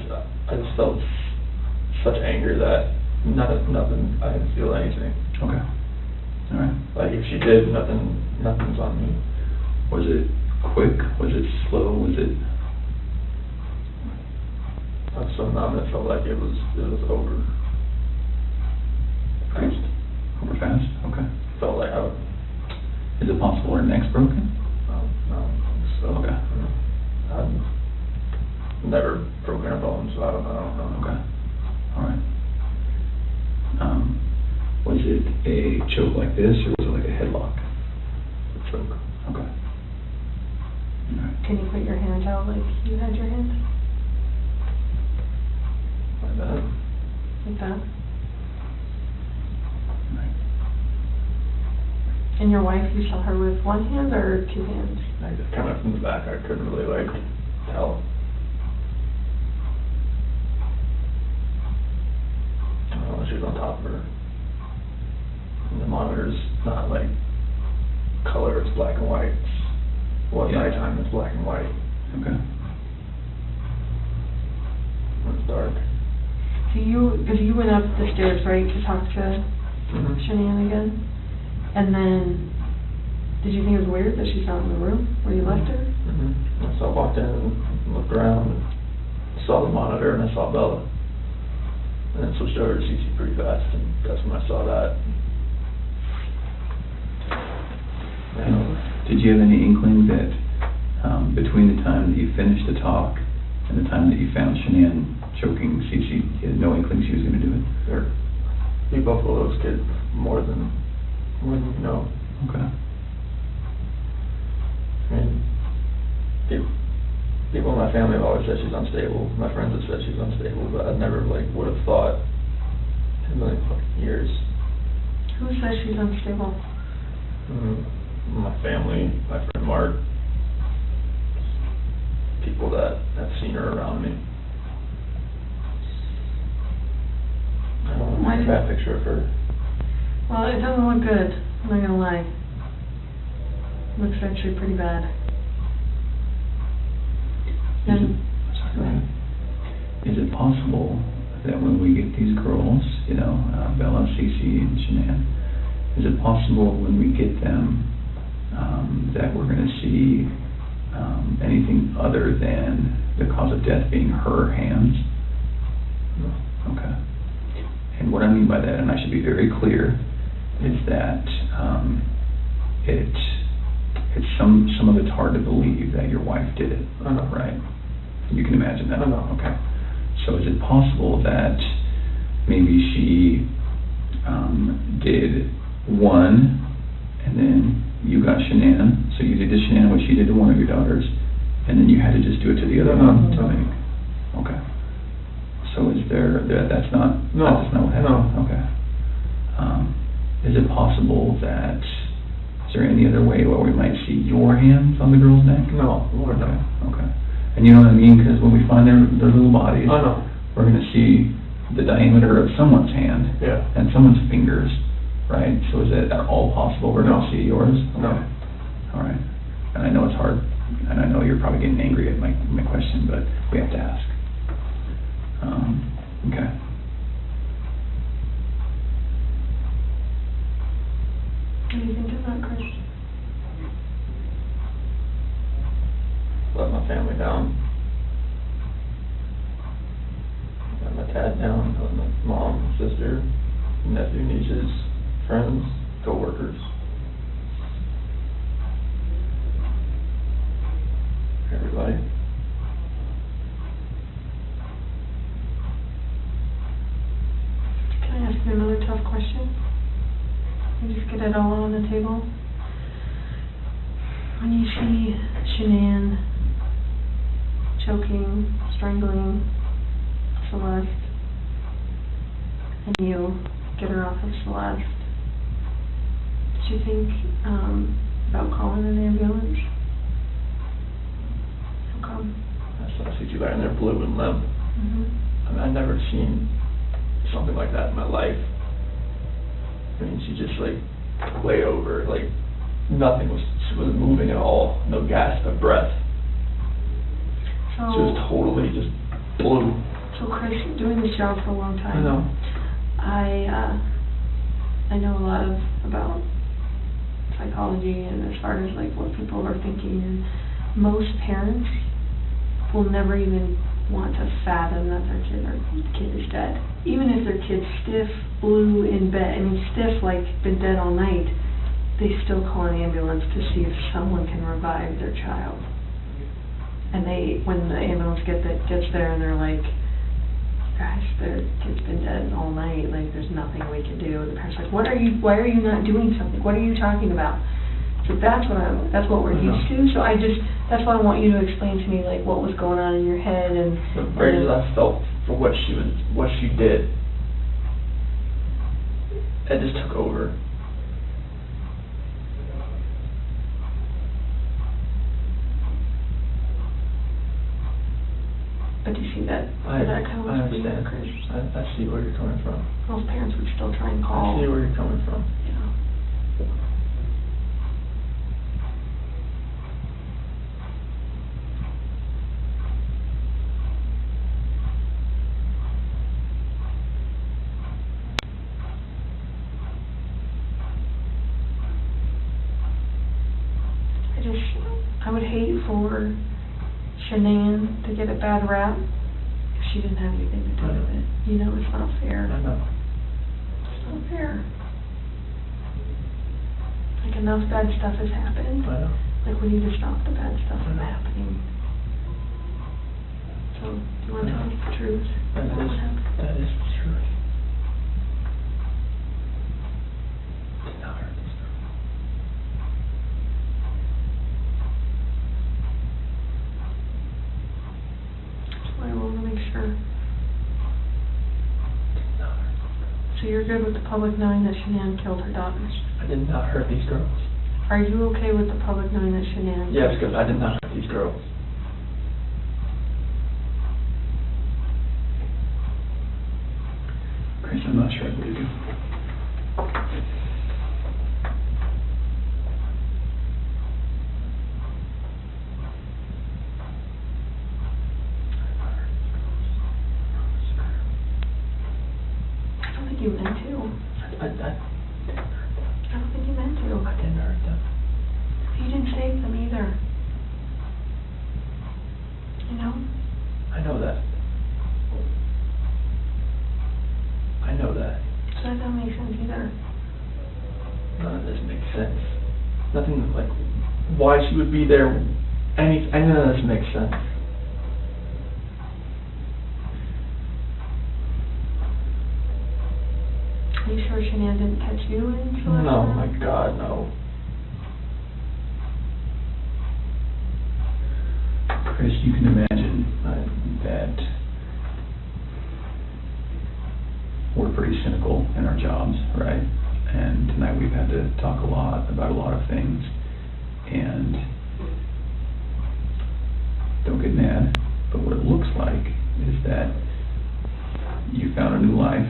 just felt such anger that nothing, I didn't feel anything. Okay. All right. Like if she did, nothing's on me. Was it quick? Was it slow? Was it? I was so numb, it felt like it was over. Fast? Over fast? Okay. Felt like I would. Is it possible her neck's broken? No. So okay. I've never broken a bone, so I don't know. Okay. All right. Was it a choke like this, or was it like a headlock? A choke. Okay. All right. Can you put your hands out like you had your hands? Like that. Like that? Right. And your wife, you saw her with one hand or two hands? I just coming from the back, I couldn't really tell. She was on top of her. And the monitor's not like color, it's black and white. Nighttime, it's black and white. Okay. When it's dark. Because you went up the stairs, right, to talk to Shanann again? And then, did you think it was weird that she's not in the room where you left her? So I walked in and looked around and saw the monitor and I saw Bella. And then switched over to Cece pretty fast, and that's when I saw that. Did you have any inkling that between the time that you finished the talk and the time that you found Shanann choking Cece, you had no inkling she was going to do it? Sure. You both of those kids more than you know. Okay. I mean, people in my family have always said she's unstable. My friends have said she's unstable, but I never would have thought in a million fucking years. Who says she's unstable? My family, my friend Mark, people that have seen her around me. I don't Why have a did- bad picture of her. Well, it doesn't look good, I'm not gonna lie. Looks actually pretty bad. And Is it possible that when we get these girls, Bella, Cece, and Shanann, is it possible when we get them that we're going to see anything other than the cause of death being her hands? No. Okay. And what I mean by that, and I should be very clear, is that it's some of it's hard to believe that your wife did it, I know. right? You can imagine that. I know. Okay. So is it possible that maybe she did one, and then you got Shanann, so you did to Shanann what she did to one of your daughters, and then you had to just do it to the other one? Okay. So is that's not what happened? No. Okay. Is it possible that, is there any other way where we might see your hands on the girl's neck? No, Lord, no. Okay. And you know what I mean? Because when we find their little bodies, I know. we're going to see the diameter of someone's hand Yeah. and someone's fingers, right? So is it at all possible we're going to see yours? No. Okay. All right. And I know it's hard, and I know you're probably getting angry at my question, but we have to ask. Okay. what do you think of that, Chris? Let my family down. Let my dad down, let my mom, sister, nephew, nieces, friends, co-workers. Everybody. Can I ask you another tough question? And just get it all on the table. When you see Shanann choking, strangling Celeste, and you get her off of Celeste, did you think about calling an ambulance? How come? I saw Cece lying there blue and limp. I mean, I've never seen something like that in my life. I mean, she just way over, nothing she wasn't moving at all, no gasp of breath. She was totally just blue. So Chris, doing this job for a long time, I know. I know a lot about psychology and as far as what people are thinking, and most parents will never even want to fathom that their kid is dead. Even if their kid's stiff, blue in bed, stiff, been dead all night, they still call an ambulance to see if someone can revive their child. And when the ambulance gets there and they're like, gosh, their kid's been dead all night, there's nothing we can do. The parents are like, why are you not doing something? What are you talking about? So that's what we're used to. So that's why I want you to explain to me what was going on in your head and The rage that I felt for what she did, it just took over. But do you see that? I kind of understand. I see where you're coming from. Most parents would still try and call. I see where you're coming from. Yeah. I would hate for Shanann to get a bad rap if she didn't have anything to do with it. It's not fair. I know. It's not fair. Enough bad stuff has happened. I know. We need to stop the bad stuff from happening. So, do you want to tell us the truth? That is the truth. Did not hurt this girl. I want to make sure. So you're good with the public knowing that Shanann killed her daughters? I did not hurt these girls. Are you okay with the public knowing that Shanann? Yeah, because I did not hurt these girls. Chris, I'm not sure I believe you. I don't think you meant to. I don't think you meant to. I didn't hurt them. You didn't save them either. You know? I know that. I know that. So that doesn't make sense either. None of this makes sense. Nothing like why she would be there. None of this makes sense. Are you sure Shanann didn't catch you in Celeste? No, my God, no. Chris, you can imagine that we're pretty cynical in our jobs, right? And tonight we've had to talk a lot about a lot of things. And don't get mad, but what it looks like is that you found a new life,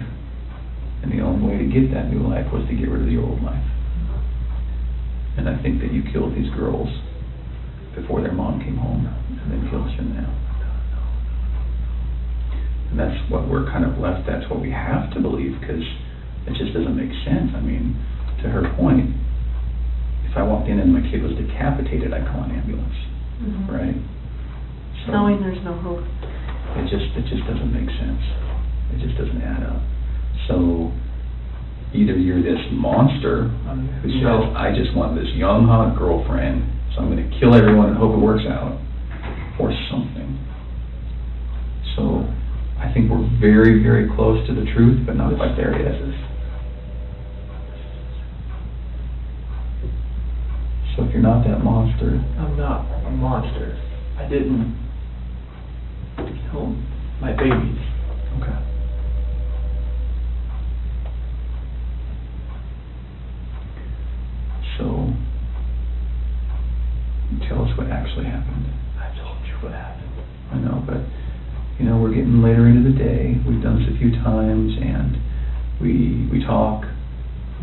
and the only way to get that new life was to get rid of the old life. And I think that you killed these girls before their mom came home, and then killed Shanann. And that's what we're kind of left, that's what we have to believe, because it just doesn't make sense. I mean, to her point, if I walked in and my kid was decapitated, I'd call an ambulance, right? So knowing there's no hope. It just doesn't make sense. It just doesn't add up. So either you're this monster who says, I just want this young, hot girlfriend, so I'm going to kill everyone and hope it works out, or something. So I think we're very, very close to the truth, but not quite there yet. So if you're not that monster... I'm not a monster. I didn't kill my babies. Okay. So, tell us what actually happened. I told you what happened. I know, but, you know, we're getting later into the day. We've done this a few times, and we talk,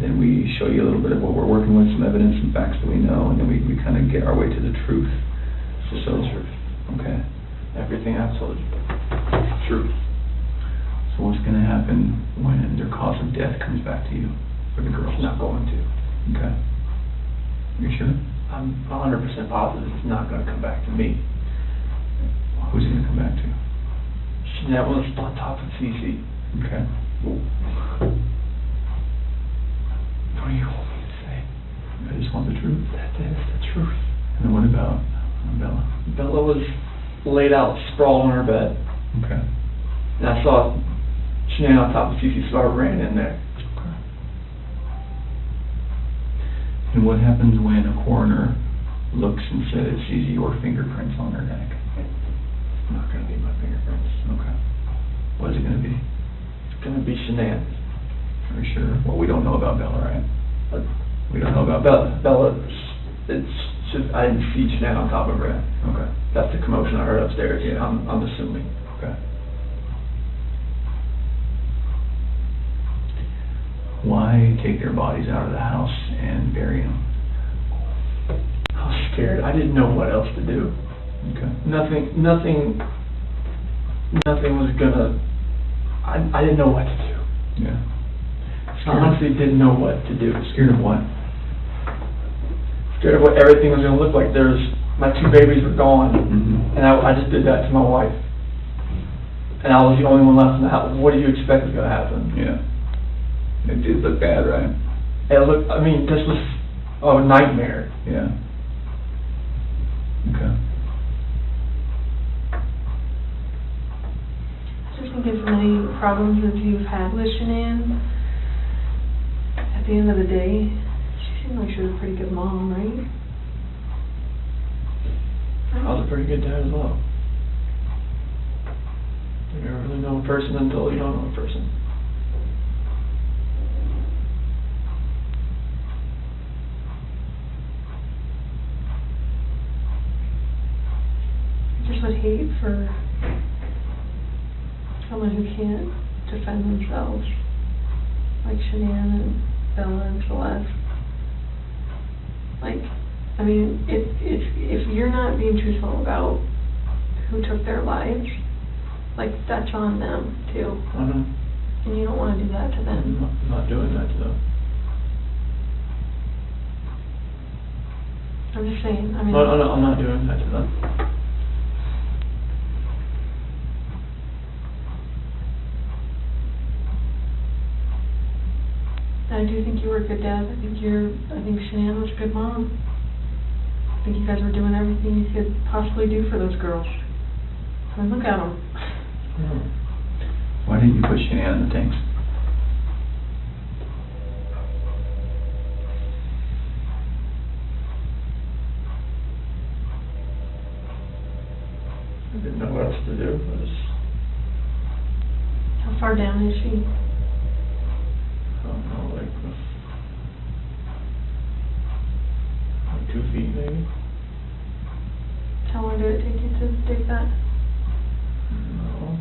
then we show you a little bit of what we're working with, some evidence and facts that we know, and then we kind of get our way to the truth. Just the truth. Okay. Everything I've told you. Truth. So what's going to happen when their cause of death comes back to you for the girls? It's not going to. Okay. You sure? I'm 100% positive it's not going to come back to me. Who's it going to come back to? That was on top of Cece. Okay. What do you want me to say? I just want the truth. That is the truth. And then what about Bella? Bella was laid out, sprawled on her bed. Okay. And I saw Shanann on top of Cece, so I ran in there. Okay. And what happens when a coroner looks and says, sees your fingerprints on her neck? It's not going to be my fingerprints. Okay. What is it going to be? It's going to be Shanann's. Are you sure? Well, we don't know about Bella, right? We don't know about Bella. It's just, I didn't see Shanann on top of her. Okay. That's the commotion I heard upstairs. Yeah, I'm assuming. Okay. Why take their bodies out of the house and bury them? I was scared. I didn't know what else to do. Okay. Nothing was gonna, I didn't know what to do. Yeah. I honestly didn't know what to do. Scared of what? Scared of what everything was gonna look like. My two babies were gone, and I just did that to my wife. And I was the only one left in the house. What do you expect was gonna happen? Yeah. It did look bad, right? It looked, I mean, this was a nightmare. Yeah. Okay. Just think as many problems as you've had with Shanann, at the end of the day, she seemed like she was a pretty good mom, right? I was a pretty good dad as well. You never really know a person until you don't know a person. would hate for someone who can't defend themselves, like Shanann and Bella and Celeste. Like, I mean, if you're not being truthful about who took their lives, like, that's on them, too. And you don't want to do that to them. I'm not doing that to them. I'm just saying, I mean... No, I'm not doing that to them. I do think you were a good dad. I think Shanann was a good mom. I think you guys were doing everything you could possibly do for those girls. I mean, look at them. Why didn't you put Shanann in the tanks? I didn't know what else to do. How far down is she? I don't know, like 2 feet maybe. How long did it take you to dig that? No.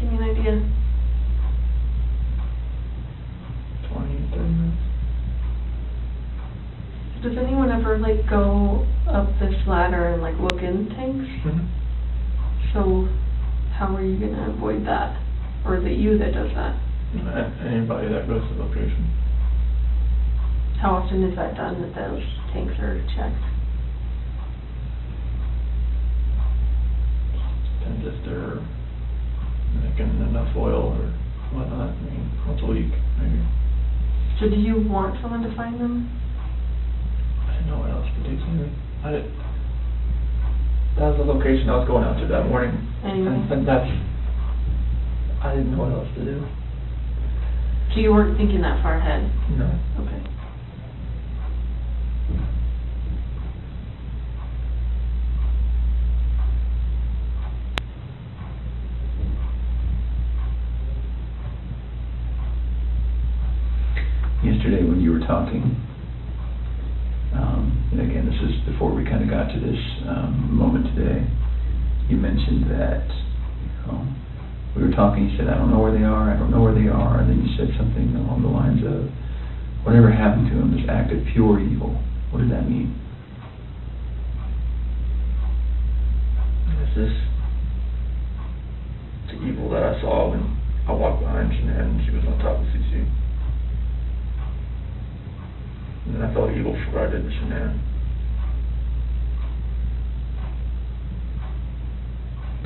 Give me an idea. 20, 30 minutes. Does anyone ever, like, go up this ladder and, like, look in tanks? So, how are you going to avoid that? Or is it you that does that? Anybody that goes to the location. How often is that done, that those tanks are checked? Depends if they're making enough oil or whatnot. I mean, once a week, maybe. So do you want someone to find them? I didn't know what else to do, Sammy. That was the location I was going out to that morning. Anyway. And I didn't know what else to do. So you weren't thinking that far ahead? No. Okay. Yesterday when you were talking, and again, this is before we kind of got to this moment today, you mentioned that, we were talking, you said, I don't know where they are, and then you said something along the lines of, whatever happened to them, this act of pure evil. What did that mean? This is the evil that I saw when I walked behind Shanann and she was on top of CC. And then I felt evil for what I did to Shanann.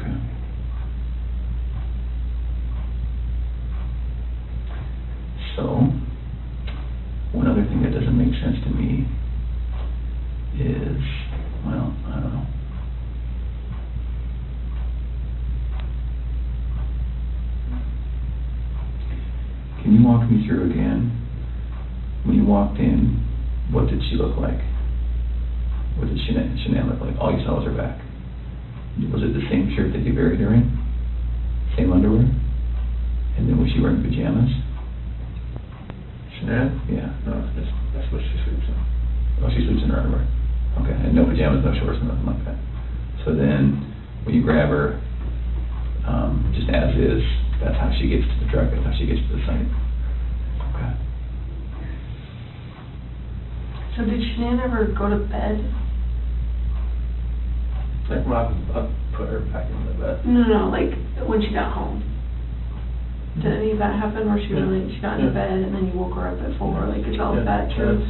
Okay. So, one other thing that doesn't make sense to me is, well, I don't know. Can you walk me through again, when you walked in, what did she look like? What did Shanann look like? All you saw was her back. Was it the same shirt that you buried her in? Same underwear? And then was she wearing pajamas? Shanann? Yeah. No, that's what she sleeps in. Oh, she sleeps in her underwear. Okay, and no pajamas, no shorts, nothing like that. So then, when you grab her, just as is, that's how she gets to the truck, that's how she gets to the site. Okay. So did Shanann ever go to bed? Like when I put her back in the bed. No, like when she got home. Did any of that happen where she got into bed and then you woke her up at 4? Like, is all of that true?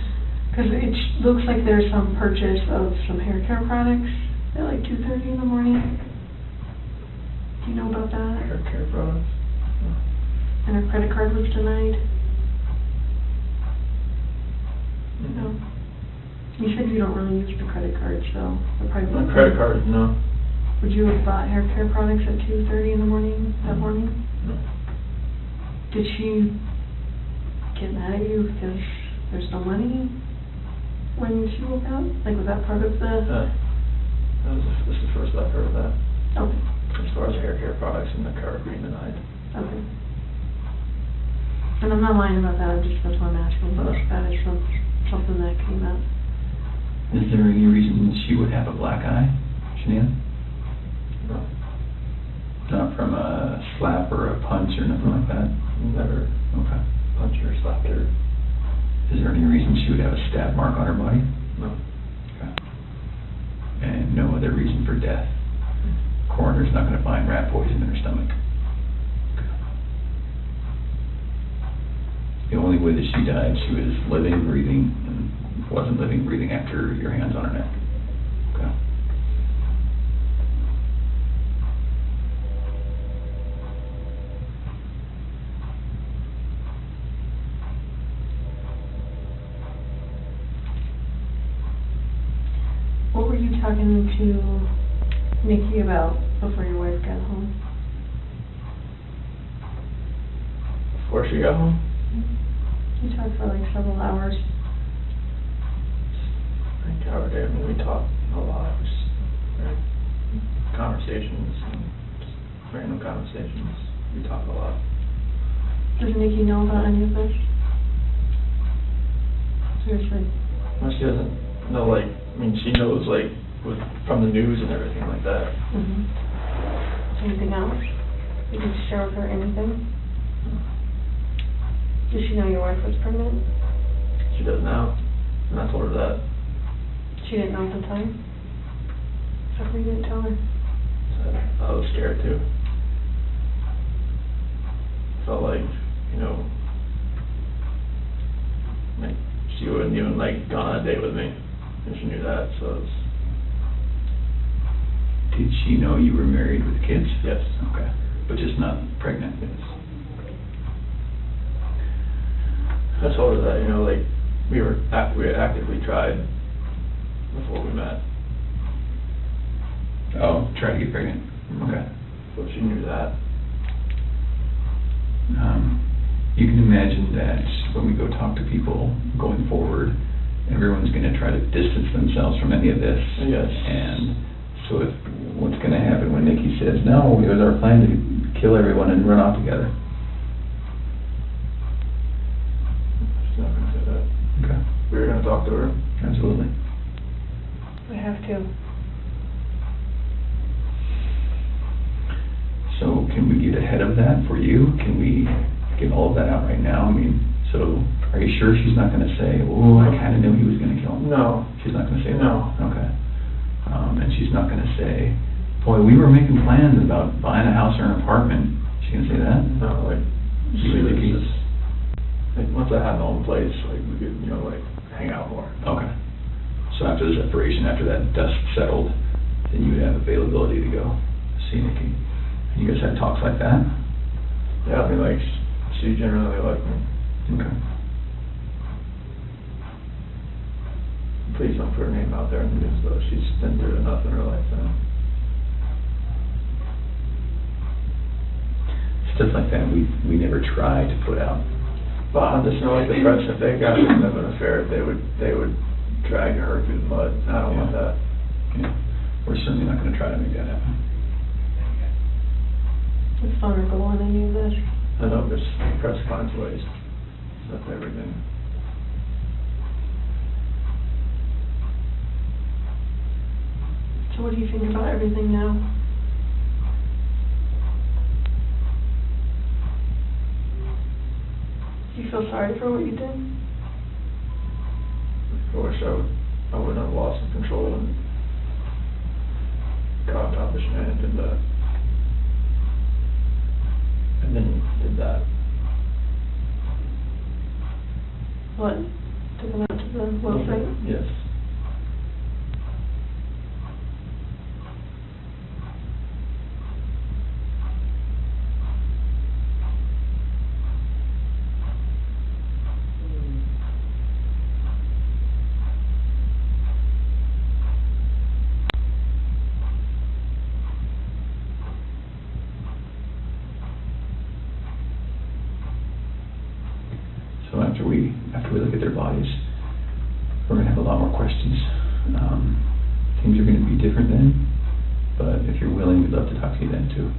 Because it looks like there's some purchase of some hair care products at like 2:30 in the morning. Do you know about that? Hair care products? And her credit card was denied? No. You said you don't really use the credit card, so it probably My credit card, no. Would you have bought hair care products at 2:30 in the morning that morning? No. Did she get mad at you because there's no money when she woke up? Like, was that part of the... This is the first I've heard of that. Okay. As far as hair care products and the card being denied. Okay. And I'm not lying about that, that's why I'm asking. That is something that came up. Is there any reason she would have a black eye, Shanann? Not from a slap or a punch or nothing like that? Never Okay. punched her or slapped her. Is there any reason she would have a stab mark on her body? No. Okay. And no other reason for death? Coroner's not going to find rat poison in her stomach? The only way that she died, she was living, breathing, and wasn't living, breathing after your hands on her neck. Okay. What were you talking to Nikki about before your wife got home? Before she got home? You talked for like several hours. I think our day, I mean, we talked a lot. It was very conversations and just random conversations. We talked a lot. Does Nikki know about any of this? Seriously. Well, she doesn't know, like, I mean, she knows, like, from the news and everything like that. Anything else? Did you share with her anything? Did she know your wife was pregnant? She does now, and I told her that. She didn't know at the time? How come you didn't tell her? So I was scared too. Felt like, you know, like she wouldn't even like gone on a date with me, and she knew that, so it was... Did she know you were married with kids? Yes. Okay. But just not pregnant? Yes. I told her that, you know, like, we had actively tried before we met. Oh, try to get pregnant. Okay. So she knew that. You can imagine that when we go talk to people going forward, everyone's going to try to distance themselves from any of this. Yes. And so if what's going to happen when Nikki says, no, it was our plan to kill everyone and run off together? She's not going to say that. Okay. We were going to talk to her. Absolutely. I have to. So can we get ahead of that for you? Can we get all of that out right now? I mean, so are you sure she's not going to say, oh, I kind of knew he was going to kill him? No. She's not going to say that? No. Okay. And she's not going to say, boy, we were making plans about buying a house or an apartment. She going to say that? No, like, She she was was just, just, like, once I had my own place, like, we could, you know, like, hang out more. okay. So after the separation, after that dust settled, then you would have availability to go see Nikki. You guys had talks like that? Yeah, I mean, like, she generally liked me. Okay. Please don't put her name out there in the news, though. She's been through enough in her life now. Stuff like that we never try to put out. But I just know, like, the press, if they got wind of an affair, they would drag her through the mud. I don't want that. Yeah. We're certainly not going to try to make that happen. It's vulnerable on any of this. I know this press finds ways. That's everything. So what do you think about everything now? Do you feel sorry for what you did? I wish I wouldn't have lost control and got on top of Shannon and did that. And then did that. What? Took him out to the well site? Yes. So after we look at their bodies, we're going to have a lot more questions. Things are going to be different then, but if you're willing, we'd love to talk to you then too.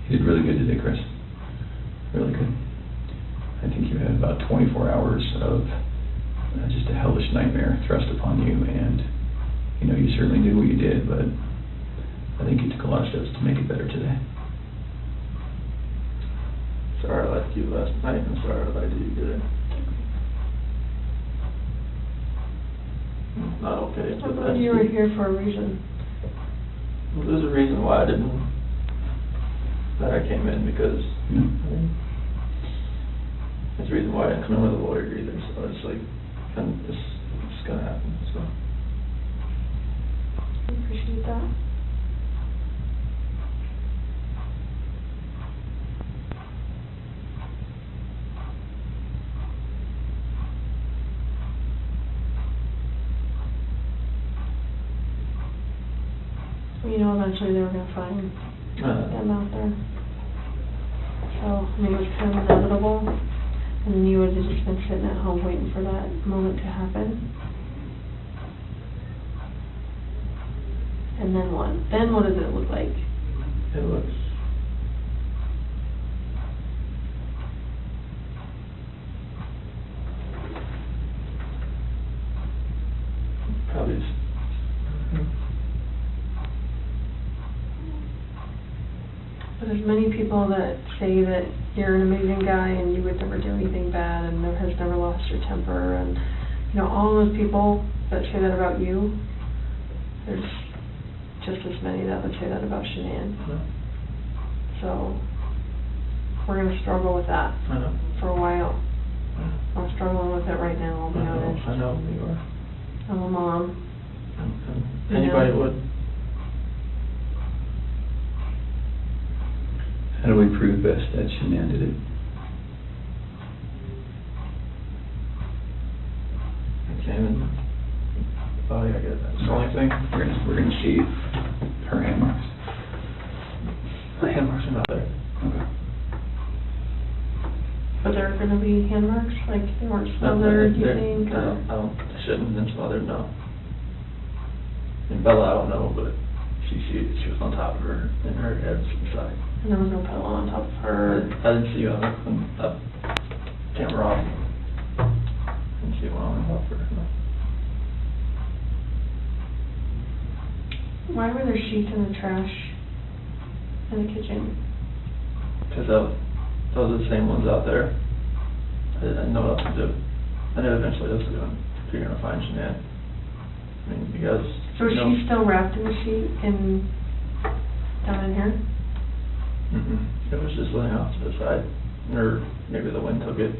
You did really good today, Chris. Really good. I think you had about 24 hours of just a hellish nightmare thrust upon you, and you know, you certainly did what you did, but I think you took a lot of steps to make it better today. Sorry I left you last night, and sorry I lied to you today. Not okay. I'm glad you were here for a reason. Well, there's a reason why I came in, because there's a reason why I didn't come in with a lawyer either, so it's like, and it's gonna happen, so. I appreciate that. You know, eventually they were going to find them out there. So, I mean, it was kind of inevitable. And then you would have just been sitting at home waiting for that moment to happen. And then what? Then what does it look like? It looks... probably just... But there's many people that say that you're an amazing guy and you would never do anything bad and has never lost your temper, and you know, all those people that say that about you, there's just as many that would say that about Shanann. So we're going to struggle with that for a while. I'm struggling with it right now, I'll be honest. I know you are. I'm a mom. Anybody would. How do we prove best that Shanann did it? Examine. Oh yeah, I get that. That's the only thing. We're gonna see her hand marks. The hand marks are not there. Okay. But there are going to be hand marks, like they weren't smothered, you think? I shouldn't have been smothered, no. And Bella, I don't know, but she was on top of her, and her head was to the side. And there was no pillow on top of her. I didn't see you on the camera off. Didn't see one on top of her, no. Why were there sheets in the trash in the kitchen? Because those are the same ones out there. I didn't know what else to do. I knew eventually this was going to figure out find Shanann. I mean, because... So is she still wrapped in the sheet down in here? It was just laying off to the side. Or maybe the wind took it.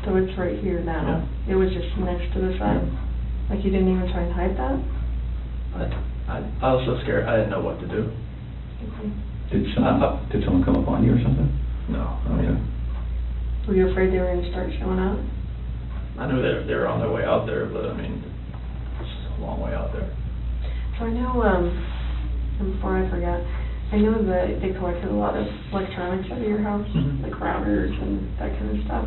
So it's right here now? Yeah. It was just next to the side? Like you didn't even try and hide that? I was so scared, I didn't know what to do. Okay. Did someone come up on you or something? No, I mean... Were you afraid they were going to start showing up? I knew they were on their way out there, but I mean, it's a long way out there. So I know, and before I forget, I know that they collected a lot of electronics out of your house, like routers and that kind of stuff.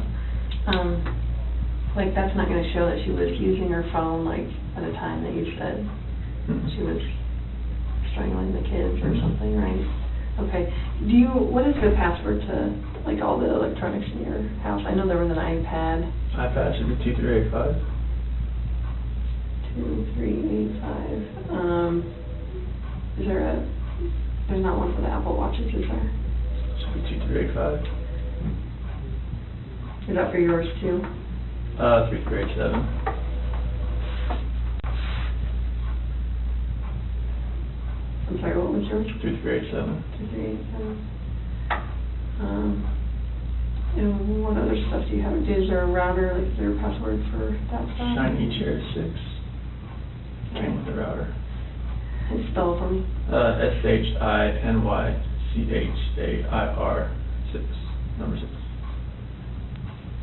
Like that's not going to show that she was using her phone like at a time that you said she was strangling the kids or something, right? Okay. What is the password to like all the electronics in your house? I know there was an iPad. iPad should be 2385. 2385. Is there there's not one for the Apple Watches, is there? Should be 2385. Is that for yours too? 3387. I'm sorry, what was yours? 3387. 2387. And what other stuff do you have? Is there a router? Like, is there a password for that stuff? Shiny Chair 6. Came with the router. And spell it for me. SHINYCHAIR 6. Number 6.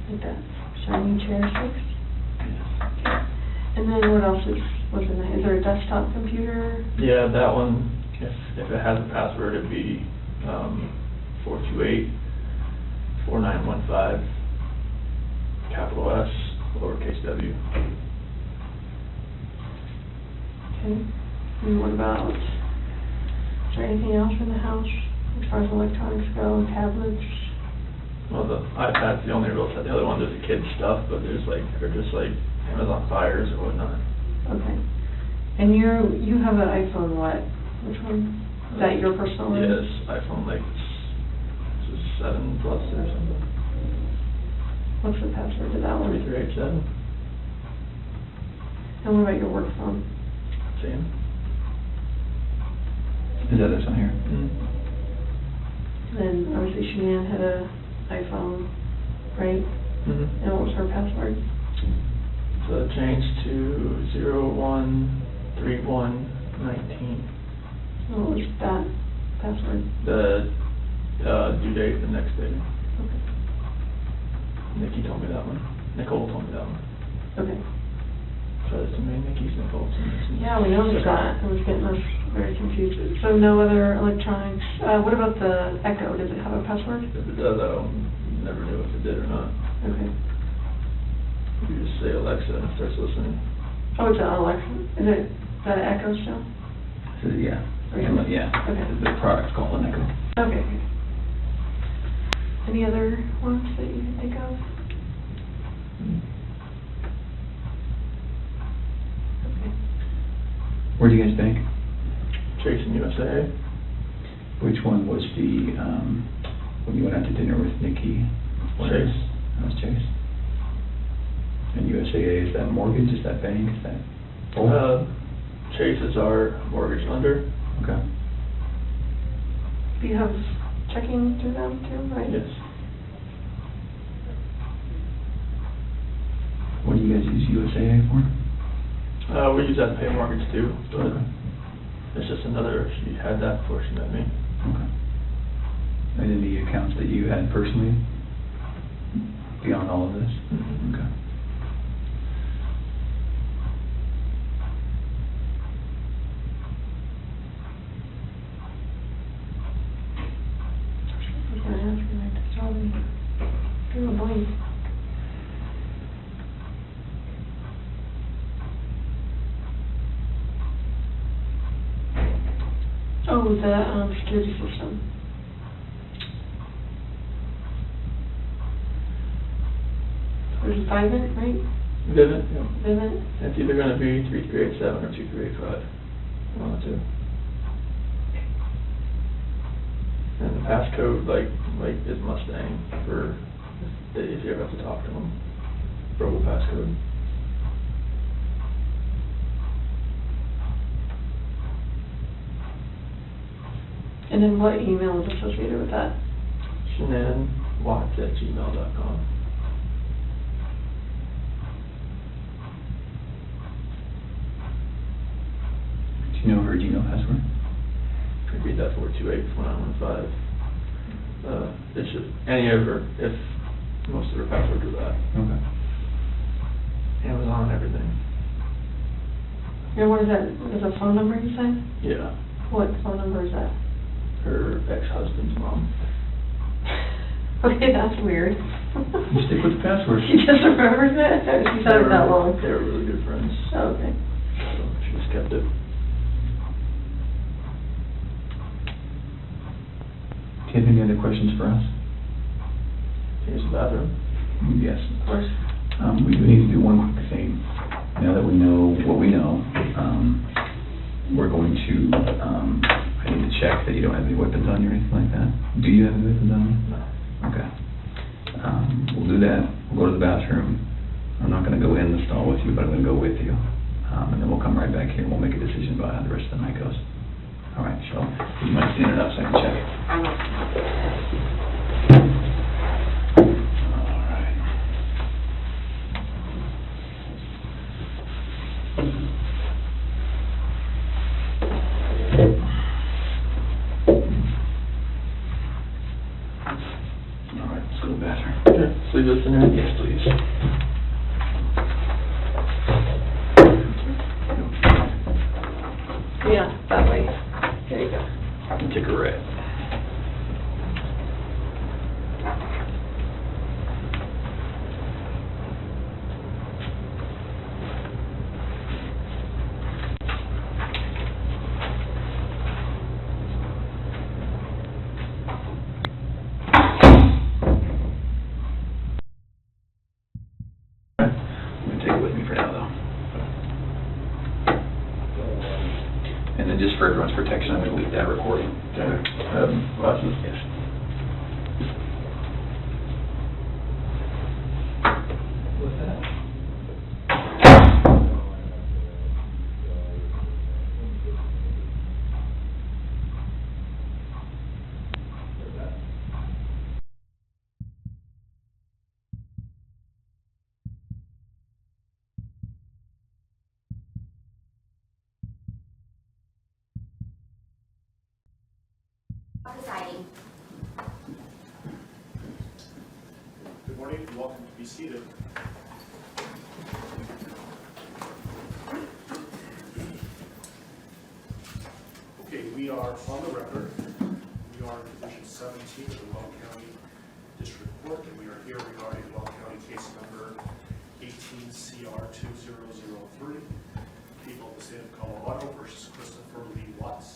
Like that. Shiny Chair 6? Yes. Okay. And then what else was in there? Is there a desktop computer? Yeah, that one, if it has a password, it'd be 428-4915, capital S, lowercase w. Okay. And what about, is there anything else in the house as far as electronics go, tablets? Well, the iPad's the only real set. The other ones are the kids' stuff, but they're just like Amazon Fires or whatnot. Okay. And you have an iPhone what? Which one? Is that your personal one? Yes, iPhone like it's a 7 Plus or something. What's the password to that one? 3387. And what about your work phone? Same. Is that this one here? Then obviously Shanann had a iPhone, right? And what was her password? So it changed to 013119. What was that password? The due date the next day. Okay. Nikki told me that one. Nicole told me that one. Okay. So there's too many Nickies, Nicole's. Yeah, we noticed that. It was getting us very confused. So no other electronics. What about the Echo? Does it have a password? If it does, I never knew if it did or not. Okay. You just say Alexa and it starts listening. Oh, it's an Alexa. Is that an Echo still? Yeah. Okay. Yeah. Okay. The product's called an Echo. Okay. Any other ones that you can think of? Where do you guys bank? Chase in USA. Which one was the, when you went out to dinner with Nikki? Chase. That was Chase. And USAA, is that mortgage, is that bank, is that both? Chase is our mortgage lender. Okay. Do you have checking through them too, right? Yes. What do you guys use USAA for? We use that to pay mortgage too, but it's just another, she had that before she met me. Okay. And any accounts that you had personally beyond all of this? Okay. I was going to ask you, I just saw them. They were blank. Oh, the security system. There's Vivint, right? Vivint, yeah. Vivint? It's either going to be 3387 or 2385. One of the two. And the passcode, like is Mustang for if you ever have to talk to them. Verbal passcode. And then what email is associated with that? ShanannWatts@gmail.com. Do you know her Gmail password? Repeat that 428-4915. It's just any of her, if most of her passwords are that. Okay. Amazon, everything. And what is that? Is a phone number you said? Yeah. What phone number is that? Her ex-husband's mom. Okay, that's weird. You stick with the password. She just remembers it? She's had it that long. They were really good friends. Oh, okay. So she just kept it. Do you have any other questions for us? Can you use the bathroom? Yes. Of course. We do need to do one quick thing. Now that we know what we know, we're going to, I need to check that you don't have any weapons on you or anything like that. Do you have any weapons on you? No. Okay. We'll do that. We'll go to the bathroom. I'm not going to go in the stall with you, but I'm going to go with you. And then we'll come right back here and we'll make a decision about how the rest of the night goes. All right, so you might stand it up so I can check it. All right. All right, let's go to the bathroom. Okay, so leave this in there? Yes, please. Yeah, that way. There you go. Take a red. now, though. And then just for everyone's protection, I'm going to leave that recording. Watch this. Yes. What's that? Presiding. Good morning and welcome to be seated. Okay, we are on the record. We are in Division 17 of the Weld County District Court, and we are here regarding Weld County case number 18CR2003, people of the state of Colorado versus Christopher Lee Watts.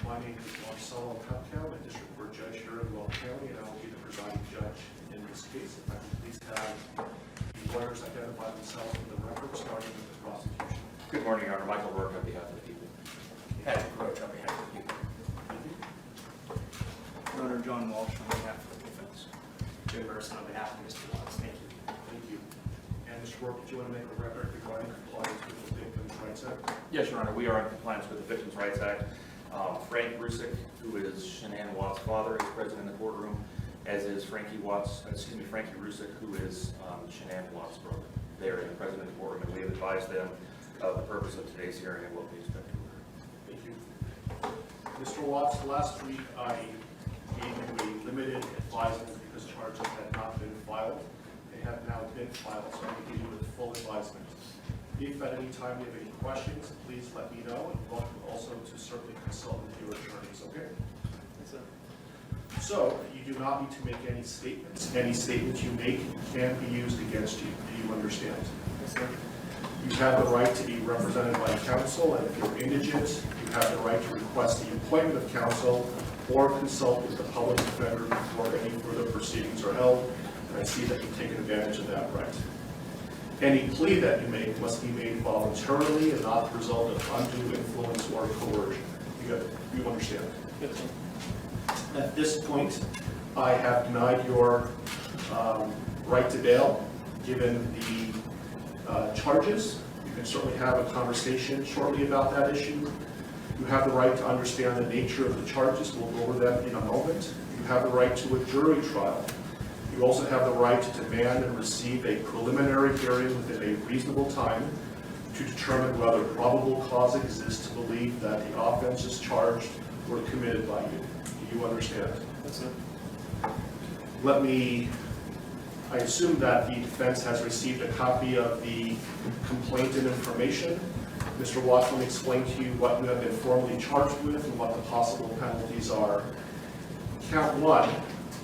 My name is unsettling, I'm a District Court Judge here in Weld County, and I will be the presiding judge in this case. If I could please have the lawyers identify themselves for the record, starting with the prosecution. Good morning, Your Honor. Michael Rourke on behalf of the people. Patrick Roach on behalf of the people. Your Honor, John Walsh on behalf of the defense. Jim Merson on behalf of Mr. Watts. Thank you. Thank you. And Mr. Rourke, do you want to make a record regarding compliance with the Victims' Rights Act? Yes, Your Honor. We are in compliance with the Victims' Rights Act. Frank Rusick, who is Shanann Watts' father, is present in the courtroom, as is Frankie Rusick, who is Shanann Watts' brother. They are present in the courtroom, and we have advised them of the purpose of today's hearing and what we expect to occur. Thank you. Mr. Watts, last week I gave you a limited advisement because charges had not been filed. They have now been filed, so I'm going to give you a full advisement. If at any time you have any questions, please let me know, and welcome also to certainly consult with your attorneys, okay? Yes, sir. So, you do not need to make any statements. Any statements you make can be used against you. Do you understand? Yes, sir. You have the right to be represented by counsel, and if you're indigent, you have the right to request the appointment of counsel or consult with the public defender before any further proceedings are held, and I see that you've taken advantage of that right. Any plea that you make must be made voluntarily and not the result of undue influence or coercion. You understand? Yes, sir. At this point, I have denied your right to bail, given the charges. You can certainly have a conversation shortly about that issue. You have the right to understand the nature of the charges. We'll go over that in a moment. You have the right to a jury trial. You also have the right to demand and receive a preliminary hearing within a reasonable time to determine whether probable cause exists to believe that the offenses charged were committed by you. Do you understand? Yes, sir. I assume that the defense has received a copy of the complaint and information. Mr. Watts will explain to you what you have been formally charged with and what the possible penalties are. Count 1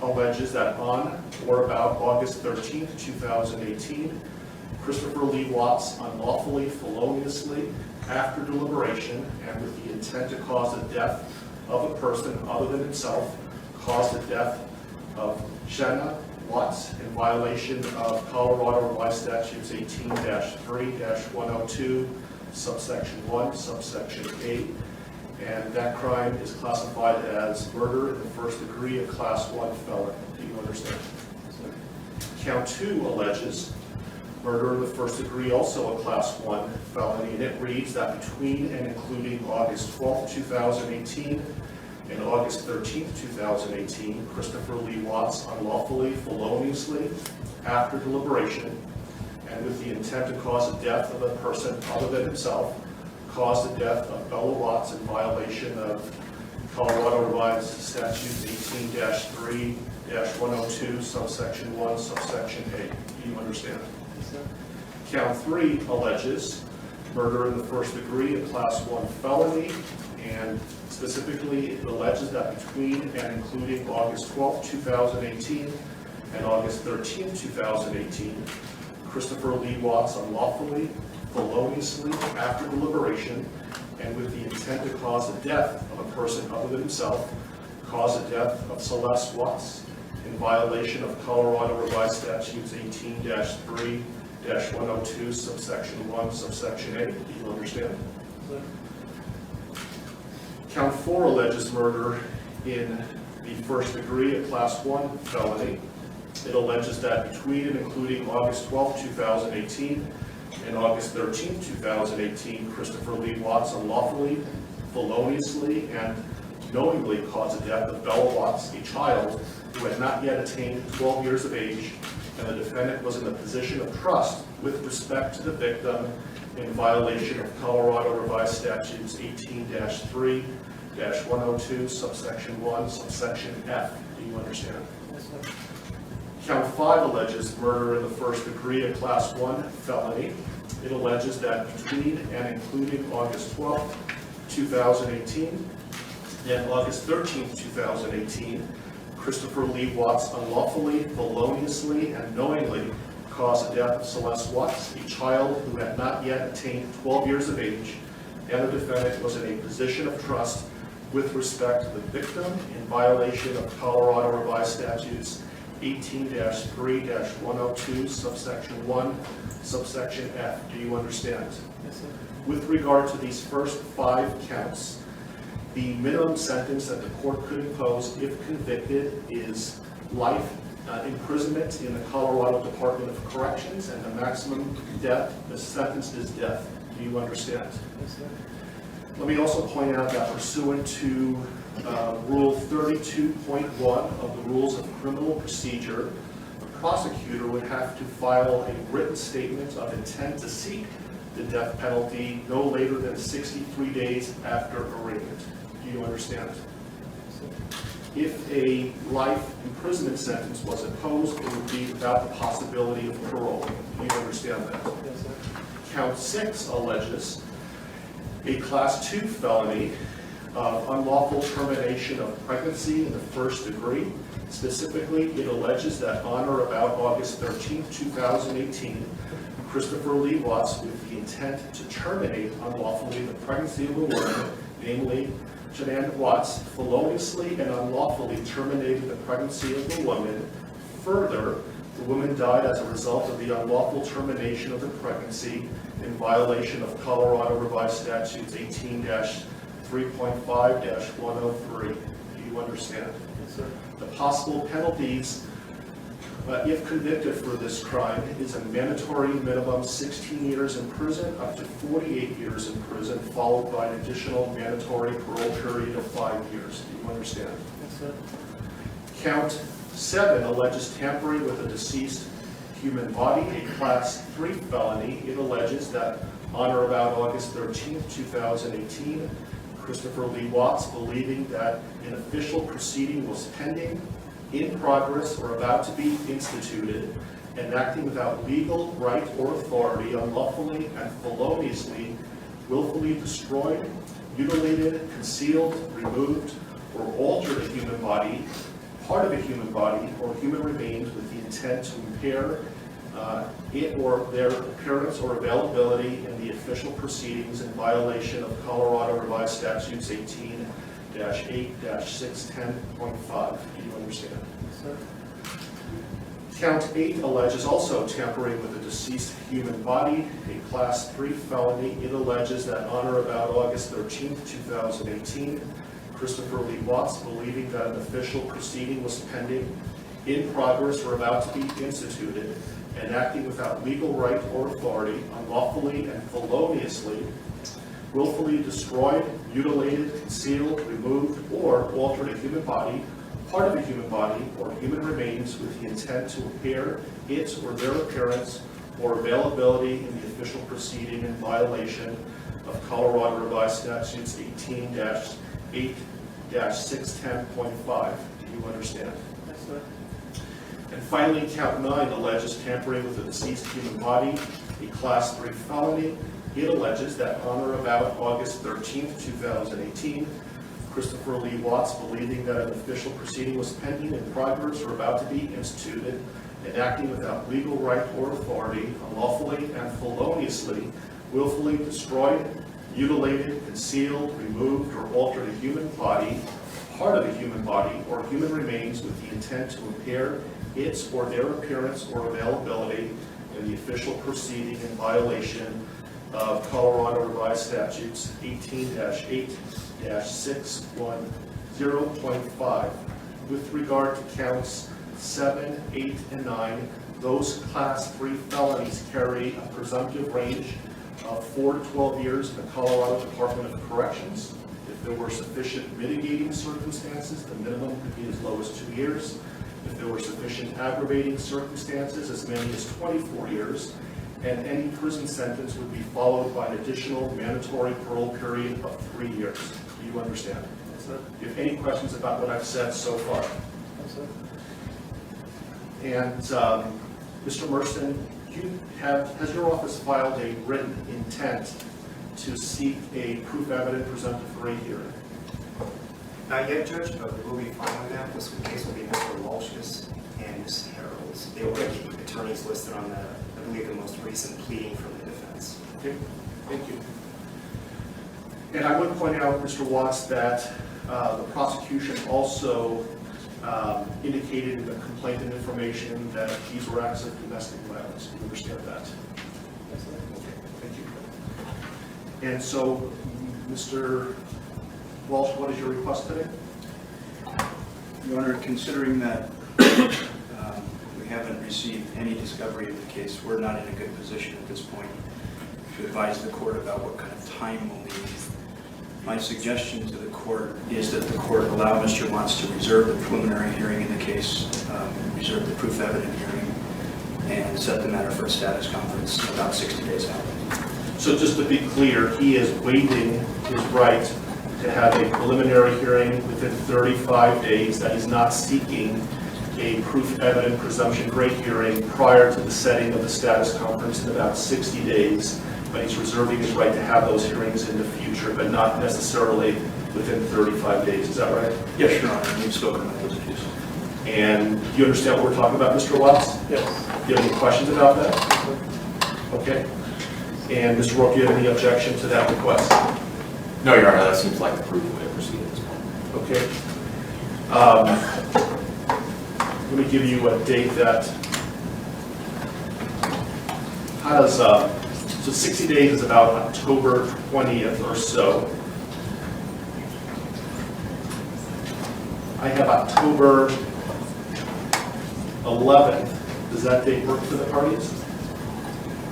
alleges that on or about August 13, 2018, Christopher Lee Watts unlawfully, feloniously, after deliberation, and with the intent to cause the death of a person other than himself, caused the death of Shanann Watts in violation of Colorado Revised Statutes 18-3-102, subsection 1, subsection 8. And that crime is classified as murder in the first degree of class 1 felony. Do you understand? Count 2 alleges murder in the first degree, also a class 1 felony, and it reads that between and including August 12, 2018 and August 13, 2018, Christopher Lee Watts unlawfully, feloniously, after deliberation, and with the intent to cause the death of a person other than himself, caused the death of Bella Watts in violation of Colorado Revised Statutes 18-3-102, subsection 1, subsection 8. Do you understand? Yes, sir. Count 3 alleges murder in the first degree, a class 1 felony, and specifically it alleges that between and including August 12, 2018 and August 13, 2018, Christopher Lee Watts unlawfully, feloniously, after deliberation, and with the intent to cause the death of a person other than himself, caused the death of Celeste Watts in violation of Colorado Revised Statutes 18-3-102, 102, subsection 1, subsection A. Do you understand? Count 4 alleges murder in the first degree, a class 1 felony. It alleges that between and including August 12, 2018 and August 13, 2018, Christopher Lee Watts unlawfully, feloniously, and knowingly caused the death of Bella Watts, a child who had not yet attained 12 years of age, and the defendant was in a position of trust with respect to the victim in violation of Colorado Revised Statutes 18-3-102, subsection 1, subsection F. Do you understand? Yes, sir. Count 5 alleges murder in the first degree, a class 1 felony. It alleges that between and including August 12, 2018 and August 13, 2018, Christopher Lee Watts unlawfully, feloniously, and knowingly caused the death of Celeste Watts, a child who had not yet attained 12 years of age, and the defendant was in a position of trust with respect to the victim in violation of Colorado Revised Statutes 18-3-102, subsection 1, subsection F. Do you understand? Yes, sir. With regard to these first 5 counts, the minimum sentence that the court could impose if convicted is life imprisonment in the Colorado Department of Corrections, and the maximum sentence is death. Do you understand? Yes, sir. Let me also point out that pursuant to Rule 32.1 of the Rules of Criminal Procedure, the prosecutor would have to file a written statement of intent to seek the death penalty no later than 63 days after arraignment. Do you understand? If a life imprisonment sentence was imposed, it would be without the possibility of parole. Do you understand that? Yes, sir. Count 6 alleges a Class 2 felony of unlawful termination of pregnancy in the first degree. Specifically, it alleges that on or about August 13, 2018, Christopher Lee Watts, with the intent to terminate unlawfully the pregnancy of a woman, namely Jeanette Watts, feloniously and unlawfully terminated the pregnancy of the woman. Further, the woman died as a result of the unlawful termination of the pregnancy in violation of Colorado Revised Statutes 18-3.5-103. Do you understand? Yes, sir. The possible penalties, if convicted for this crime, is a mandatory minimum 16 years in prison up to 48 years in prison, followed by an additional mandatory parole period of 5 years. Do you understand? Yes, sir. Count 7 alleges tampering with a deceased human body, a Class 3 felony. It alleges that on or about August 13, 2018, Christopher Lee Watts, believing that an official proceeding was pending, in progress, or about to be instituted, and acting without legal right or authority, unlawfully and feloniously, willfully destroyed, mutilated, concealed, removed, or altered a human body, part of a human body, or human remains with the intent to impair it or their appearance or availability in the official proceedings in violation of Colorado Revised Statutes 18-8-610.5. Do you understand? Yes, sir. Count 8 alleges also tampering with a deceased human body, a Class 3 felony. It alleges that on or about August 13, 2018, Christopher Lee Watts, believing that an official proceeding was pending, in progress, or about to be instituted, and acting without legal right or authority, unlawfully and feloniously, willfully destroyed, mutilated, concealed, removed, or altered a human body, part of a human body, or human remains with the intent to impair its or their appearance or availability in the official proceeding in violation of Colorado Revised Statutes 18-8-610.5. Do you understand? Yes, sir. And finally, count 9 alleges tampering with a deceased human body, a Class 3 felony. It alleges that on or about August 13, 2018, Christopher Lee Watts, believing that an official proceeding was pending, in progress, or about to be instituted, and acting without legal right or authority, unlawfully and feloniously, willfully destroyed, mutilated, concealed, removed, or altered a human body, part of a human body, or human remains with the intent to impair its or their appearance or availability in the official proceeding in violation of Colorado Revised Statutes 18-8-610.5 with regard to counts 7, 8, and 9. Those Class 3 felonies carry a presumptive range of 4 to 12 years in the Colorado Department of Corrections. If there were sufficient mitigating circumstances, the minimum could be as low as 2 years. If there were sufficient aggravating circumstances, as many as 24 years. And any prison sentence would be followed by an additional mandatory parole period of 3 years. Do you understand? Yes, sir. Do you have any questions about what I've said so far? Yes, sir. And Mr. Merston, has your office filed a written intent to seek a proof evident presumptive rate hearing? Not yet, Judge, but we will be filing that. This case will be Mr. Walsh's and Ms. Harrell's. They will be attorneys listed on the, I believe, the most recent pleading from the defense. Okay, thank you. And I would point out, Mr. Watts, that the prosecution also indicated in the complaint and information that these were acts of domestic violence. Do you understand that? Yes, sir. Okay, thank you. And so, Mr. Walsh, what is your request today? Your Honor, considering that we haven't received any discovery of the case, we're not in a good position at this point to advise the court about what kind of time we'll need. My suggestion to the court is that the court allow Mr. Watts to reserve the preliminary hearing in the case, reserve the proof evident hearing, and set the matter for a status conference about 60 days out. So just to be clear, he is waiving his right to have a preliminary hearing within 35 days, that he's not seeking a proof evident presumption rate hearing prior to the setting of the status conference in about 60 days, but he's reserving his right to have those hearings in the future, but not necessarily within 35 days. Is that right? Yes, Your Honor. We've spoken about those issues. And do you understand what we're talking about, Mr. Watts? Yes. Do you have any questions about that? Okay. And Mr. Rourke, do you have any objection to that request? No, Your Honor, that seems like the prudent way to proceed at this point. Okay. Let me give you a date that, how does, so 60 days is about October 20th or so. I have October 11th. Does that date work for the parties?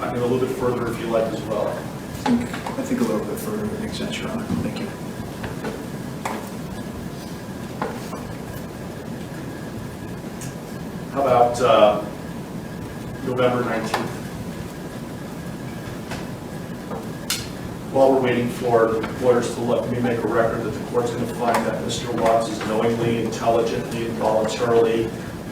I can go a little bit further if you like as well. I think a little bit further would make sense, Your Honor. Thank you. How about November 19th? While we're waiting for lawyers to look, let me make a record that the court's going to find that Mr. Watts is knowingly, intelligently, and voluntarily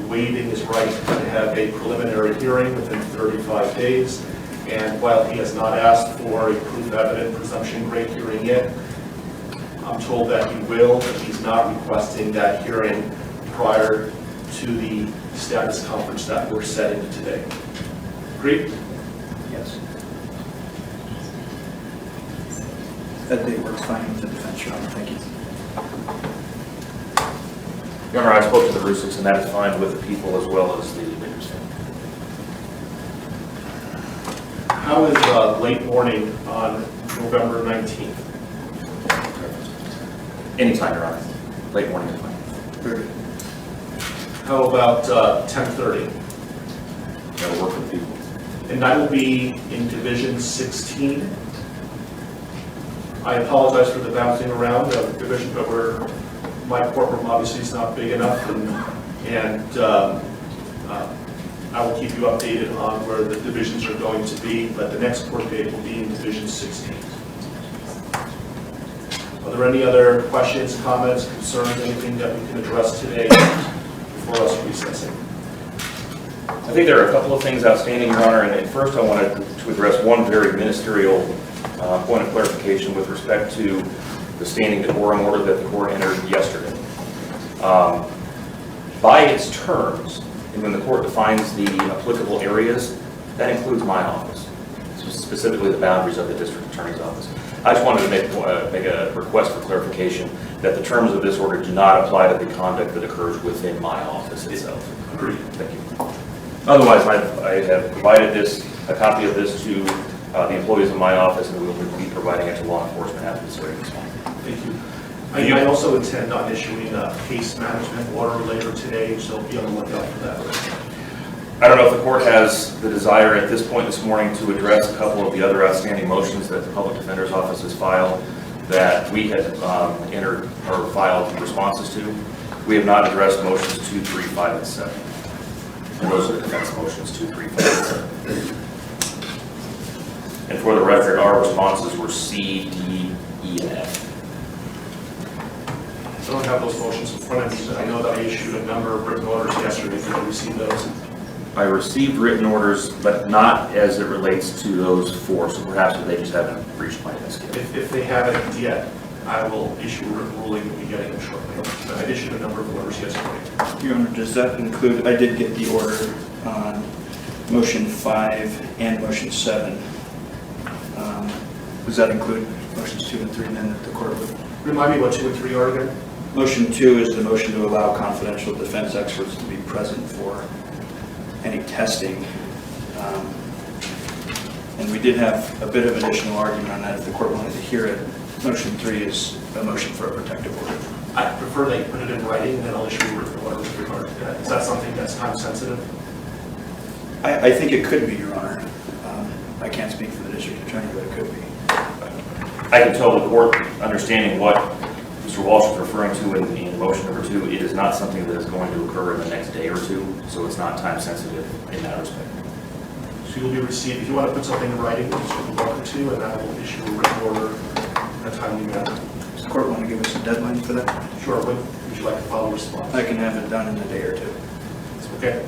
waiving his right to have a preliminary hearing within 35 days. And while he has not asked for a proof evident presumption rate hearing yet, I'm told that he will, but he's not requesting that hearing prior to the status conference that we're setting today. Agreed? Yes. That date works fine with the defense, Your Honor. Thank you. Your Honor, I spoke to the Rusiks, and that is fine with the people as well as the Vickers family. How is late morning on November 19th? Anytime, Your Honor. Late morning is fine. Very good. How about 10:30? That'll work for the people. And that will be in Division 16. I apologize for the bouncing around of the division, but my courtroom obviously is not big enough, and I will keep you updated on where the divisions are going to be, but the next court date will be in Division 16. Are there any other questions, comments, concerns, anything that we can address today before us recessing? I think there are a couple of things outstanding, Your Honor, and first I wanted to address one very ministerial point of clarification with respect to the standing decorum order that the court entered yesterday. By its terms, and when the court defines the applicable areas, that includes my office, specifically the boundaries of the district attorney's office. I just wanted to make a request for clarification that the terms of this order do not apply to the conduct that occurs within my office itself. Agreed. Thank you. Otherwise, I have provided a copy of this to the employees of my office, and we will be providing it to law enforcement after this hearing is on. Thank you. I also intend on issuing a case management order later today, so be on the lookout for that. I don't know if the court has the desire at this point this morning to address a couple of the other outstanding motions that the Public Defender's Office has filed that we had entered or filed responses to. We have not addressed motions 2, 3, 5, and 7. And those are the defense motions 2, 3, 5, and 7. And for the record, our responses were C, D, E, and F. I don't have those motions in front of me, but I know that I issued a number of written orders yesterday. Did you receive those? I received written orders, but not as it relates to those 4, so perhaps they just haven't reached my desk yet. If they haven't yet, I will issue a written ruling and be getting them shortly. I issued a number of orders yesterday. Your Honor, does that include, I did get the order on motion 5 and motion 7. Does that include motions 2 and 3 then that the court would? Remind me what 2 and 3 are again? Motion 2 is the motion to allow confidential defense experts to be present for any testing. And we did have a bit of additional argument on that if the court wanted to hear it. Motion 3 is a motion for a protective order. I prefer they put it in writing and then I'll issue a written order with regard to that. Is that something that's time sensitive? I think it could be, Your Honor. I can't speak for the district attorney, but it could be. I can tell the court, understanding what Mr. Walsh is referring to in motion number 2, it is not something that is going to occur in the next day or 2, so it's not time sensitive in that respect. So you'll be received, if you want to put something in writing, you're welcome to, and I will issue a written order in a timely manner. Does the court want to give us a deadline for that? Sure. When would you like to file a response? I can have it done in a day or 2. Okay.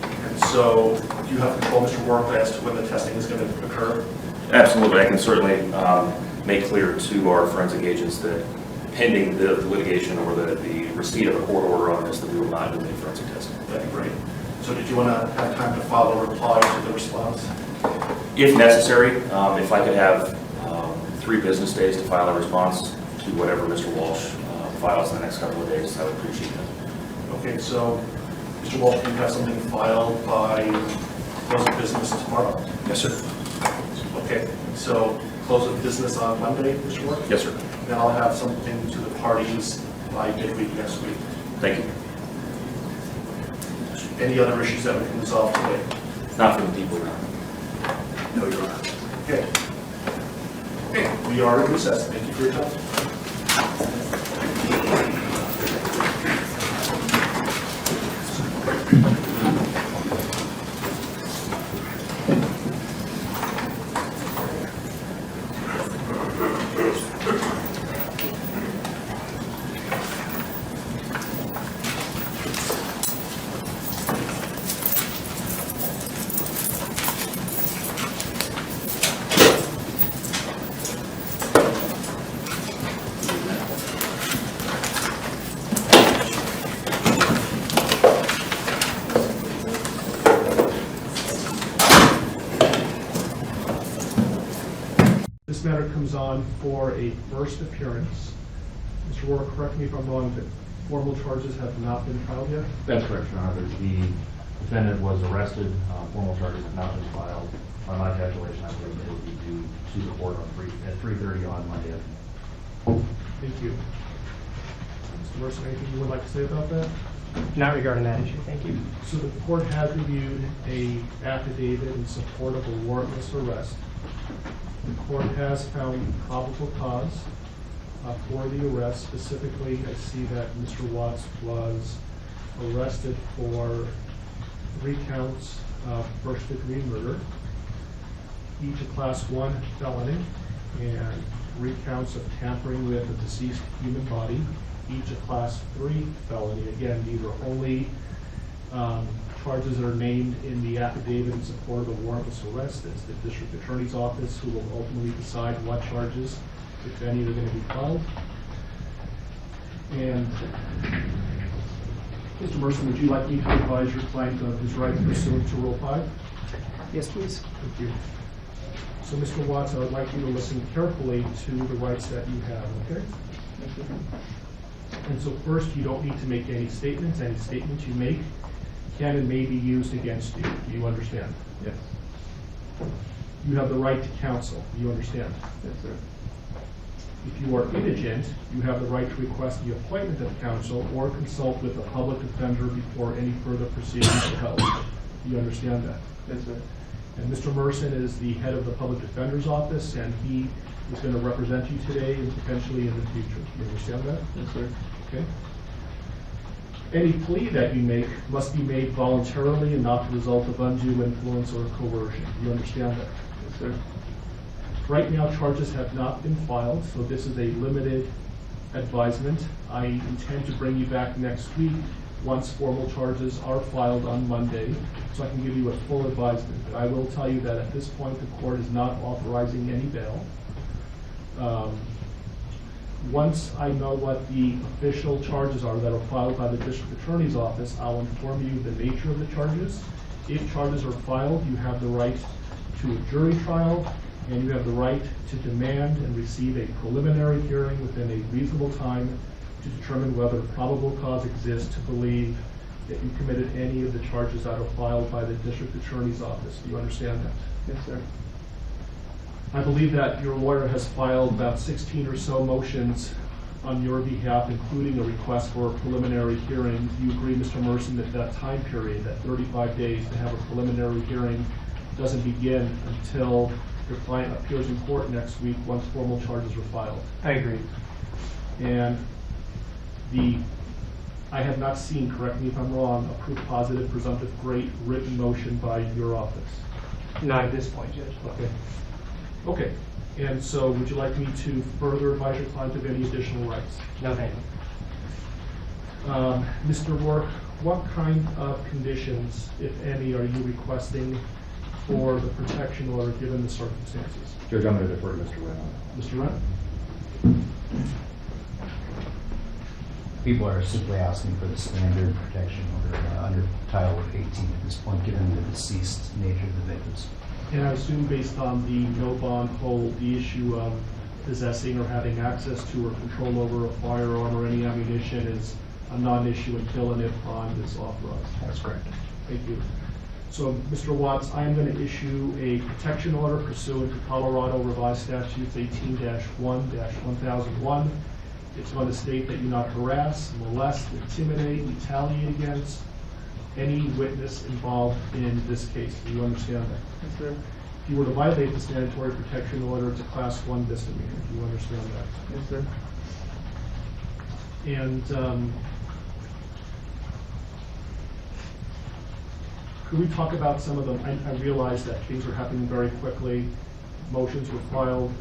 And so do you have control, Mr. Warren, as to when the testing is going to occur? Absolutely. I can certainly make clear to our forensic agents that pending the litigation or the receipt of a court order on this, that we will not do any forensic testing. That'd be great. So did you want to have time to file a reply to the response? If necessary, if I could have 3 business days to file a response to whatever Mr. Walsh files in the next couple of days, I would appreciate that. Okay, so Mr. Walsh, can you have something filed by close of business tomorrow? Yes, sir. Okay, so close of business on Monday, Mr. Warren? Yes, sir. Then I'll have something to the parties by midweek next week. Thank you. Any other issues that we can resolve today? Not from the people now. No, Your Honor. Okay. Okay, we are in recess. Thank you for your time. This matter comes on for a first appearance. Mr. Warren, correct me if I'm wrong, but formal charges have not been filed yet? That's correct, Your Honor. The defendant was arrested. Formal charges have not been filed. By my calculation, I believe it will be due to the court at 3:30 on Monday. Thank you. Mr. Mercer, anything you would like to say about that? Not regarding that issue, thank you. So the court has reviewed a affidavit in support of a warrantless arrest. The court has found probable cause for the arrest. Specifically, I see that Mr. Watts was arrested for 3 counts of first-degree murder, each a Class 1 felony, and 3 counts of tampering with a deceased human body, each a Class 3 felony. Again, these are only charges that are named in the affidavit in support of a warrantless arrest. It's the district attorney's office who will ultimately decide what charges, if any, are going to be filed. And Mr. Mercer, would you like me to advise your client of his rights pursuant to Rule 5? Yes, please. Thank you. So, Mr. Watts, I would like you to listen carefully to the rights that you have, okay? Thank you. And so first, you don't need to make any statements. Any statements you make can and may be used against you. Do you understand? Yes. You have the right to counsel. Do you understand? Yes, sir. If you are indigent, you have the right to request the appointment of counsel or consult with a public defender before any further proceedings are held. Do you understand that? Yes, sir. And Mr. Merson is the head of the public defender's office, and he is going to represent you today and potentially in the future. Do you understand that? Yes, sir. Okay. Any plea that you make must be made voluntarily and not the result of undue influence or coercion. Do you understand that? Yes, sir. Right now, charges have not been filed, so this is a limited advisement. I intend to bring you back next week once formal charges are filed on Monday, so I can give you a full advisement. But I will tell you that at this point, the court is not authorizing any bail. Once I know what the official charges are that are filed by the district attorney's office, I'll inform you the nature of the charges. If charges are filed, you have the right to a jury trial, and you have the right to demand and receive a preliminary hearing within a reasonable time to determine whether probable cause exists to believe that you committed any of the charges that are filed by the district attorney's office. Do you understand that? Yes, sir. I believe that your lawyer has filed about 16 or so motions on your behalf, including a request for a preliminary hearing. Do you agree, Mr. Merson, that that time period, that 35 days to have a preliminary hearing, doesn't begin until your client appears in court next week once formal charges are filed? I agree. And I have not seen, correct me if I'm wrong, a proof positive, presumptive great written motion by your office. Not at this point, Judge. Okay. Okay. And so would you like me to further advise your client of any additional rights? No, thank you. Mr. Rourke, what kind of conditions, if any, are you requesting for the protection order given the circumstances? Judge, I'm going to defer to Mr. Wren. Mr. Wren? People are simply asking for the standard protection order under Title 18 at this point, given the deceased nature of the victims. And I assume based on the no bond hold, the issue of possessing or having access to or control over a firearm or any ammunition is a non-issue until and if bond is authorized. That's correct. Thank you. So, Mr. Watts, I am going to issue a protection order pursuant to Colorado Revised Statutes 18-1-1001. It's going to state that you not harass, molest, intimidate, retaliate against any witness involved in this case. Do you understand that? Yes, sir. If you were to violate this mandatory protection order, it's a Class 1 misdemeanor. Do you understand that? Yes, sir. And could we talk about some of them? I realize that things are happening very quickly. Motions were filed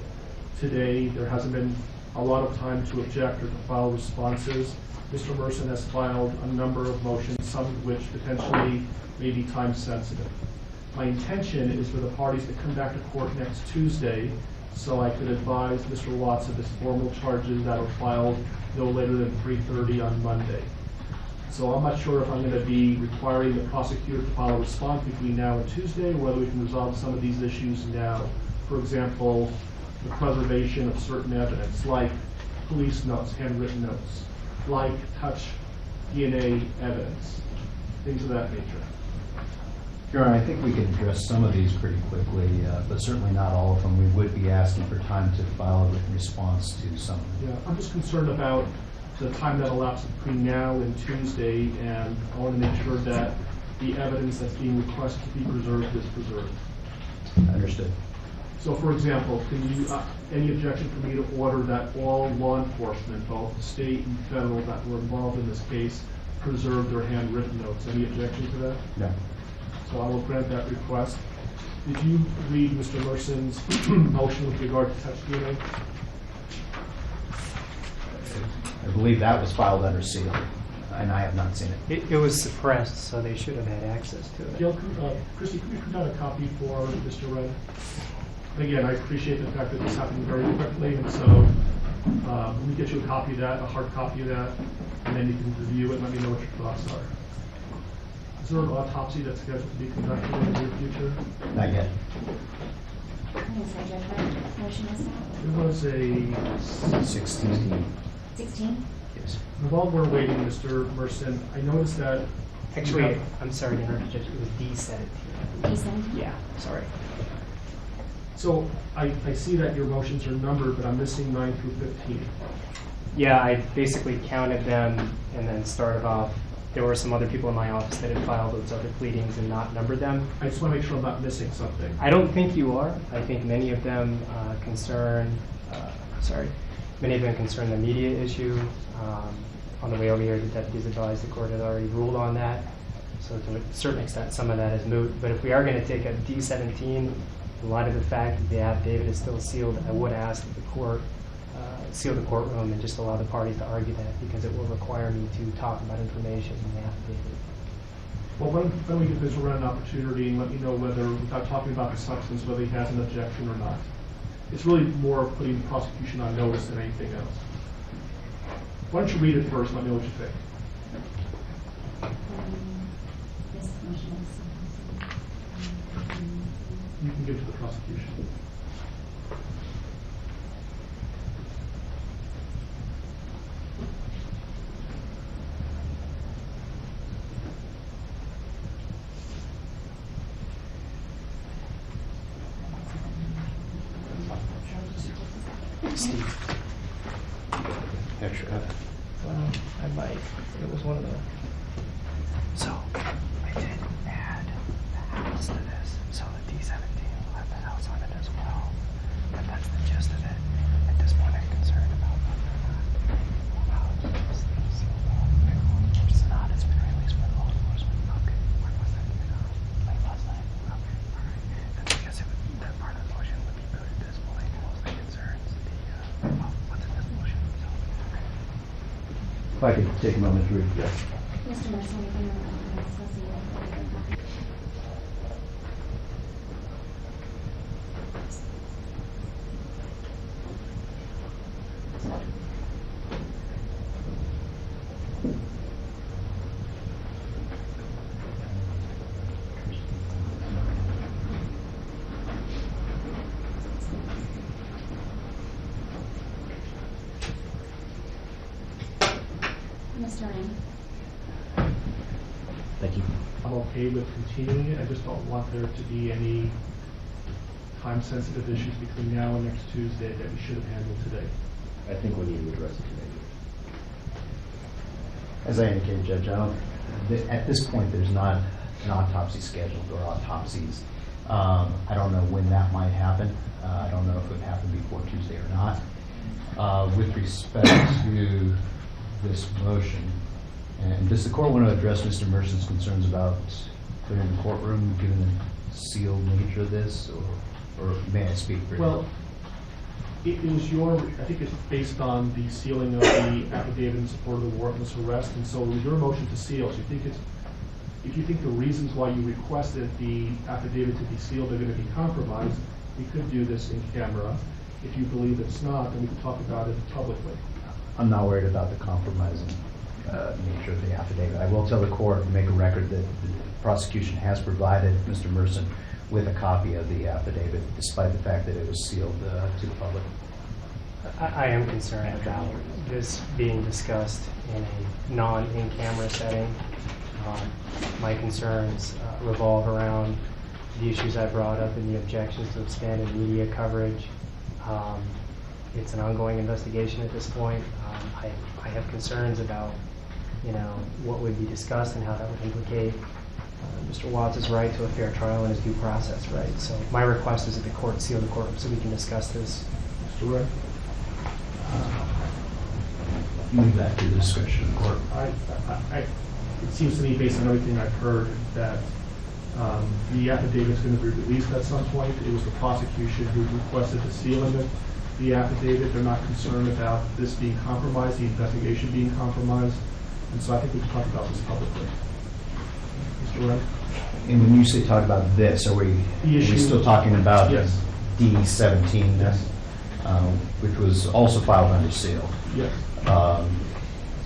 today. There hasn't been a lot of time to object or to file responses. Mr. Merson has filed a number of motions, some of which potentially may be time sensitive. My intention is for the parties to come back to court next Tuesday so I could advise Mr. Watts of his formal charges that are filed no later than 3:30 on Monday. So I'm not sure if I'm going to be requiring the prosecutor to file a response between now and Tuesday, or whether we can resolve some of these issues now. For example, the preservation of certain evidence, like police notes, handwritten notes, like touch DNA evidence, things of that nature. Your Honor, I think we can address some of these pretty quickly, but certainly not all of them. We would be asking for time to file a written response to some of them. Yeah, I'm just concerned about the time that elapses between now and Tuesday, and I want to make sure that the evidence that's being requested to be preserved is preserved. Understood. So, for example, can you, any objection for me to order that all law enforcement, both state and federal, that were involved in this case, preserve their handwritten notes? Any objection to that? No. So I will grant that request. Did you read Mr. Merson's motion with regard to touch DNA? I believe that was filed under seal, and I have not seen it. It was suppressed, so they should have had access to it. Gail, Christy, could you print out a copy for Mr. Red? Again, I appreciate the fact that this happened very quickly, and so let me get you a copy of that, a hard copy of that, and then you can review it and let me know what your thoughts are. Is there an autopsy that's scheduled to be conducted in the near future? Not yet. It was a 16. 16? Yes. While we're waiting, Mr. Merson, I noticed that Actually, I'm sorry to interrupt, Judge, it was D17. D17? Yeah, sorry. So I see that your motions are numbered, but I'm missing 9 through 15. Yeah, I basically counted them and then started off. There were some other people in my office that had filed those other pleadings and not numbered them. I just want to make sure I'm not missing something. I don't think you are. I think many of them concern the media issue. On the way over here, the deputies advised the court had already ruled on that. So to a certain extent, some of that is moot. But if we are going to take a D17, in light of the fact that the affidavit is still sealed, I would ask that the court seal the courtroom and just allow the parties to argue that, because it will require me to talk about information in the affidavit. Well, why don't we give Mr. Wren an opportunity and let me know whether, without talking about the substance, whether he has an objection or not. It's really more of putting the prosecution on notice than anything else. Why don't you read it first and let me know what you think. You can give to the prosecution. Steve. Extra. Well, I might. It was one of the. So, I did add the house to this. So the D17 will have the house on it as well. But that's the gist of it. At this point, I'm concerned about whether or not Sonata has been released by law enforcement. Okay. When was that? Late last night. Okay. All right. And I guess that part of the motion would be put at this point. Mostly concerns what's in this motion. So, okay. If I could take a moment to read this. Mr. Mercer, anything on that? Mr. Wren. Thank you. I'm okay with continuing it. I just don't want there to be any time-sensitive issues between now and next Tuesday that we should have handled today. I think we need to address it today. As I indicated, Judge, at this point, there's not an autopsy scheduled or autopsies. I don't know when that might happen. I don't know if it would happen before Tuesday or not. With respect to this motion, and does the court want to address Mr. Mercer's concerns about clearing the courtroom, given the sealed nature of this, or may I speak for you? Well, it was I think it's based on the sealing of the affidavit in support of the warrantless arrest, and so it was your motion to seal. So if you think the reasons why you requested the affidavit to be sealed are going to be compromised, we could do this in camera. If you believe it's not, then we can talk about it publicly. I'm not worried about the compromising nature of the affidavit. I will tell the court and make a record that the prosecution has provided Mr. Mercer with a copy of the affidavit, despite the fact that it was sealed to the public. I am concerned about this being discussed in a non-in-camera setting. My concerns revolve around the issues I brought up and the objections to expanded media coverage. It's an ongoing investigation at this point. I have concerns about, what would be discussed and how that would implicate Mr. Watts' right to a fair trial and his due process right. So my request is that the court seal the court so we can discuss this. Mr. Wren? Leave that to the discretion of the court. It seems to me, based on everything I've heard, that the affidavit is going to be released at some point. It was the prosecution who requested the sealing of the affidavit. They're not concerned about this being compromised, the investigation being compromised. And so I think we can talk about this publicly. Mr. Wren? And when you say talk about this, are we still talking about yes. D17, yes. Which was also filed under seal? Yes.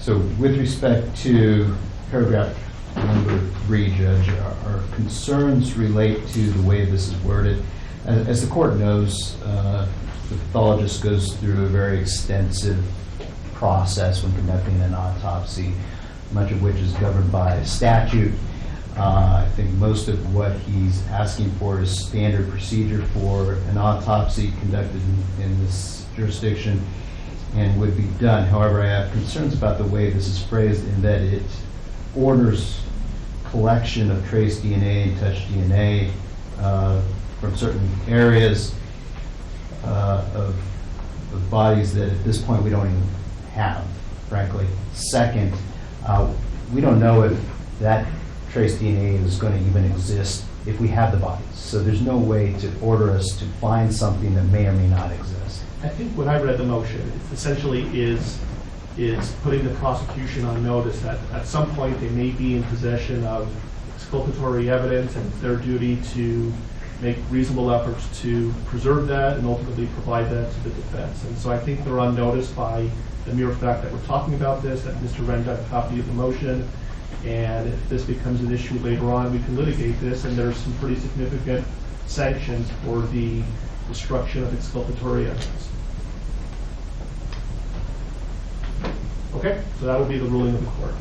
So with respect to paragraph number 3, Judge, our concerns relate to the way this is worded. As the court knows, the pathologist goes through a very extensive process when conducting an autopsy much of which is governed by statute. I think most of what he's asking for is standard procedure for an autopsy conducted in this jurisdiction and would be done. However, I have concerns about the way this is phrased in that it orders collection of trace DNA and touch DNA from certain areas of bodies that at this point we don't even have, frankly. Second, we don't know if that trace DNA is going to even exist if we have the bodies. So there's no way to order us to find something that may or may not exist. I think when I read the motion, it essentially is putting the prosecution on notice that at some point they may be in possession of exculpatory evidence, and it's their duty to make reasonable efforts to preserve that and ultimately provide that to the defense. And so I think they're on notice by the mere fact that we're talking about this, that Mr. Wren got a copy of the motion, and if this becomes an issue later on, we can litigate this, and there's some pretty significant sanctions for the destruction of exculpatory evidence. Okay, so that would be the ruling of the court.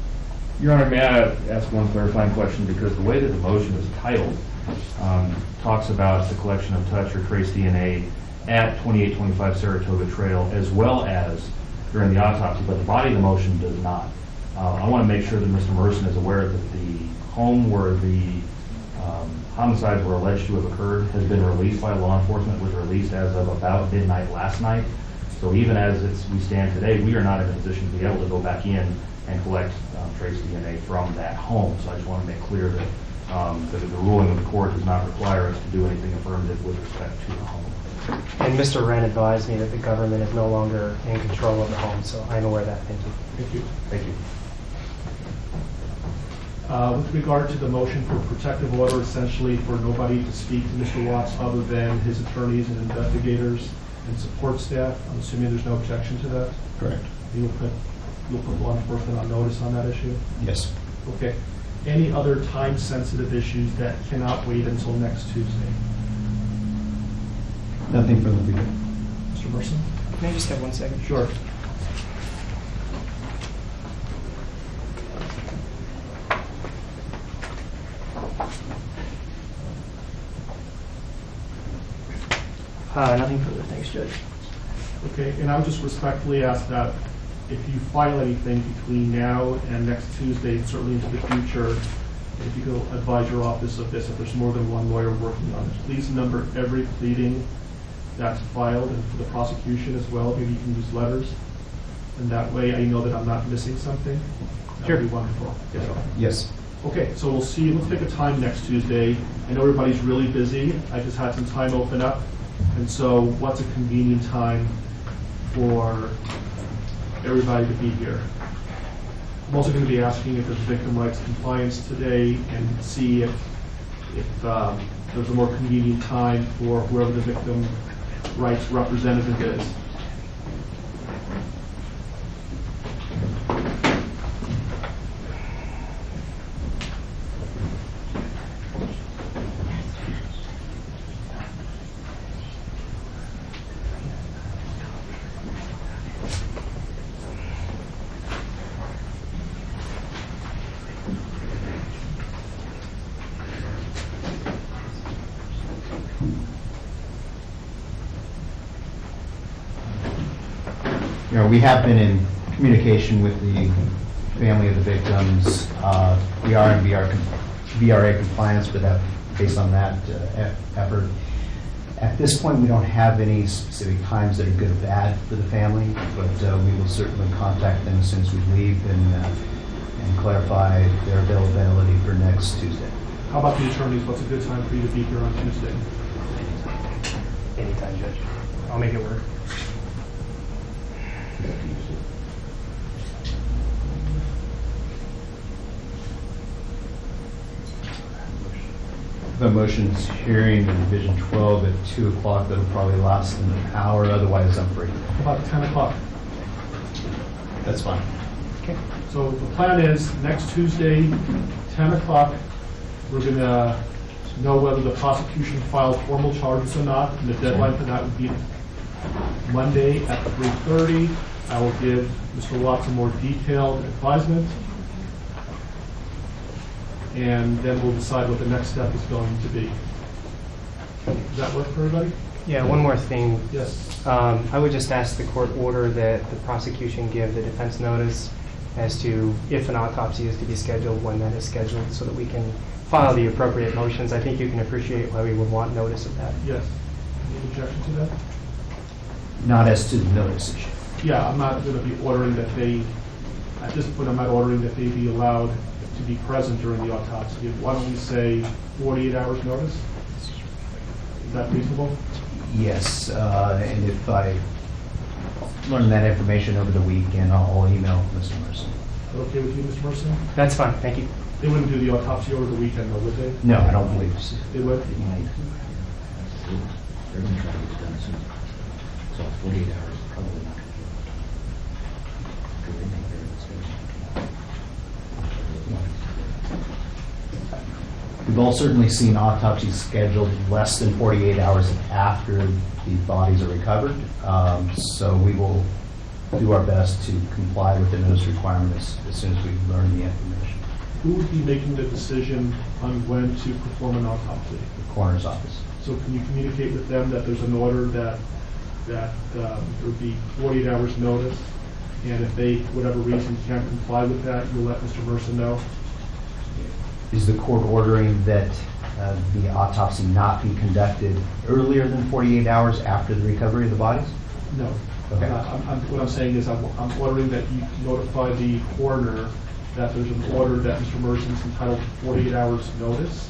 Your Honor, may I ask one clarifying question? Because the way that the motion is titled talks about the collection of touch or trace DNA at 2825 Saratoga Trail as well as during the autopsy, but the body of the motion does not. I want to make sure that Mr. Merson is aware that the home where the homicides were alleged to have occurred has been released by law enforcement, was released as of about midnight last night. So even as we stand today, we are not in a position to be able to go back in and collect trace DNA from that home. So I just want to make clear that, that the ruling of the court does not require us to do anything affirmative with respect to the home. And Mr. Wren advised me that the government is no longer in control of the home, so I'm aware of that. Thank you. Thank you. Thank you. With regard to the motion for protective order, essentially for nobody to speak to Mr. Watts other than his attorneys and investigators and support staff, I'm assuming there's no objection to that? Correct. You'll put law enforcement on notice on that issue? Yes. Okay. Any other time-sensitive issues that cannot wait until next Tuesday? Nothing from the beginning. Mr. Merson? May I just have 1 second? Sure. Nothing further. Thanks, Judge. Okay, and I would just respectfully ask that if you file anything between now and next Tuesday, and certainly into the future, if you could advise your office of this, if there's more than one lawyer working on it, please number every pleading that's filed, and for the prosecution as well, maybe you can use letters. And that way I know that I'm not missing something. That would be wonderful. Yes. Okay, so we'll see. Let's pick a time next Tuesday. I know everybody's really busy. I just had some time open up. And so what's a convenient time for everybody to be here? I'm also going to be asking if there's victim rights compliance today and see if there's a more convenient time for whoever the victim rights representative is. We have been in communication with the family of the victims. We are in VRA compliance with that, based on that effort. At this point, we don't have any specific times that are good or bad for the family, but we will certainly contact them as soon as we leave and clarify their availability for next Tuesday. How about the attorneys? What's a good time for you to be here on Tuesday? Anytime, Judge. I'll make it work. The motion's hearing in Division 12 at 2 o'clock. That'll probably last an hour. Otherwise, I'm free. About 10 o'clock. That's fine. Okay. So the plan is next Tuesday, 10 o'clock, we're going to know whether the prosecution filed formal charges or not, and the deadline for that would be Monday at 3:30. I will give Mr. Watts a more detailed advisement, and then we'll decide what the next step is going to be. Does that work for everybody? Yeah, one more thing. Yes. I would just ask the court order that the prosecution give the defense notice as to if an autopsy is to be scheduled, when that is scheduled, so that we can file the appropriate motions. I think you can appreciate why we would want notice of that. Yes. Any objection to that? Not as to the notice issue. Yeah, I'm not going to be ordering that they, at this point, I'm not ordering that they be allowed to be present during the autopsy. Why don't we say 48 hours notice? Is that reasonable? Yes, and if I learn that information over the weekend, I'll email Mr. Merson. Okay with you, Mr. Merson? That's fine, thank you. They wouldn't do the autopsy over the weekend, though, would they? No, I don't believe so. They would? They're going to try to get it done soon. So 48 hours is probably not going to do it. Could they make their decision? We've all certainly seen autopsies scheduled less than 48 hours after the bodies are recovered. So we will do our best to comply with the notice requirements as soon as we learn the information. Who would be making the decision on when to perform an autopsy? The coroner's office. So can you communicate with them that there's an order that there would be 48 hours notice, and if they, for whatever reason, can't comply with that, you'll let Mr. Merson know? Is the court ordering that the autopsy not be conducted earlier than 48 hours after the recovery of the bodies? No. Okay. What I'm saying is I'm ordering that you notify the coroner that there's an order that Mr. Merson's entitled to 48 hours notice,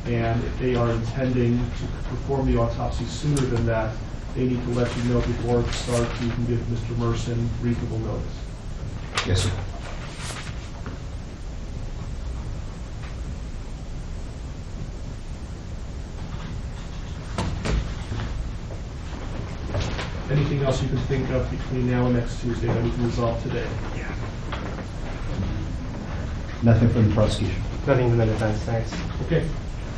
and if they are intending to perform the autopsy sooner than that, they need to let you know before it starts so you can give Mr. Merson reasonable notice. Yes, sir. Anything else you can think of between now and next Tuesday that we can resolve today? Yeah. Nothing from the prosecution. Nothing from the defense, thanks. Okay.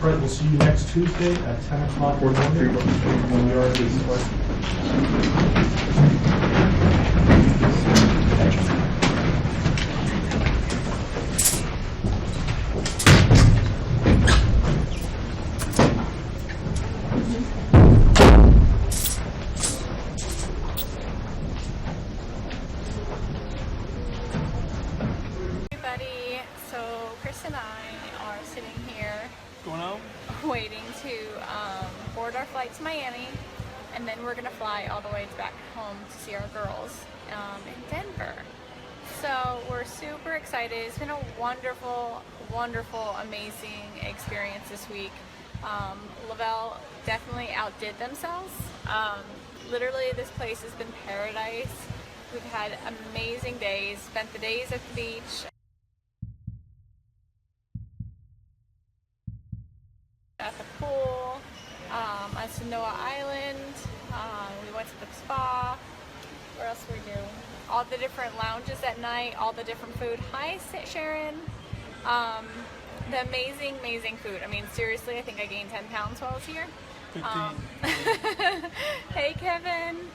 All right, we'll see you next Tuesday at 10 o'clock or Monday when we are in business. waiting to board our flight to Miami, and then we're gonna fly all the way back home to see our girls in Denver. So we're super excited. It's been a wonderful, wonderful, amazing experience this week. Lavelle definitely outdid themselves. Literally, this place has been paradise. We've had amazing days, spent the days at the beach, at the pool, on Sanoa Island. We went to the spa. Where else did we do? All the different lounges at night, all the different food. Hi, Sharon. The amazing, amazing food. I mean, seriously, I think I gained 10 pounds while I was here. 15. Hey, Kevin.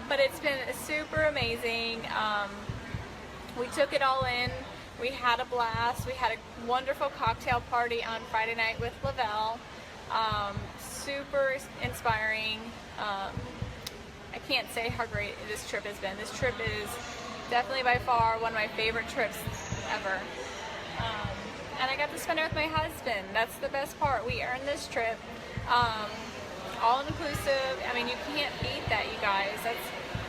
But it's been super amazing. We took it all in. We had a blast. We had a wonderful cocktail party on Friday night with Lavelle. Super inspiring. I can't say how great this trip has been. This trip is definitely by far one of my favorite trips ever. And I got to spend it with my husband. That's the best part. We earned this trip. All inclusive. I mean, you can't beat that, you guys.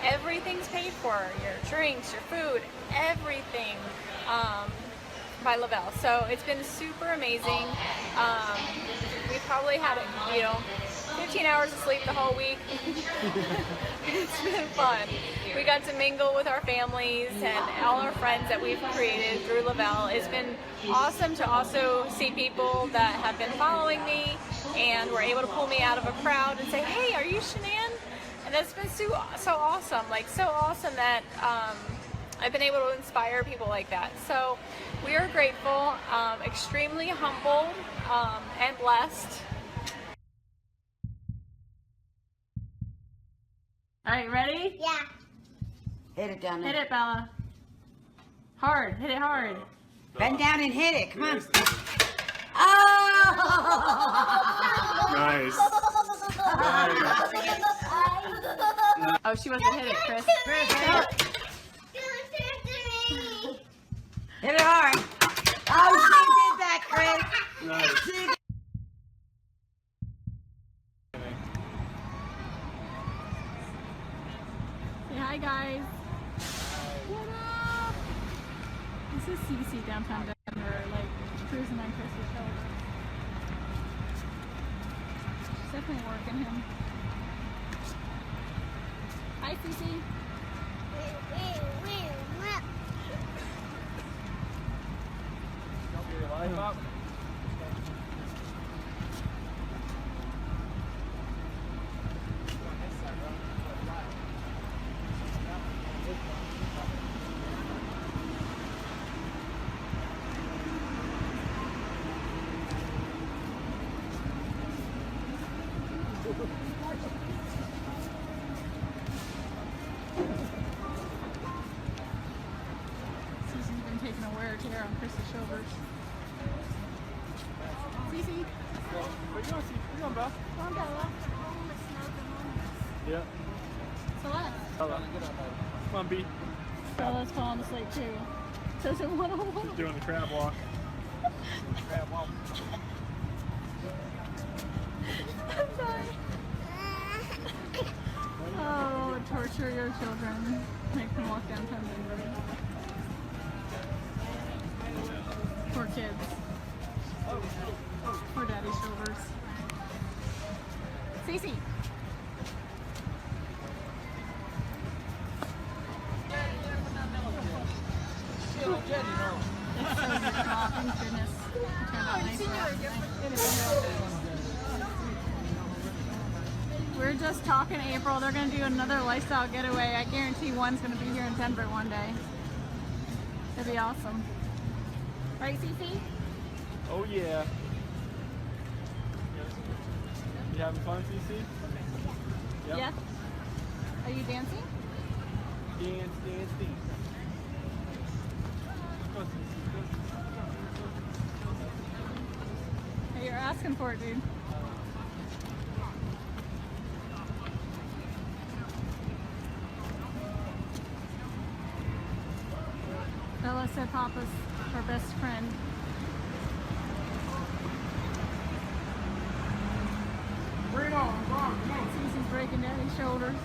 Everything's paid for. Your drinks, your food, everything by Lavelle. So it's been super amazing. We probably had 15 hours of sleep the whole week. It's been fun. We got to mingle with our families and all our friends that we've created through Lavelle. It's been awesome to also see people that have been following me and were able to pull me out of a crowd and say, hey, are you Shanann? And that's been so awesome, so awesome that I've been able to inspire people like that. So we are grateful, extremely humbled, and blessed. All right, ready? Yeah. Hit it down there. Hit it, Bella. Hard. Hit it hard. Bend down and hit it. Come on. Oh! Nice. Oh, she wasn't hit it, Chris. Hit it hard. Oh, she did that, Chris. Nice. Say hi, guys. What up? This is Cece downtown Denver, like cruising on Chris's shoulder. She's definitely working him. Hi, Cece. Don't get your life up. Cece's been taking a wear care on Chris's shoulders. Cece. Where you going, Cece? Where you going, Belle? Come on, Bella. Yeah. Celeste. Bella. Come on, B. Bella's falling asleep too. Doesn't want to walk. She's doing the crab walk. Crab walk. I'm sorry. Oh, torture your children. Make them walk downtown Denver. Poor kids. Poor daddy's shoulders. Cece. It's so good, oh, thank goodness. It turned out nice for us. We're just talking April. They're going to do another lifestyle getaway. I guarantee one's going to be here in Denver one day. It'd be awesome. Right, Cece? Oh, yeah. You having fun, CC? Yep. Yeah. Are you dancing? Dance, dance, dance. Go, CC. Hey, you're asking for it, dude. Bella said Papa's her best friend. Bring it on, come on. Cece's breaking Daddy's shoulders.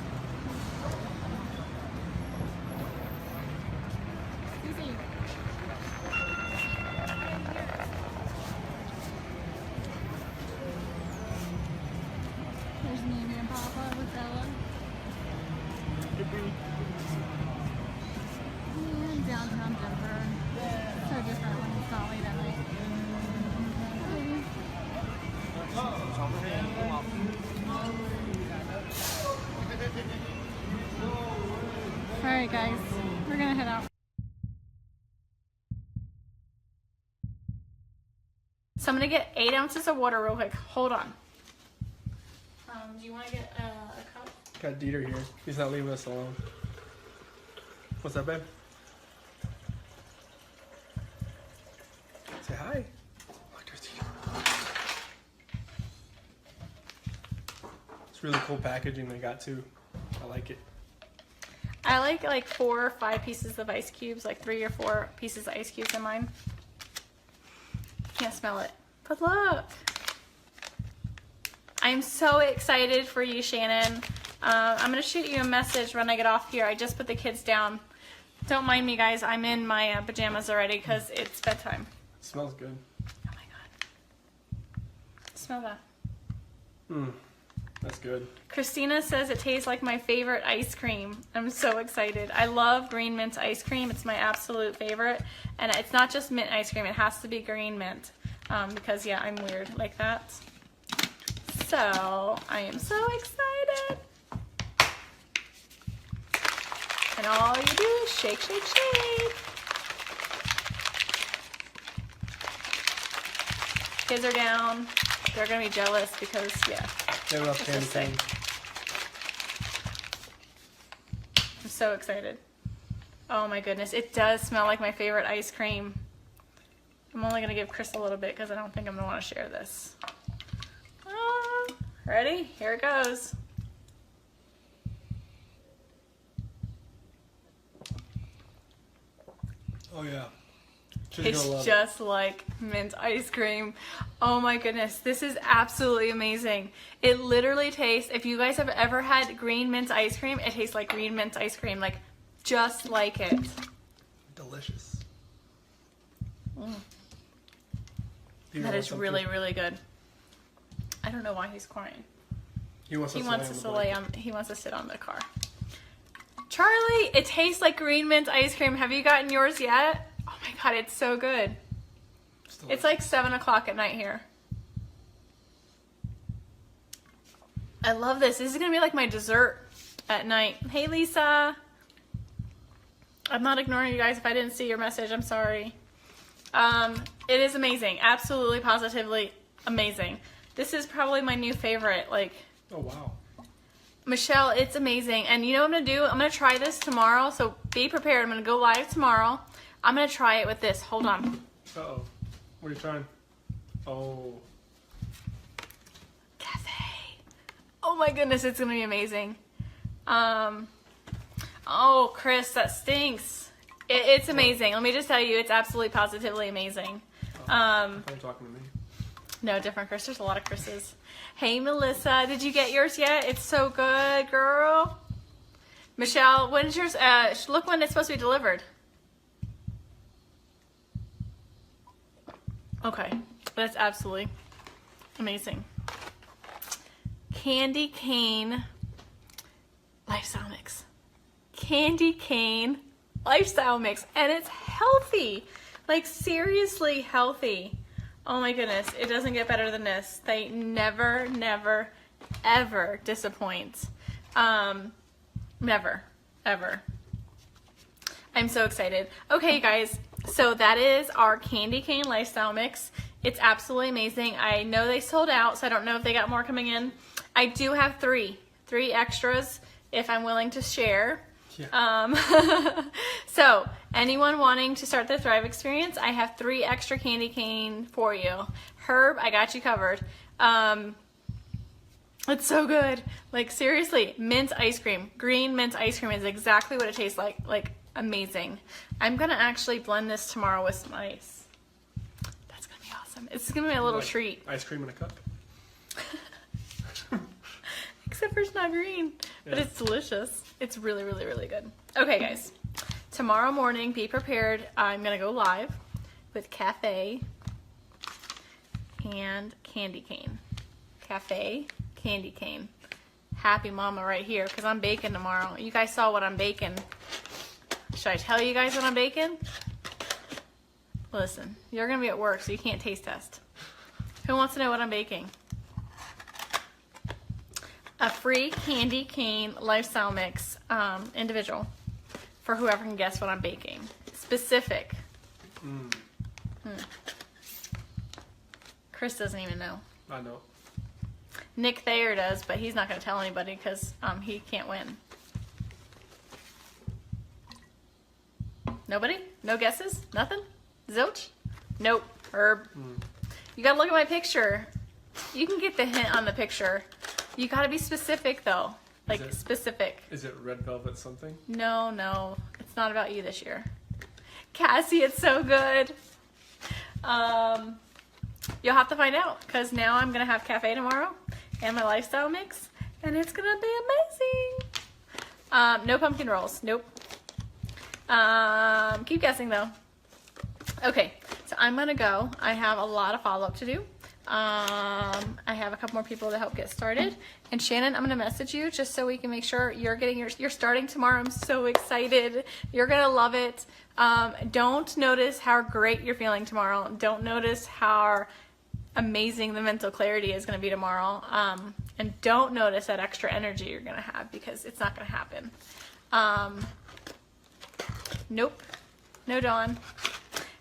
Cece. There's Mimi and Papa with Bella. And downtown Denver. So different when it's not late at night. Alright guys, we're gonna head out. So I'm gonna get 8 ounces of water real quick. Hold on. Do you want to get a cup? Got Dieter here. He's not leaving us alone. What's up, babe? Say hi. Look, there's Dieter. It's really cool packaging they got too. I like it. I like 4 or 5 pieces of ice cubes, like 3 or 4 pieces of ice cubes in mine. Can't smell it. But look. I'm so excited for you, Shannon. I'm going to shoot you a message when I get off here. I just put the kids down. Don't mind me, guys. I'm in my pajamas already because it's bedtime. It smells good. Oh my god. Smell that. That's good. Christina says it tastes like my favorite ice cream. I'm so excited. I love green mint ice cream. It's my absolute favorite. And it's not just mint ice cream. It has to be green mint. Because, yeah, I'm weird like that. So, I am so excited. And all you do is shake, shake, shake. Kids are down. They're going to be jealous because, yeah. They love candy cane. I'm so excited. Oh my goodness. It does smell like my favorite ice cream. I'm only gonna give Chris a little bit because I don't think I'm gonna want to share this. Ready? Here it goes. Oh yeah. It's just like mint ice cream. Oh my goodness, this is absolutely amazing. It literally tastes, if you guys have ever had green mint ice cream, it tastes like green mint ice cream, like just like it. Delicious. That is really, really good. I don't know why he's crying. He wants to sit on the car. Charlie, it tastes like green mint ice cream. Have you gotten yours yet? Oh my god, it's so good. It's like 7 o'clock at night here. I love this. This is gonna be like my dessert at night. Hey Lisa. I'm not ignoring you guys. If I didn't see your message, I'm sorry. It is amazing. Absolutely, positively amazing. This is probably my new favorite. Like, oh wow. Michelle, it's amazing. And you know what I'm gonna do? I'm gonna try this tomorrow, so be prepared. I'm gonna go live tomorrow. I'm gonna try it with this. Hold on. Uh-oh. What are you trying? Oh. Cafe. Oh my goodness, it's gonna be amazing. Oh, Chris, that stinks. It's amazing. Let me just tell you, it's absolutely positively amazing. Are you talking to me? No, different Chris. There's a lot of Chris's. Hey, Melissa, did you get yours yet? It's so good, girl. Michelle, when's yours? Look when it's supposed to be delivered. Okay, that's absolutely amazing. Candy cane lifestyle mix. Candy cane lifestyle mix, and it's healthy. Like, seriously healthy. Oh my goodness, it doesn't get better than this. They never, never, ever disappoint. Never, ever. I'm so excited. Okay, you guys, so that is our candy cane lifestyle mix. It's absolutely amazing. I know they sold out, so I don't know if they got more coming in. I do have three extras if I'm willing to share. Yeah. So anyone wanting to start the Thrive experience, I have 3 extra candy cane for you. Herb, I got you covered. It's so good. Like, seriously, mint ice cream. Green mint ice cream is exactly what it tastes like. Like, amazing. I'm gonna actually blend this tomorrow with some ice. That's gonna be awesome. It's gonna be a little treat. Ice cream in a cup. Except for it's not green, but it's delicious. It's really, really, really good. Okay, guys. Tomorrow morning, be prepared. I'm gonna go live with cafe and candy cane. Cafe, candy cane. Happy mama right here, because I'm baking tomorrow. You guys saw what I'm baking. Should I tell you guys what I'm baking? Listen, you're gonna be at work, so you can't taste test. Who wants to know what I'm baking? A free candy cane lifestyle mix, individual, for whoever can guess what I'm baking. Specific. Chris doesn't even know. I know. Nick Thayer does, but he's not going to tell anybody because he can't win. Nobody? No guesses? Nothing? Zilch? Nope. Herb. You got to look at my picture. You can get the hint on the picture. You got to be specific, though. Like, specific. Is it red velvet something? No. It's not about you this year. Cassie, it's so good. You'll have to find out, because now I'm going to have cafe tomorrow and my lifestyle mix, and it's going to be amazing. No pumpkin rolls. Nope. Keep guessing, though. Okay, so I'm going to go. I have a lot of follow-up to do. I have a couple more people to help get started. And Shannon, I'm going to message you just so we can make sure you're getting you're starting tomorrow. I'm so excited. You're going to love it. Don't notice how great you're feeling tomorrow. Don't notice how amazing the mental clarity is going to be tomorrow. And don't notice that extra energy you're going to have, because it's not going to happen. Nope. No, Dawn.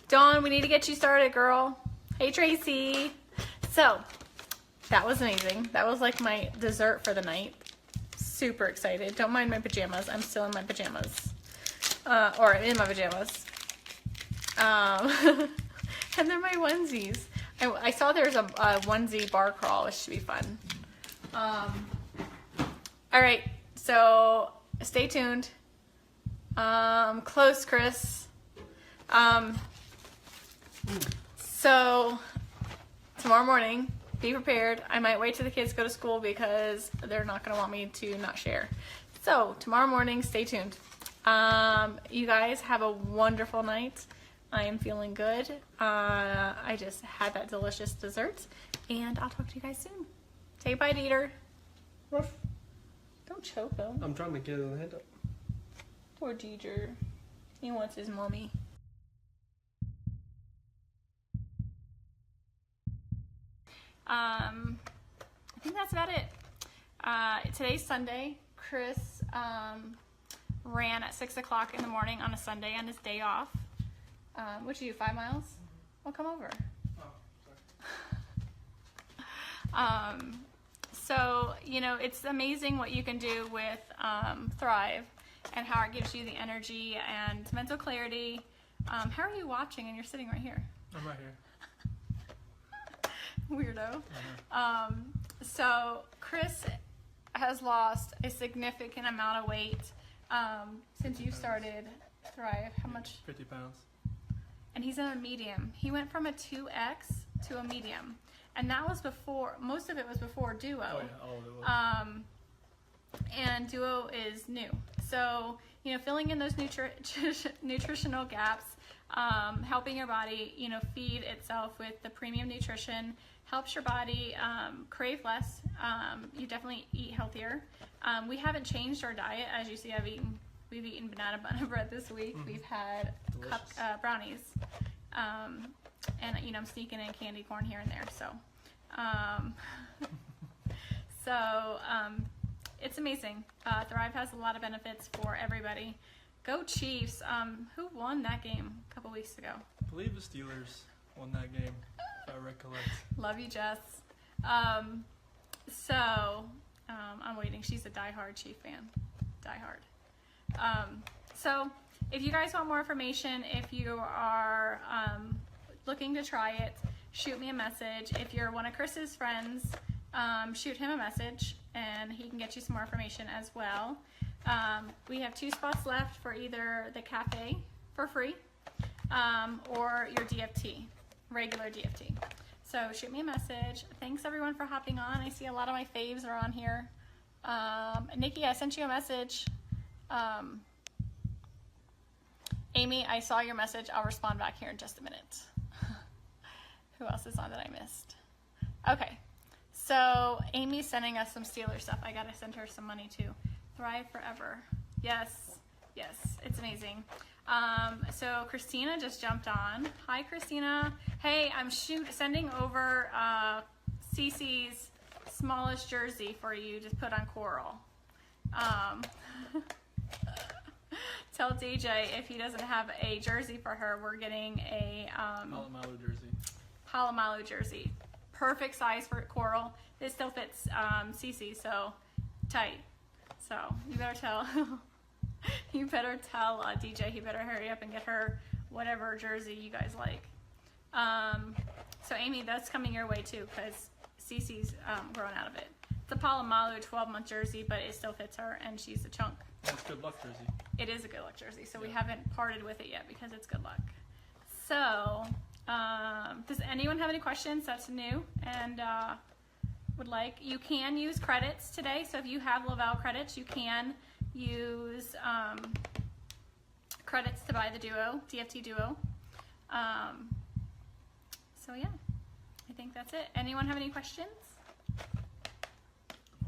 Dawn, we need to get you started, girl. Hey, Tracy. So, that was amazing. That was like my dessert for the night. Super excited. Don't mind my pajamas. I'm still in my pajamas. Or in my pajamas. And they're my onesies. I saw there's a onesie bar crawl, which should be fun. All right, so stay tuned. Close, Chris. So tomorrow morning, be prepared. I might wait till the kids go to school because they're not going to want me to not share. So tomorrow morning, stay tuned. You guys have a wonderful night. I am feeling good. I just had that delicious dessert, and I'll talk to you guys soon. Say bye, Dieter. Ruff. Don't choke him. I'm trying to get his head up. Poor Dieter. He wants his mommy. I think that's about it. Today's Sunday. Chris ran at 6 o'clock in the morning on a Sunday on his day off. What'd you do, 5 miles? Well, come over. So, you know, it's amazing what you can do with Thrive and how it gives you the energy and mental clarity. How are you watching and you're sitting right here? I'm right here. Weirdo. So Chris has lost a significant amount of weight since you started Thrive. How much? 50 pounds. And he's in a medium. He went from a 2X to a medium. And that was before, most of it was before Duo. Oh yeah, all of it was. And Duo is new. So, you know, filling in those nutritional gaps, helping your body, you know, feed itself with the premium nutrition, helps your body crave less. You definitely eat healthier. We haven't changed our diet. As you see, we've eaten banana butter bread this week. We've had brownies. And, you know, I'm sneaking in candy corn here and there. So, it's amazing. Thrive has a lot of benefits for everybody. Go Chiefs. Who won that game a couple weeks ago? I believe the Steelers won that game, if I recollect. Love you, Jess. I'm waiting. She's a diehard Chief fan. Diehard. So if you guys want more information, if you are looking to try it, shoot me a message. If you're one of Chris's friends, shoot him a message and he can get you some more information as well. We have 2 spots left for either the cafe for free or your DFT, regular DFT. So shoot me a message. Thanks everyone for hopping on. I see a lot of my faves are on here. Nikki, I sent you a message. Amy, I saw your message. I'll respond back here in just a minute. Who else is on that I missed? Okay, so Amy's sending us some Steelers stuff. I gotta send her some money too. Thrive Forever. Yes, yes, it's amazing. So Christina just jumped on. Hi, Christina. Hey, I'm sending over Cece's smallest jersey for you to put on Coral. Tell DJ if he doesn't have a jersey for her, we're getting a Palomalu jersey. Palomalu jersey. Perfect size for Coral. It still fits Cece, so tight. So you better tell DJ he better hurry up and get her whatever jersey you guys like. So Amy, that's coming your way too because Cece's growing out of it. It's a Palomalu 12-month jersey, but it still fits her and she's a chunk. It's good luck jersey. It is a good luck jersey, so we haven't parted with it yet because it's good luck. So, does anyone have any questions that's new and would like? You can use credits today, so if you have Laval credits, you can use credits to buy the Duo, DFT Duo. So yeah, I think that's it. Anyone have any questions?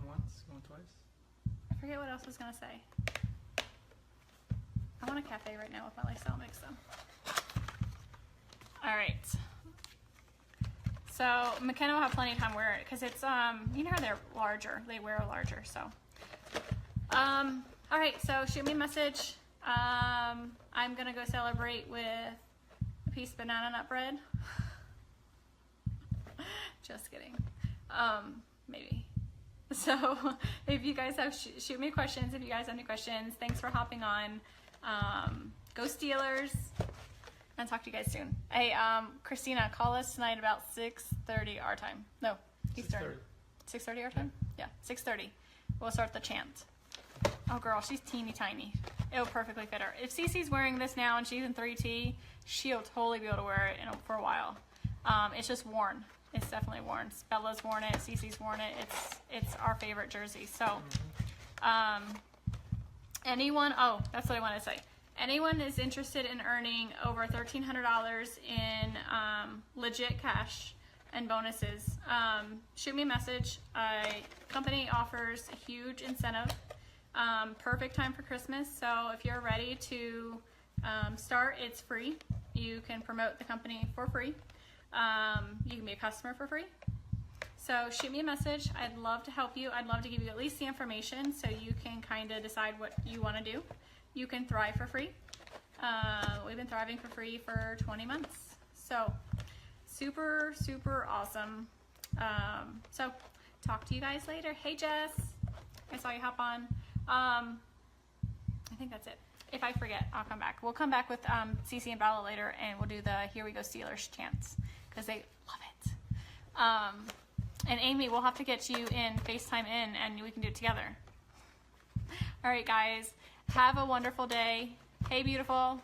Once, going twice. I forget what else I was going to say. I want a cafe right now with my lifestyle mix though. All right. So McKenna will have plenty of time to wear it because it's, you know how they're larger. They wear larger, so. All right, so shoot me a message. I'm going to go celebrate with a piece of banana nut bread. Just kidding. Maybe. So if you guys have, shoot me questions if you guys have any questions. Thanks for hopping on. Go Steelers. and talk to you guys soon. Hey, Christina, call us tonight about 6:30 our time. No, Eastern. 6:30 our time? Yeah, 6:30. We'll start the chant. Oh, girl, she's teeny tiny. It'll perfectly fit her. If Cece's wearing this now and she's in 3T, she'll totally be able to wear it for a while. It's just worn. It's definitely worn. Bella's worn it. Cece's worn it. It's our favorite jersey. So, anyone, oh, that's what I want to say. Anyone is interested in earning over $1,300 in legit cash and bonuses, shoot me a message. Company offers a huge incentive. Perfect time for Christmas. So if you're ready to start, it's free. You can promote the company for free. You can be a customer for free. So shoot me a message. I'd love to help you. I'd love to give you at least the information so you can kind of decide what you want to do. You can thrive for free. We've been thriving for free for 20 months. So super, super awesome. So talk to you guys later. Hey, Jess. I saw you hop on. I think that's it. If I forget, I'll come back. We'll come back with Cece and Bella later, and we'll do the Here We Go Steelers chants because they love it. And Amy, we'll have to get you in, FaceTime in, and we can do it together. All right, guys. Have a wonderful day. Hey, beautiful.